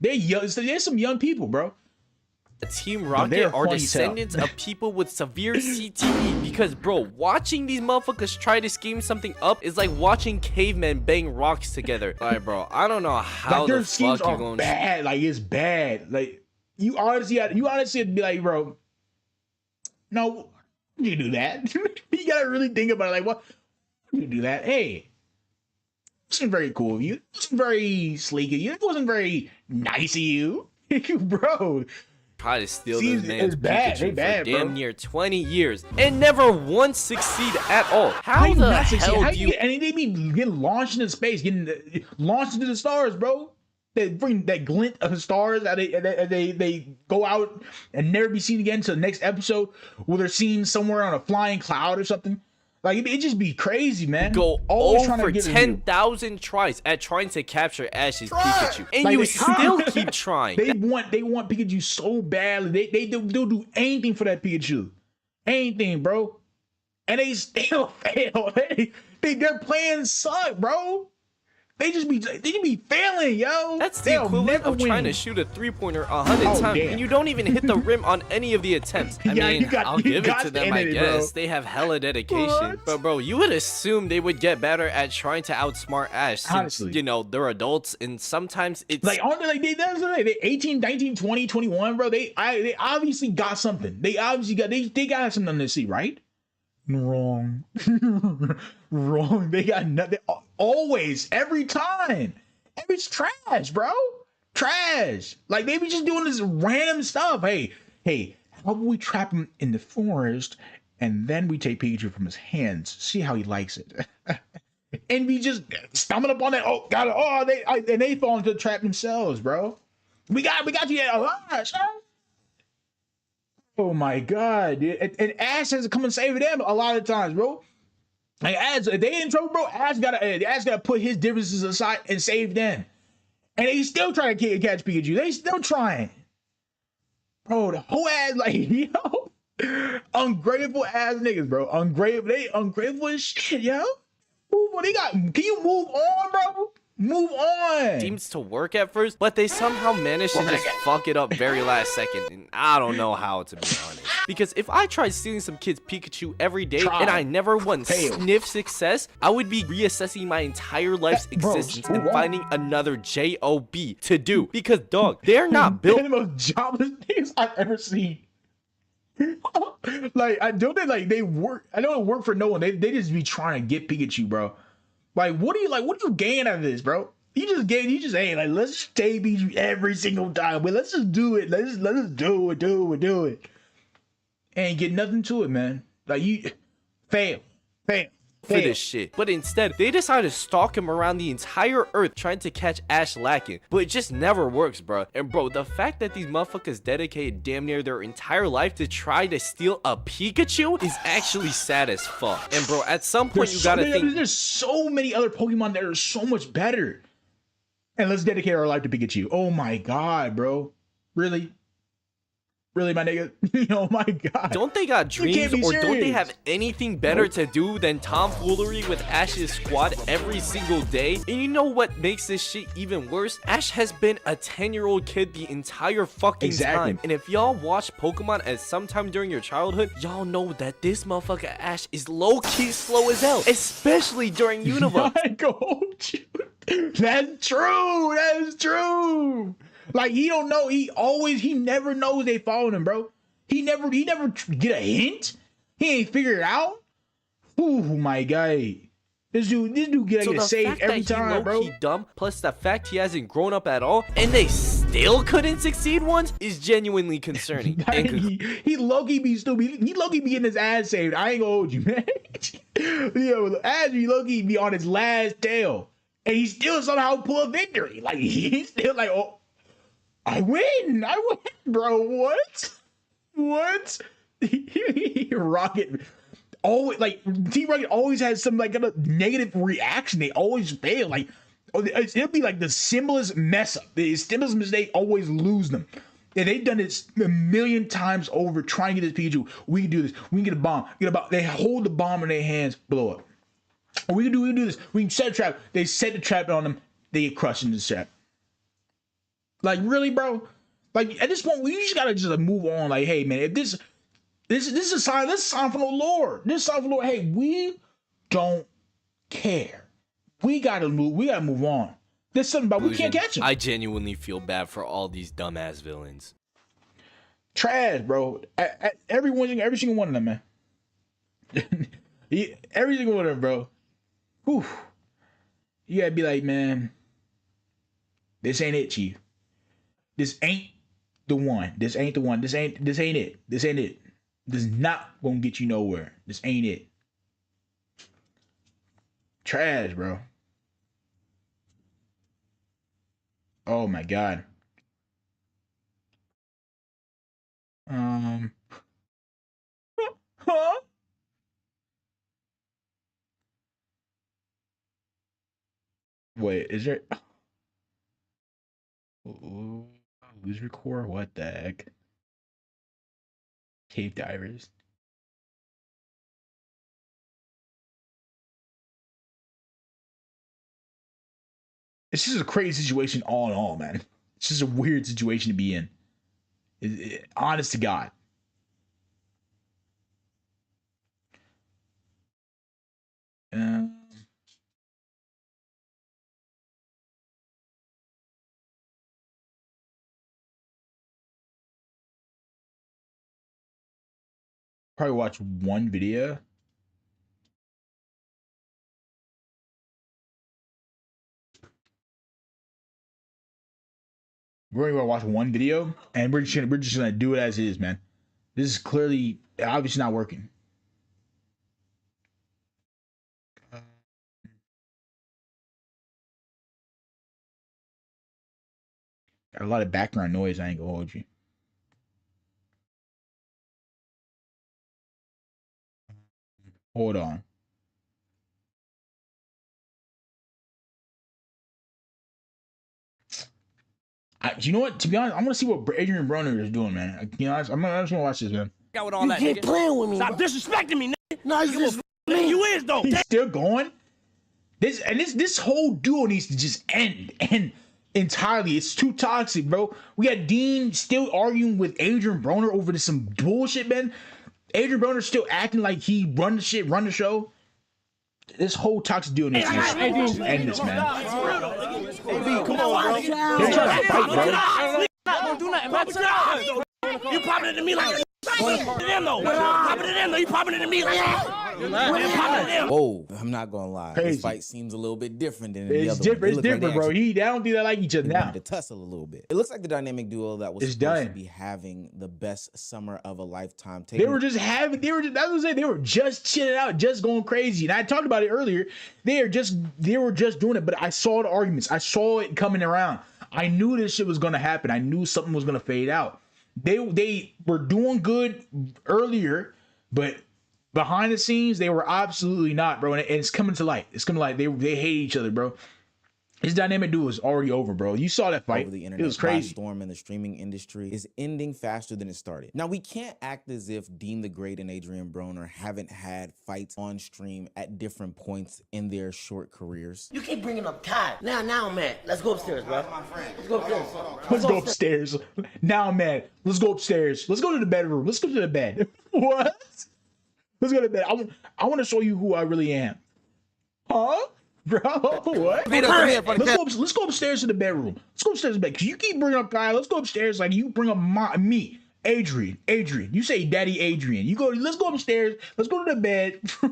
They're young. So there's some young people, bro. Team Rocket are descendants of people with severe CTE because, bro, watching these motherfuckers try to scheme something up is like watching cavemen bang rocks together. Alright, bro, I don't know how the fuck you gonna bad. Like it's bad. Like you honestly had to be like, bro, no, you do that. You gotta really think about it. Like, what? You do that? Hey, it wasn't very cool of you. It wasn't very sleek of you. It wasn't very nice of you, bro. Try to steal this man's bad. Pikachu Bad, for damn bro. near 20 years and never once succeed at all. How the hell do you? And they be getting launched into space, getting launched into the stars, bro. They bring that glint of the stars that they go out and never be seen again until the next episode, where they're seen somewhere on a flying cloud or something. Like it just be crazy, man. Go over 10,000 tries at trying to capture Ash's Pikachu, and like you still keep trying. They want Pikachu so badly. They'll do anything for that Pikachu, anything, bro. And they still fail. Their plans suck, bro. They just be failing, yo. That's the equivalent of trying to shoot a 3-pointer 100 times, and you don't even hit the rim on any of the attempts. I mean, I'll give it to them, I guess. They have hella dedication. But bro, you would assume they would get better at trying to outsmart Ash, since, honestly, you know, they're adults, and sometimes it's like, aren't they like they 18, 19, 20, 21, bro? They obviously got something. They obviously got something to see, right? Wrong. Wrong. They got nothing. Always, every time. It's trash, bro. Trash. Like they be just doing this random stuff. Hey, how about we trap him in the forest and then we take Pikachu from his hands, see how he likes it. And we just stumble upon that. Oh, got it. Oh, they fall into the trap themselves, bro. We got you at oh my god, dude. And Ash has to come and save them a lot of times, bro. Like Ash, if they in trouble, bro, Ash gotta put his differences aside and save them. And they still trying to catch Pikachu. They still trying. Bro, the whole ass, like, yo. Ungrateful ass niggas, bro. They ungrateful as shit, yo. What they got? Can you move on, bro? Move on. Seems to work at first, but they somehow manage to just fuck it up very last second, and I don't know how, to be honest. Because if I tried stealing some kid's Pikachu every day and I never once sniffed success, I would be reassessing my entire life's existence and finding another job to do. Because dog, they're not built. They're the most jobless niggas I've ever seen. Like I know they work. I know it work for no one. They just be trying to get Pikachu, bro. Like, what do you gain out of this, bro? Hey, like, let's just take Pikachu every single time. But let's just do it. Let's just do it. And get nothing to it, man. Like, you fail. For this shit. But instead, they decide to stalk him around the entire earth trying to catch Ash lacking. But it just never works, bro. And bro, the fact that these motherfuckers dedicated damn near their entire life to try to steal a Pikachu is actually sad as fuck. And bro, at some point you gotta think, there's so many other Pokemon that are so much better. And let's dedicate our life to Pikachu. Oh my god, bro. Really? Really, my nigga? Oh my god. Don't they got dreams, or don't they have anything better to do than tomfoolery with Ash's squad every single day? And you know what makes this shit even worse? Ash has been a 10-year-old kid the entire fucking time. And if y'all watch Pokemon at some time during your childhood, y'all know that this motherfucker Ash is low-key slow as hell, especially during Unova. That's true. That is true. Like, he don't know. He never knows they following him, bro. He never get a hint. He ain't figure it out. Ooh, my guy. This dude get saved every time, bro. He dumb, plus the fact he hasn't grown up at all, and they still couldn't succeed once, is genuinely concerning. He low-key be stupid. He low-key be getting his ass saved. I ain't gonna hold you, man. Yo, Ash low-key be on his last tail, and he still somehow pull a victory. Like, he's still like, oh, I win, bro. What? Rocket always like Team Rocket always has some like kind of negative reaction. They always fail. Like it'll be like the simplest mess up, the simplest mistake, always lose them. And they've done it a million times over trying to get this Pikachu. We can do this. We can get a bomb. They hold the bomb in their hands, blow up. Or we can do this. We can set a trap. They set the trap on them. They get crushed in the trap. Like really, bro. Like at this point, we just gotta just move on. Like, hey, man, if this is a sign. This is a sign from the Lord. This is a sign from the Lord. Hey, we don't care. We gotta move. We gotta move on. There's something about we can't catch him. I genuinely feel bad for all these dumbass villains. Trash, bro. Every single one of them, man. Every single one of them, bro. Whew. You gotta be like, man, this ain't it, Chief. This ain't the one. This ain't the one. This ain't it. This ain't it. This is not gonna get you nowhere. This ain't it. Trash, bro. Oh my God. Huh? Wait, is there? Who's record? What the heck? Cave divers. It's just a crazy situation all in all, man. It's just a weird situation to be in. Honest to God. Probably watch one video. We're gonna watch one video, and we're just gonna do it as is, man. This is clearly, obviously not working. Got a lot of background noise. I ain't gonna hold you. Hold on. You know what? To be honest, I want to see what Adrian Broner is doing, man. You know, I just want to watch this, man. Got with all that, nigga. Playing with me. Stop disrespecting me, nigga. No, you just you is though. He's still going. This whole duo needs to just end entirely. It's too toxic, bro. We got Dean still arguing with Adrian Broner over this some bullshit, man. Adrian Broner still acting like he run the show. This whole toxic duo needs to just end this, man. Come on, bro. They're trying to fight, bro. Don't do nothing, man. You popping it to me like popping it in though. Popping it in though. You popping it to me like whoa, I'm not gonna lie. Crazy. This fight seems a little bit different than the It's other different. one. It's different, bro. They don't think they like each other now. To tussle a little bit. It looks like the dynamic duo that was supposed to be having the best summer of a lifetime. They were just chilling out, just going crazy. And I talked about it earlier. They were just doing it, but I saw the arguments. I saw it coming around. I knew this shit was gonna happen. I knew something was gonna fade out. They were doing good earlier, but behind the scenes, they were absolutely not, bro. And it's coming to light. It's coming to light. They hate each other, bro. His dynamic duo is already over, bro. You saw that fight. Over the internet, it was crazy. Storm in the streaming industry is ending faster than it started. Now, we can't act as if Dean the Great and Adrian Broner haven't had fights on stream at different points in their short careers. You keep bringing up Kai. Now, man. Let's go upstairs, bro. Let's go upstairs. Let's go upstairs. Now, man. Let's go upstairs. Let's go to the bedroom. Let's go to the bed. What? Let's go to bed. I want to show you who I really am. Huh? Bro, what? Let's go upstairs to the bedroom. Let's go upstairs to the bed. Cause you keep bringing up Kyle. Let's go upstairs like you bring up me, Adrian. You say Daddy Adrian. You go. Let's go upstairs. Let's go to the bed. You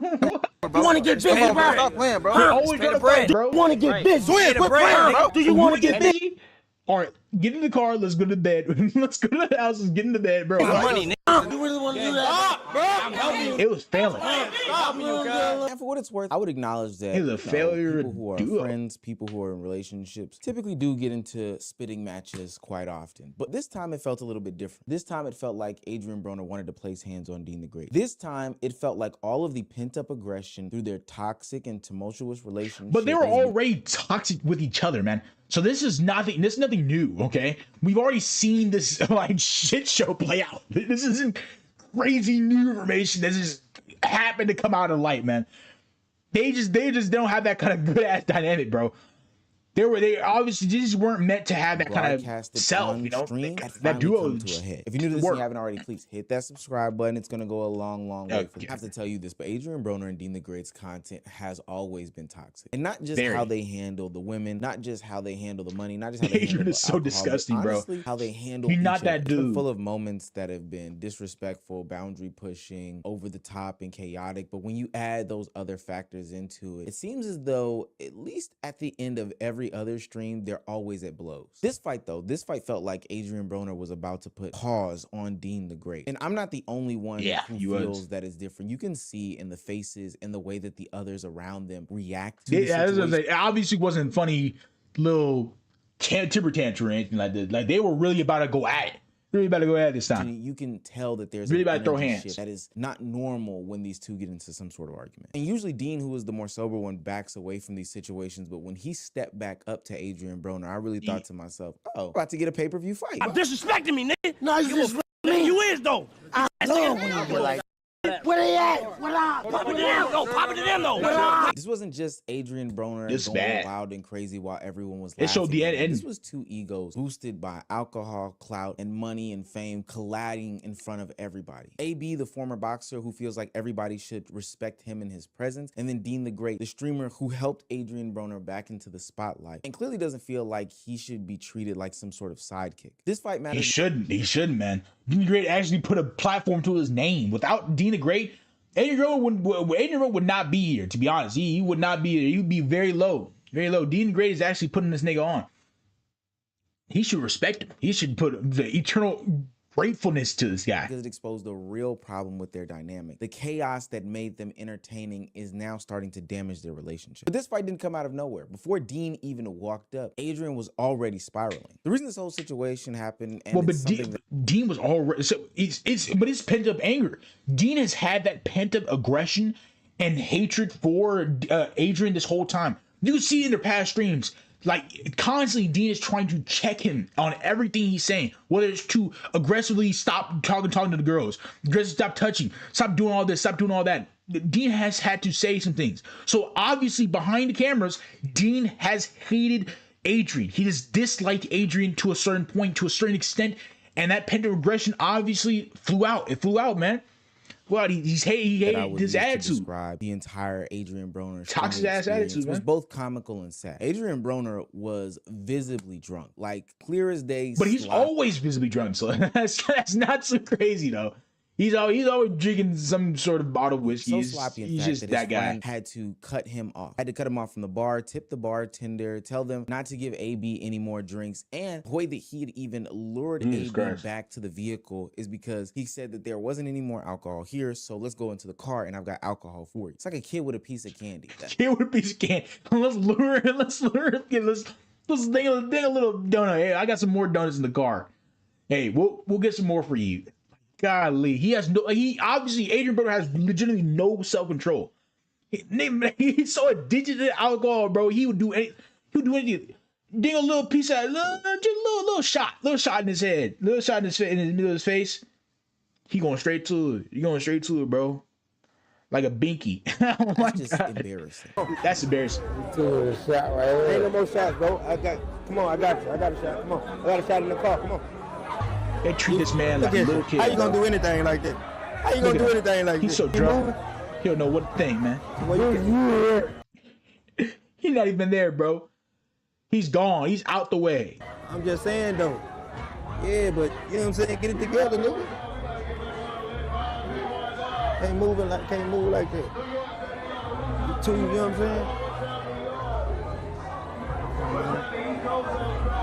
want to get busy, bro? Stop playing, bro. Always got to bread, bro. You want to get busy? Do you want to get busy? All right, get in the car. Let's go to bed. Let's go to the house. Let's get in the bed, bro. Money, nigga. You really want to do that? Bro. I'm helping It was failing. And for what it's worth, I would acknowledge that It was a failure people who are friends, people who are in relationships, typically do get into spitting matches quite often. But this time it felt a little bit different. This time it felt like Adrian Broner wanted to place hands on Dean the Great. This time it felt like all of the pent-up aggression through their toxic and tumultuous relationship. But they were already toxic with each other, man. So this is nothing new, okay? We've already seen this like shit show play out. This isn't crazy new information. This just happened to come out of light, man. They just don't have that kind of good ass dynamic, bro. They obviously just weren't meant to have that kind of self, you know. That duo to a head. If you're new to this and you haven't already, please hit that subscribe button. It's gonna go a long way for you. I have to tell you this, but Adrian Broner and Dean the Great's content has always been toxic, and not just how they handle the women, not just how they handle the money, not just how they handle is so disgusting, honestly, how they handle. You're not that dude. Full of moments that have been disrespectful, boundary pushing, over the top, and chaotic. But when you add those other factors into it, it seems as though at least at the end of every other stream, they're always at blows. This fight felt like Adrian Broner was about to put pause on Dean the Great. And I'm not the only one who feels that is different. You can see in the faces and the way that the others around them react to the situation. It obviously wasn't funny little temper tantrum or anything like that. Like they were really about to go at it. Really about to go at it this time. You can tell that there's really about to throw hands. That is not normal when these two get into some sort of argument. And usually Dean, who is the more sober one, backs away from these situations. But when he stepped back up to Adrian Broner, I really thought to myself, oh, about to get a pay-per-view fight. I'm disrespecting me, nigga. No, you disrespecting me. You is though. I love when you like. Where they at? What up? Pop it to them, though. Pop it to them, though. This wasn't just Adrian Broner going wild and crazy while everyone was laughing. It showed the end. This was two egos boosted by alcohol, clout, and money and fame colliding in front of everybody. AB, the former boxer who feels like everybody should respect him and his presence, and then Dean the Great, the streamer who helped Adrian Broner back into the spotlight and clearly doesn't feel like he should be treated like some sort of sidekick. This fight matters. He shouldn't, man. Dean the Great actually put a platform to his name. Without Dean the Great, Adrian Broner would not be here, to be honest. He would not be here. He would be very low. Very low. Dean the Great is actually putting this nigga on. He should respect him. He should put the eternal gratefulness to this guy. Because it exposed the real problem with their dynamic. The chaos that made them entertaining is now starting to damage their relationship. But this fight didn't come out of nowhere. Before Dean even walked up, Adrian was already spiraling. The reason this whole situation happened, and Dean was already, so it's pent up anger. Dean has had that pent up aggression and hatred for Adrian this whole time. You see it in their past streams. Like constantly Dean is trying to check him on everything he's saying, whether it's to aggressively stop talking to the girls, aggressively stop touching, stop doing all this, stop doing all that. Dean has had to say some things. So obviously behind the cameras, Dean has hated Adrian. He has disliked Adrian to a certain point, to a certain extent, and that pent up aggression obviously flew out. It flew out, man. Well, he hated his attitude. Describe the entire Adrian Broner toxic ass attitude, man. Was both comical and sad. Adrian Broner was visibly drunk, like clear as day. But he's always visibly drunk, so that's not so crazy though. He's always drinking some sort of bottle of whiskey. So sloppy, he's just that guy. Had to cut him off. Had to cut him off from the bar, tip the bartender, tell them not to give AB any more drinks. And the way that he had even lured AB back to the vehicle is because he said that there wasn't any more alcohol here, so let's go into the car and I've got alcohol for you. It's like a kid with a piece of candy. Kid with a piece of candy. Let's lure him. Let's ding a little donut. Hey, I got some more donuts in the car. Hey, we'll get some more for you. Golly, he obviously Adrian Broner has legitimately no self-control. He's so addicted to alcohol, bro. He would do anything. Ding a little piece of just a little shot in his head, in the middle of his face. He going straight to it. You going straight to it, bro. Like a binky. Oh my That's just God. Embarrassing. That's embarrassing. A shot right here. Ain't no more shots, bro. Come on, I got you. I got a shot. Come on. I got a shot in the car. Come on. They treat this man like a little kid. How you gonna do anything like that? How you gonna do anything like that? He's so drunk. He don't know what thing, man. He's not even there, bro. He's gone. He's out the way. I'm just saying, though. Yeah, but you know what I'm saying? Get it together, nigga. Can't move like that. You two, you know what I'm saying?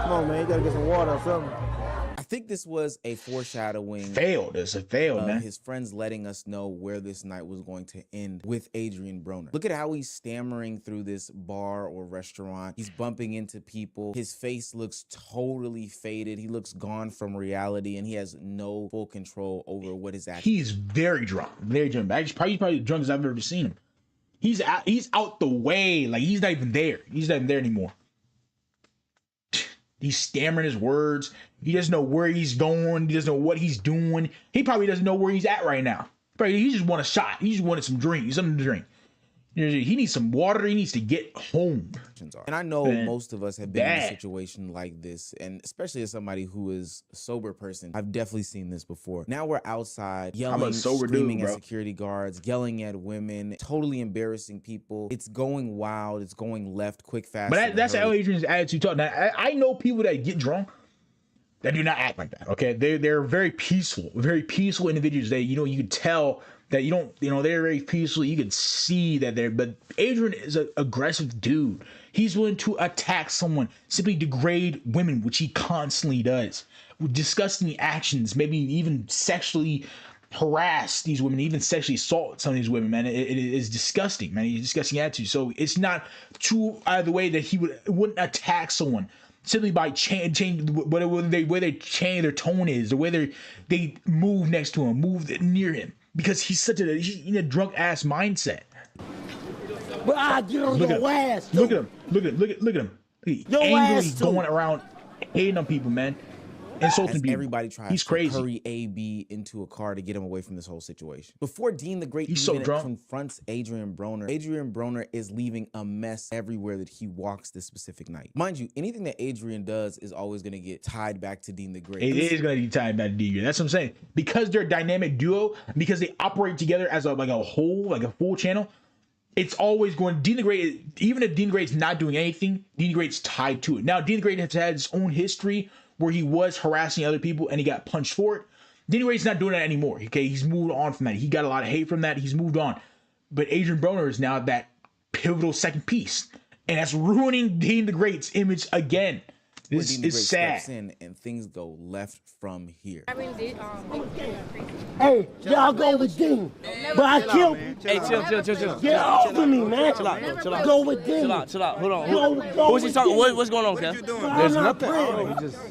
Come on, man. You gotta get some water or something. I think this was a foreshadowing. Failed. It's a fail, man. His friends letting us know where this night was going to end with Adrian Broner. Look at how he's stammering through this bar or restaurant. He's bumping into people. His face looks totally faded. He looks gone from reality, and he has no full control over what his actions. He's very drunk. Very drunk. He's probably the drunkest I've ever seen him. He's out the way. Like, he's not even there. He's not even there anymore. He's stammering his words. He doesn't know where he's going. He doesn't know what he's doing. He probably doesn't know where he's at right now. Probably, he just want a shot. He just wanted some drink, something to drink. He needs some water. He needs to get home. And I know most of us have been in a situation like this, and especially as somebody who is a sober person, I've definitely seen this before. Now we're outside yelling, screaming at security guards, yelling at women, totally embarrassing people. It's going wild. It's going left quick, fast. But that's how Adrian's attitude talk. Now, I know people that get drunk that do not act like that. Okay, they're very peaceful individuals. You can tell that they're very peaceful. You can see that but Adrian is an aggressive dude. He's willing to attack someone, simply degrade women, which he constantly does, with disgusting actions, maybe even sexually harass these women, even sexually assault some of these women, man. It is disgusting, man. He's a disgusting attitude. So it's not too out of the way that he wouldn't attack someone simply by change whether they change their tone is, or whether they move next to him, move near him, because he's in a drunk ass mindset. But I get on your ass. Look at him. Look at him. He's angrily going around hating on people, man. Insulting people. Everybody tries to hurry AB into a car to get him away from this whole situation. Before Dean the Great confronts Adrian Broner is leaving a mess everywhere that he walks this specific night. Mind you, anything that Adrian does is always going to get tied back to Dean the Great. It is going to be tied back to Dean the Great. That's what I'm saying. Because they're a dynamic duo, because they operate together as a whole, like a full channel, it's always going. Dean the Great, even if Dean the Great's not doing anything, Dean the Great's tied to it. Now, Dean the Great has had his own history where he was harassing other people and he got punched for it. Dean the Great's not doing that anymore. Okay, he's moved on from that. He got a lot of hate from that. He's moved on. But Adrian Broner is now that pivotal second piece, and that's ruining Dean the Great's image again. This is sad. Steps in and things go left from here. Hey, y'all go with Dean, but I killed. Hey, chill. Get off of me, man. Chill out. Go with Dean. Chill out. Hold on. Who's he talking? What's going on, Kev? There's nothing.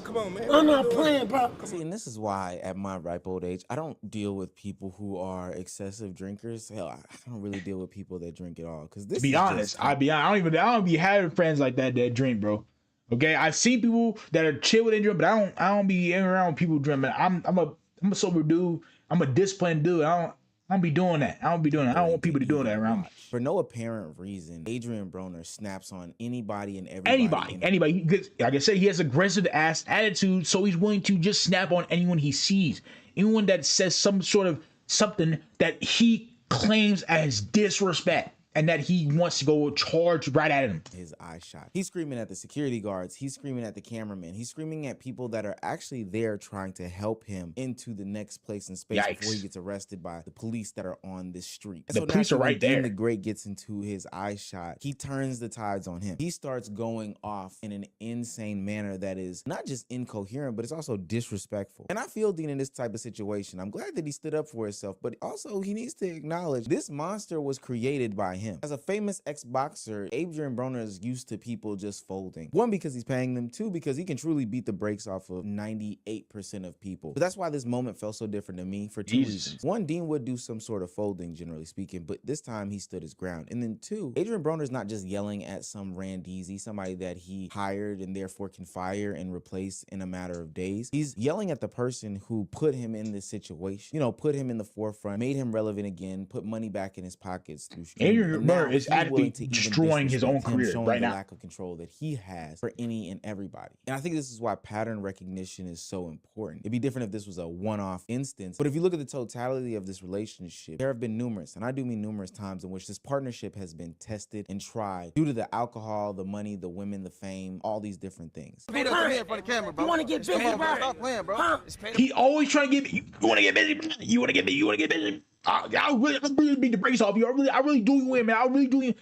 Come on, man. I'm not playing, bro. See, and this is why at my ripe old age, I don't deal with people who are excessive drinkers. Hell, I don't really deal with people that drink at all. Because this. Be honest, I don't be having friends like that drink, bro. Okay, I've seen people that are chill with Adrian, but I don't be around people who drink. I'm a sober dude. I'm a disciplined dude. I don't be doing that. I don't want people to do that around me. For no apparent reason, Adrian Broner snaps on anybody and everybody. Anybody. Like I said, he has aggressive ass attitude, so he's willing to just snap on anyone he sees. Anyone that says some sort of something that he claims as disrespect, and that he wants to go charge right at him. His eye shot. He's screaming at the security guards. He's screaming at the cameraman. He's screaming at people that are actually there trying to help him into the next place and space before he gets arrested by the police that are on this street. The police are right there. When the Great gets into his eye shot, he turns the tides on him. He starts going off in an insane manner that is not just incoherent, but it's also disrespectful. And I feel Dean in this type of situation. I'm glad that he stood up for himself, but also he needs to acknowledge this monster was created by him. As a famous ex-boxer, Adrian Broner is used to people just folding. One, because he's paying them. Two, because he can truly beat the brakes off of 98% of people. But that's why this moment felt so different to me for two reasons. One, Dean would do some sort of folding, generally speaking, but this time he stood his ground. And then two, Adrian Broner is not just yelling at some randeezy, somebody that he hired and therefore can fire and replace in a matter of days. He's yelling at the person who put him in this situation, you know, put him in the forefront, made him relevant again, put money back in his pockets through streaming. Adrian Broner is actively destroying his own career right now. The lack of control that he has for any and everybody. And I think this is why pattern recognition is so important. It'd be different if this was a one-off instance, but if you look at the totality of this relationship, there have been numerous, and I do mean numerous times, in which this partnership has been tested and tried due to the alcohol, the money, the women, the fame, all these different things. You want to get busy, bro? Stop playing, bro. Huh? He always trying to get me. You want to get busy? You want to get busy? You want to get busy? I really beat the brakes off you. I really do you in, man. I really do you.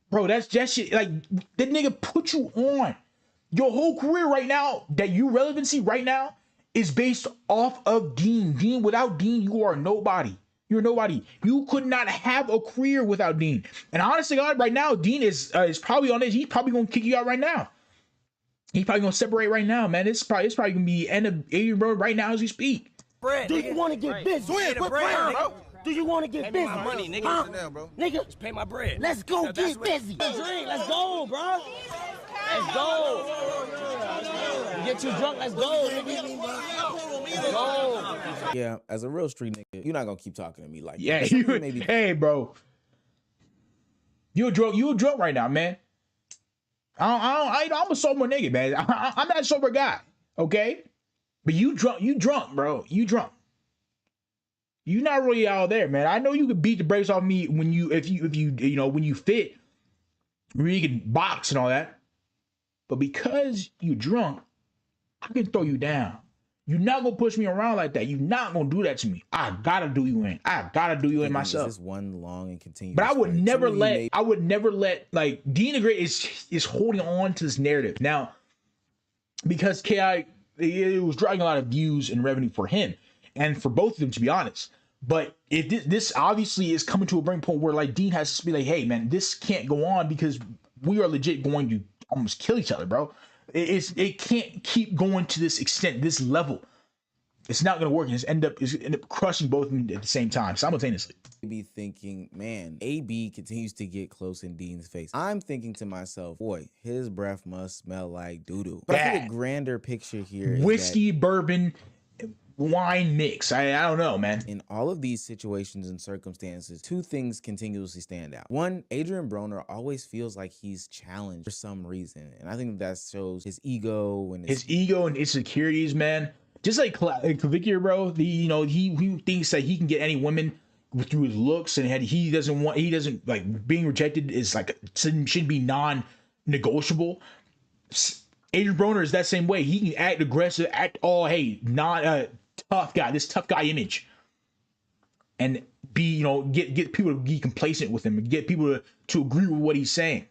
Bro, that's just shit. Like, that nigga put you on. Your whole career right now, that you relevancy right now, is based off of Dean. Dean, without Dean, you are nobody. You're nobody. You could not have a career without Dean. And honestly, God, right now, Dean is probably on this. He's probably gonna kick you out right now. He's probably gonna separate right now, man. It's probably gonna be the end of Adrian Broner right now as we speak. Bread, do you want to get busy? Quit bread, bro. Do you want to get busy? My money, nigga. Huh? Down, bro. Nigga, just pay my bread. Let's go get busy. Drink, let's go, bro. Let's go. You get too drunk, let's go, nigga. Let's go. Yeah, as a real street nigga, you're not gonna keep talking to me like yeah, that. You, hey, bro. You're drunk right now, man. I'm a sober nigga, man. I'm not a sober guy, okay? But you drunk, bro. You drunk. You not really out there, man. I know you could beat the brakes off me when you when you fit, where you can box and all that. But because you drunk, I can throw you down. You're not gonna push me around like that. You're not gonna do that to me. I gotta do you in. I gotta do you in myself. This one long and continuous. But I would never let like Dean the Great is holding on to this narrative now because KI it was driving a lot of views and revenue for him and for both of them, to be honest. But this obviously is coming to a breaking point where like Dean has to be like, hey man, this can't go on because we are legit going to almost kill each other, bro. It can't keep going to this extent, this level. It's not gonna work. It's end up crushing both of them at the same time, simultaneously. Be thinking, man, AB continues to get close in Dean's face. I'm thinking to myself, boy, his breath must smell like doo-doo. But I think a grander picture here is whiskey, bourbon, wine mix. I don't know, man. In all of these situations and circumstances, two things continuously stand out. One, Adrian Broner always feels like he's challenged for some reason. And I think that shows his ego and his ego and insecurities, man. Just like Kavicki, bro, he thinks that he can get any women through his looks, and he doesn't like being rejected is like should be non-negotiable. Adrian Broner is that same way. He can act aggressive, act all not tough guy, this tough guy image, and be get people to be complacent with him and get people to agree with what he's saying.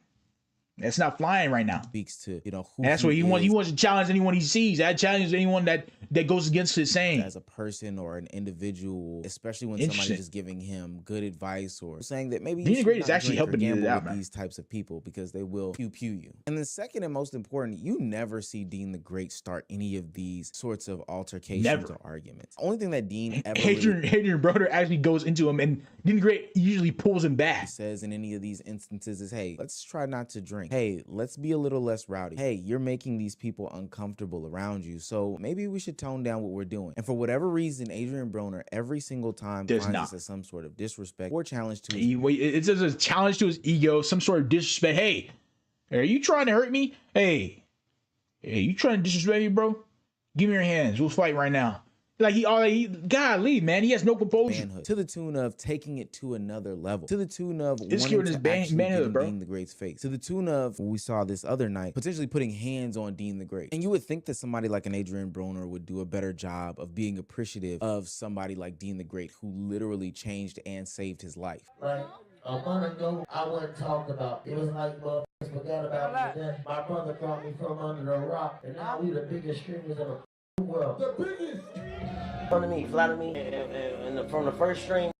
That's not flying right now. Speaks to who and that's what he wants. He wants to challenge anyone he sees. That challenges anyone that goes against his saying. As a person or an individual, especially when somebody's just giving him good advice or saying that maybe Dean the Great is actually helping you gamble out, with these types of people because they will pew you. And the second and most important, you never see Dean the Great start any of these sorts of altercations or arguments. Only thing that Dean ever Adrian Broner actually goes into him, and Dean the Great usually pulls him back. Says in any of these instances is, hey, let's try not to drink. Hey, let's be a little less rowdy. Hey, you're making these people uncomfortable around you, so maybe we should tone down what we're doing. And for whatever reason, Adrian Broner every single time finds this as some sort of disrespect or challenge to his it's a challenge to his ego, some sort of disrespect. Hey, are you trying to hurt me? Hey, you trying to disrespect me, bro? Give me your hands. We'll fight right now. Golly, man, he has no composure. Manhood, to the tune of taking it to another level, to the tune of wanting to actually manhood, bro. Dean the Great's face, to the tune of what we saw this other night, potentially putting hands on Dean the Great. And you would think that somebody like an Adrian Broner would do a better job of being appreciative of somebody like Dean the Great, who literally changed and saved his life. Like a month ago, I wasn't talked about. It was like, forgot about me. Then my brother brought me from under the rock, and now we the biggest streamers in the world. The biggest. Flatter me, and from the first stream,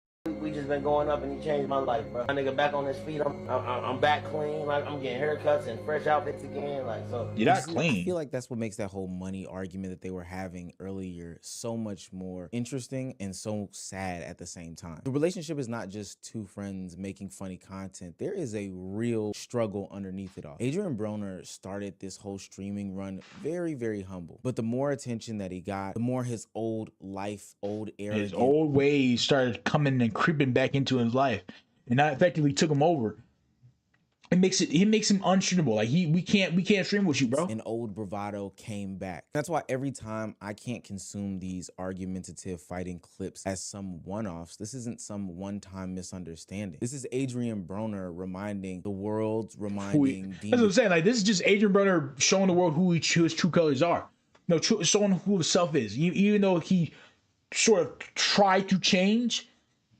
we just been going up, and he changed my life, bro. My nigga back on his feet, I'm back clean, like I'm getting haircuts and fresh outfits again, like so. You're not clean. I feel like that's what makes that whole money argument that they were having earlier so much more interesting and so sad at the same time. The relationship is not just two friends making funny content. There is a real struggle underneath it all. Adrian Broner started this whole streaming run very, very humble, but the more attention that he got, the more his old life, old arrogance, his old ways started coming and creeping back into his life, and that effectively took him over. It makes him unstreamable. Like we can't stream with you, bro. An old bravado came back. That's why every time I can't consume these argumentative fighting clips as some one-offs. This isn't some one-time misunderstanding. This is Adrian Broner reminding the world, reminding Dean. That's what I'm saying. Like, this is just Adrian Broner showing the world who his true colors are. No, showing who himself is. Even though he sort of tried to change,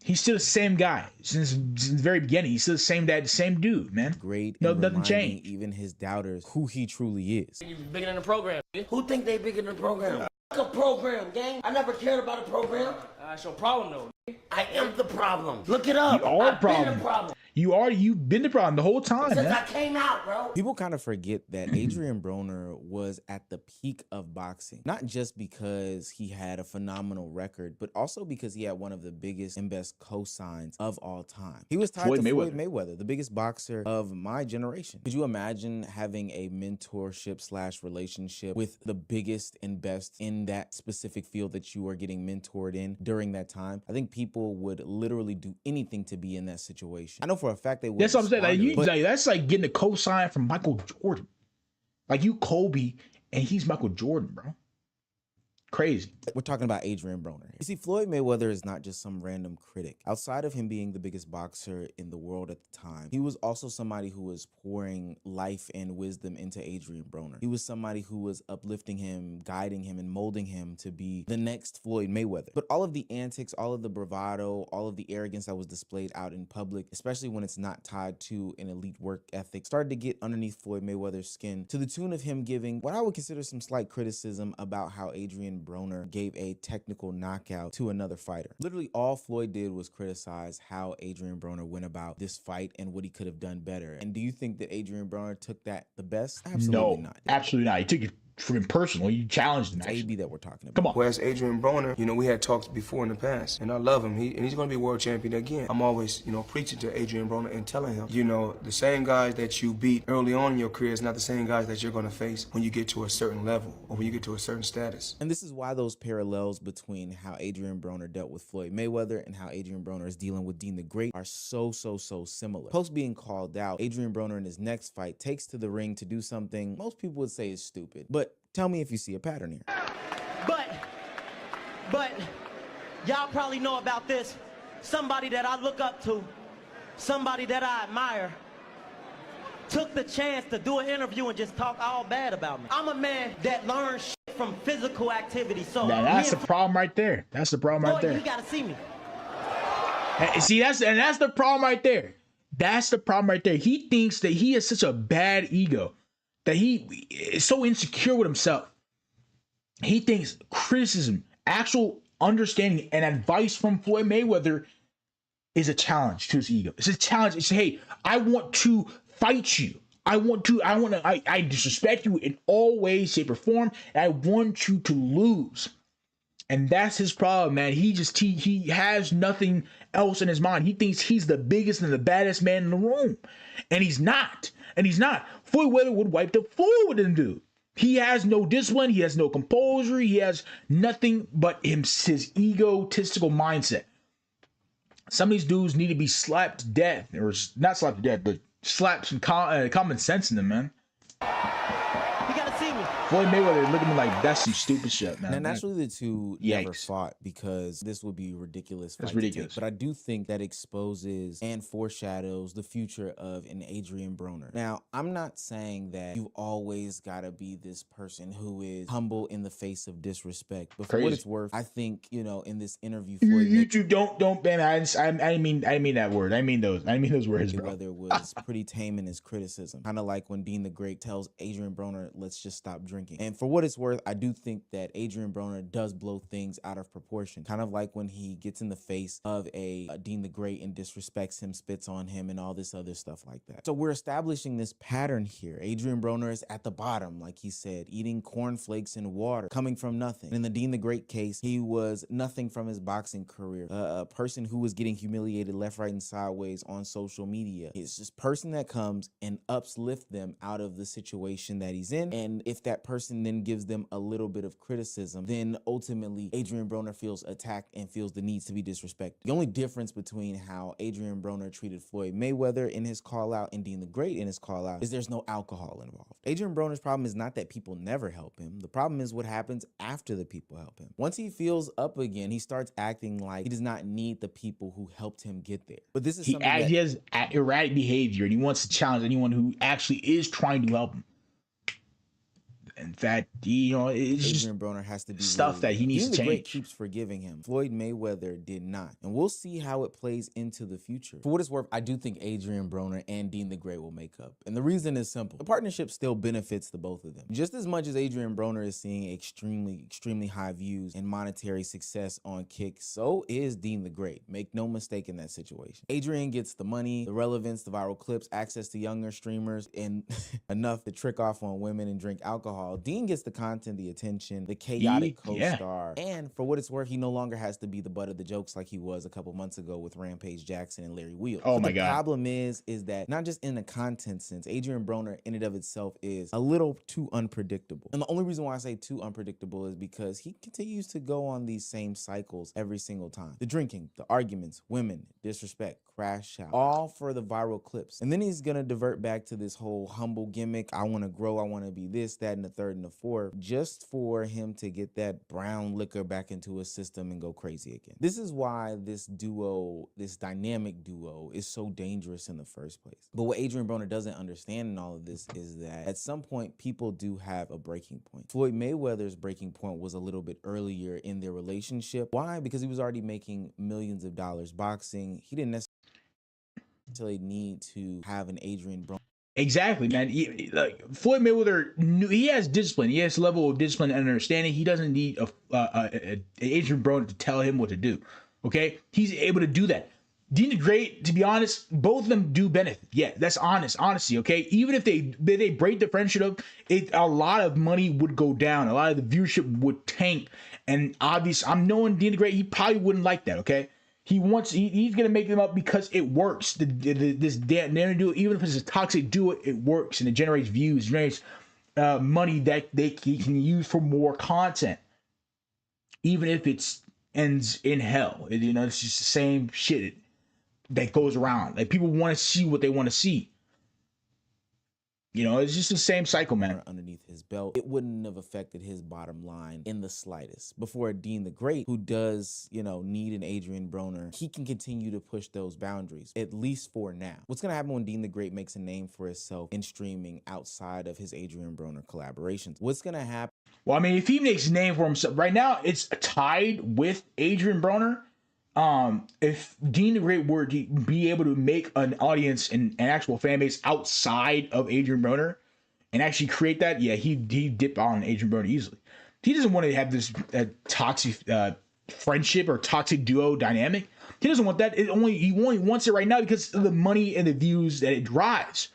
he's still the same guy since the very beginning. He's still the same dad, the same dude, man. Great. No, nothing changed. Even his doubters, who he truly is. You bigger than the program. Who think they bigger than the program? a program, gang. I never cared about a program. That's your problem, though. I am the problem. Look it up. You are the I've been problem. the problem. You've been the problem the whole time, Since man. I came out, bro. People kind of forget that Adrian Broner was at the peak of boxing, not just because he had a phenomenal record, but also because he had one of the biggest and best cosigns of all time. He was tied to Floyd Mayweather, the biggest boxer of my generation. Could you imagine having a mentorship / relationship with the biggest and best in that specific field that you are getting mentored in during that time? I think people would literally do anything to be in that situation. I know for a fact they would. That's what I'm saying. Like, that's like getting a cosign from Michael Jordan. Like, you Kobe and he's Michael Jordan, bro. Crazy. We're talking about Adrian Broner. You see, Floyd Mayweather is not just some random critic. Outside of him being the biggest boxer in the world at the time, he was also somebody who was pouring life and wisdom into Adrian Broner. He was somebody who was uplifting him, guiding him, and molding him to be the next Floyd Mayweather. But all of the antics, all of the bravado, all of the arrogance that was displayed out in public, especially when it's not tied to an elite work ethic, started to get underneath Floyd Mayweather's skin, to the tune of him giving what I would consider some slight criticism about how Adrian Broner gave a technical knockout to another fighter. Literally all Floyd did was criticize how Adrian Broner went about this fight and what he could have done better. And do you think that Adrian Broner took that the best? Absolutely not. Absolutely not. He took it freaking personal. You challenged him. AB that we're talking about. Come on. Whereas Adrian Broner, you know, we had talked before in the past, and I love him. And he's going to be world champion again. I'm always, you know, preaching to Adrian Broner and telling him, you know, the same guys that you beat early on in your career is not the same guys that you're going to face when you get to a certain level or when you get to a certain status. And this is why those parallels between how Adrian Broner dealt with Floyd Mayweather and how Adrian Broner is dealing with Dean the Great are so similar. Post being called out, Adrian Broner in his next fight takes to the ring to do something most people would say is stupid. But tell me if you see a pattern here. But y'all probably know about this. Somebody that I look up to, somebody that I admire, took the chance to do an interview and just talk all bad about me. I'm a man that learns shit from physical activity. So now, that's the problem right there. That's the problem right there. You gotta see me. See, that's the problem right there. That's the problem right there. He thinks that he has such a bad ego, that he is so insecure with himself. He thinks criticism, actual understanding and advice from Floyd Mayweather is a challenge to his ego. It's a challenge. It's, hey, I want to fight you. I disrespect you in all ways, shape, or form, and I want you to lose. And that's his problem, man. He has nothing else in his mind. He thinks he's the biggest and the baddest man in the room. And he's not. Floyd Mayweather would wipe the floor with him, dude. He has no discipline. He has no composure. He has nothing but his egotistical mindset. Some of these dudes need to be slapped to death. Or not slapped to death, but slapped some common sense in them, man. You gotta see me. Floyd Mayweather look at me like that's some stupid shit, man. And naturally the two never fought because this would be ridiculous. That's ridiculous. But I do think that exposes and foreshadows the future of an Adrian Broner. Now, I'm not saying that you've always got to be this person who is humble in the face of disrespect. But for what it's worth, I think, you know, in this interview, Floyd you don't, man. I didn't mean that word. I mean those words, bro. Mayweather was pretty tame in his criticism. Kind of like when Dean the Great tells Adrian Broner, let's just stop drinking. And for what it's worth, I do think that Adrian Broner does blow things out of proportion. Kind of like when he gets in the face of a Dean the Great and disrespects him, spits on him, and all this other stuff like that. So we're establishing this pattern here. Adrian Broner is at the bottom, like he said, eating cornflakes and water, coming from nothing. In the Dean the Great case, he was nothing from his boxing career. A person who was getting humiliated left, right, and sideways on social media. It's this person that comes and uplifts them out of the situation that he's in. And if that person then gives them a little bit of criticism, then ultimately Adrian Broner feels attacked and feels the need to be disrespected. The only difference between how Adrian Broner treated Floyd Mayweather in his call out and Dean the Great in his call out is there's no alcohol involved. Adrian Broner's problem is not that people never help him. The problem is what happens after the people help him. Once he feels up again, he starts acting like he does not need the people who helped him get there. But this is he has erratic behavior, and he wants to challenge anyone who actually is trying to help him. In fact, it's just Adrian Broner has to be stuff that he needs Dean to the Great change. keeps forgiving him. Floyd Mayweather did not. And we'll see how it plays into the future. For what it's worth, I do think Adrian Broner and Dean the Great will make up. And the reason is simple. The partnership still benefits the both of them. Just as much as Adrian Broner is seeing extremely high views and monetary success on Kick, so is Dean the Great. Make no mistake in that situation. Adrian gets the money, the relevance, the viral clips, access to younger streamers, and enough to trick off on women and drink alcohol. Dean gets the content, the attention, the chaotic co-star, and for what it's worth, he no longer has to be the butt of the jokes like he was a couple months ago with Rampage Jackson and Larry Wheels. Oh my God. God. The problem is that not just in the content sense, Adrian Broner in and of itself is a little too unpredictable. And the only reason why I say too unpredictable is because he continues to go on these same cycles every single time. The drinking, the arguments, women, disrespect, crash out, all for the viral clips. And then he's gonna divert back to this whole humble gimmick. I wanna grow, I wanna be this, that, and the third and the fourth, just for him to get that brown liquor back into his system and go crazy again. This is why this duo, this dynamic duo, is so dangerous in the first place. But what Adrian Broner doesn't understand in all of this is that at some point, people do have a breaking point. Floyd Mayweather's breaking point was a little bit earlier in their relationship. Why? Because he was already making millions of dollars boxing. He didn't necessarily need to have an Adrian Broner. Exactly, man. Like Floyd Mayweather, he has discipline. He has a level of discipline and understanding. He doesn't need a Adrian Broner to tell him what to do. Okay, he's able to do that. Dean the Great, to be honest, both of them do benefit. Yeah, that's honesty. Okay, even if they break the friendship up, a lot of money would go down. A lot of the viewership would tank. And obviously, I'm knowing Dean the Great, he probably wouldn't like that. Okay. He's gonna make them up because it works. This damn duo, even if it's a toxic duo, it works and it generates views, generates money that he can use for more content, even if it ends in hell. It's just the same shit that goes around. Like people want to see what they want to see. It's just the same cycle, man. Underneath his belt, it wouldn't have affected his bottom line in the slightest. Before Dean the Great, who does, need an Adrian Broner, he can continue to push those boundaries, at least for now. What's going to happen when Dean the Great makes a name for himself in streaming outside of his Adrian Broner collaborations? What's going to happen? Well, I mean, if he makes a name for himself, right now it's tied with Adrian Broner. If Dean the Great were to be able to make an audience and an actual fan base outside of Adrian Broner and actually create that, yeah, he'd dip on Adrian Broner easily. He doesn't want to have this toxic friendship or toxic duo dynamic. He doesn't want that. He only wants it right now because of the money and the views that it drives.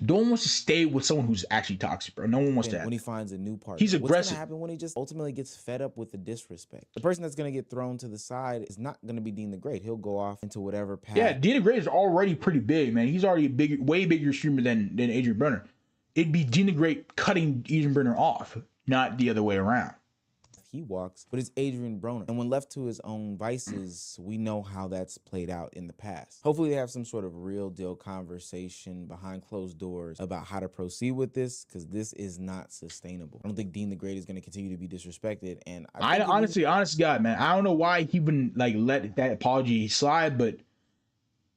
No one wants to stay with someone who's actually toxic, bro. No one wants that. When he finds a new partner, he's aggressive. What's going to happen when he just ultimately gets fed up with the disrespect? The person that's going to get thrown to the side is not going to be Dean the Great. He'll go off into whatever path. Yeah, Dean the Great is already pretty big, man. He's already a way bigger streamer than Adrian Broner. It'd be Dean the Great cutting Adrian Broner off, not the other way around. He walks, but it's Adrian Broner. And when left to his own vices, we know how that's played out in the past. Hopefully they have some sort of real deal conversation behind closed doors about how to proceed with this, because this is not sustainable. I don't think Dean the Great is going to continue to be disrespected. And I honestly, honest to God, man, I don't know why he wouldn't let that apology slide, but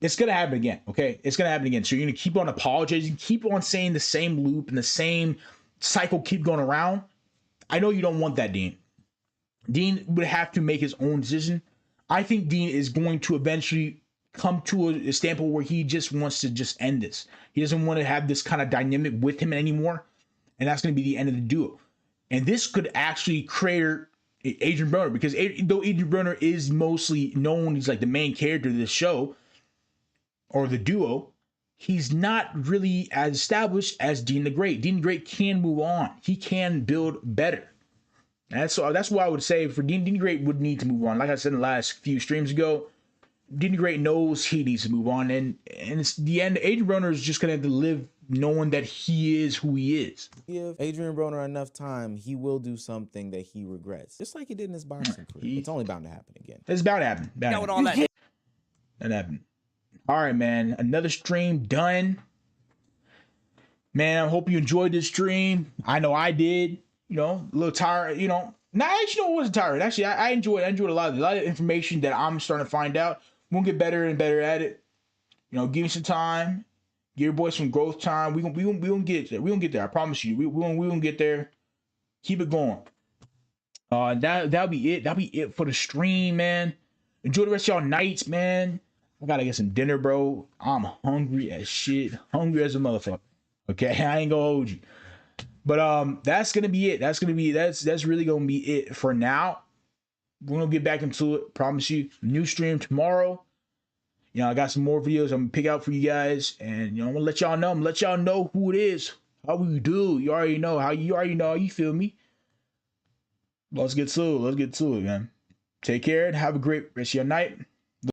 it's going to happen again. Okay. It's going to happen again. So you're going to keep on apologizing, keep on saying the same loop and the same cycle keep going around. I know you don't want that, Dean. Dean would have to make his own decision. I think Dean is going to eventually come to a standpoint where he just wants to just end this. He doesn't want to have this kind of dynamic with him anymore. And that's going to be the end of the duo. And this could actually create Adrian Broner, because though Adrian Broner is mostly known, he's like the main character of this show or the duo, he's not really as established as Dean the Great. Dean the Great can move on. He can build better. That's why I would say for Dean the Great would need to move on. Like I said in the last few streams ago, Dean the Great knows he needs to move on, and it's the end. Adrian Broner is just gonna have to live knowing that he is who he is. Give Adrian Broner enough time, he will do something that he regrets, just like he did in his boxing career. It's only bound to happen again. It's bound to happen. That happened. All right, man. Another stream done. Man, I hope you enjoyed this stream. I know I did. A little tired, actually, I wasn't tired. Actually, I enjoyed a lot of information that I'm starting to find out. We'll get better and better at it. Give me some time. Give your boys some growth time. We gonna get there. We gonna get there. I promise you. We gonna get there. Keep it going. That'll be it. That'll be it for the stream, man. Enjoy the rest of y'all nights, man. I gotta get some dinner, bro. I'm hungry as shit. Hungry as a motherfucker. Okay, I ain't gonna hold you. But that's gonna be it. That's really gonna be it for now. We're gonna get back into it. Promise you. New stream tomorrow. You know, I got some more videos I'm gonna pick out for you guys, and you know, I'm gonna let y'all know. I'm gonna let y'all know who it is, how we do. You already know how you feel me. Let's get to it. Let's get to it, man. Take care and have a great rest of your night.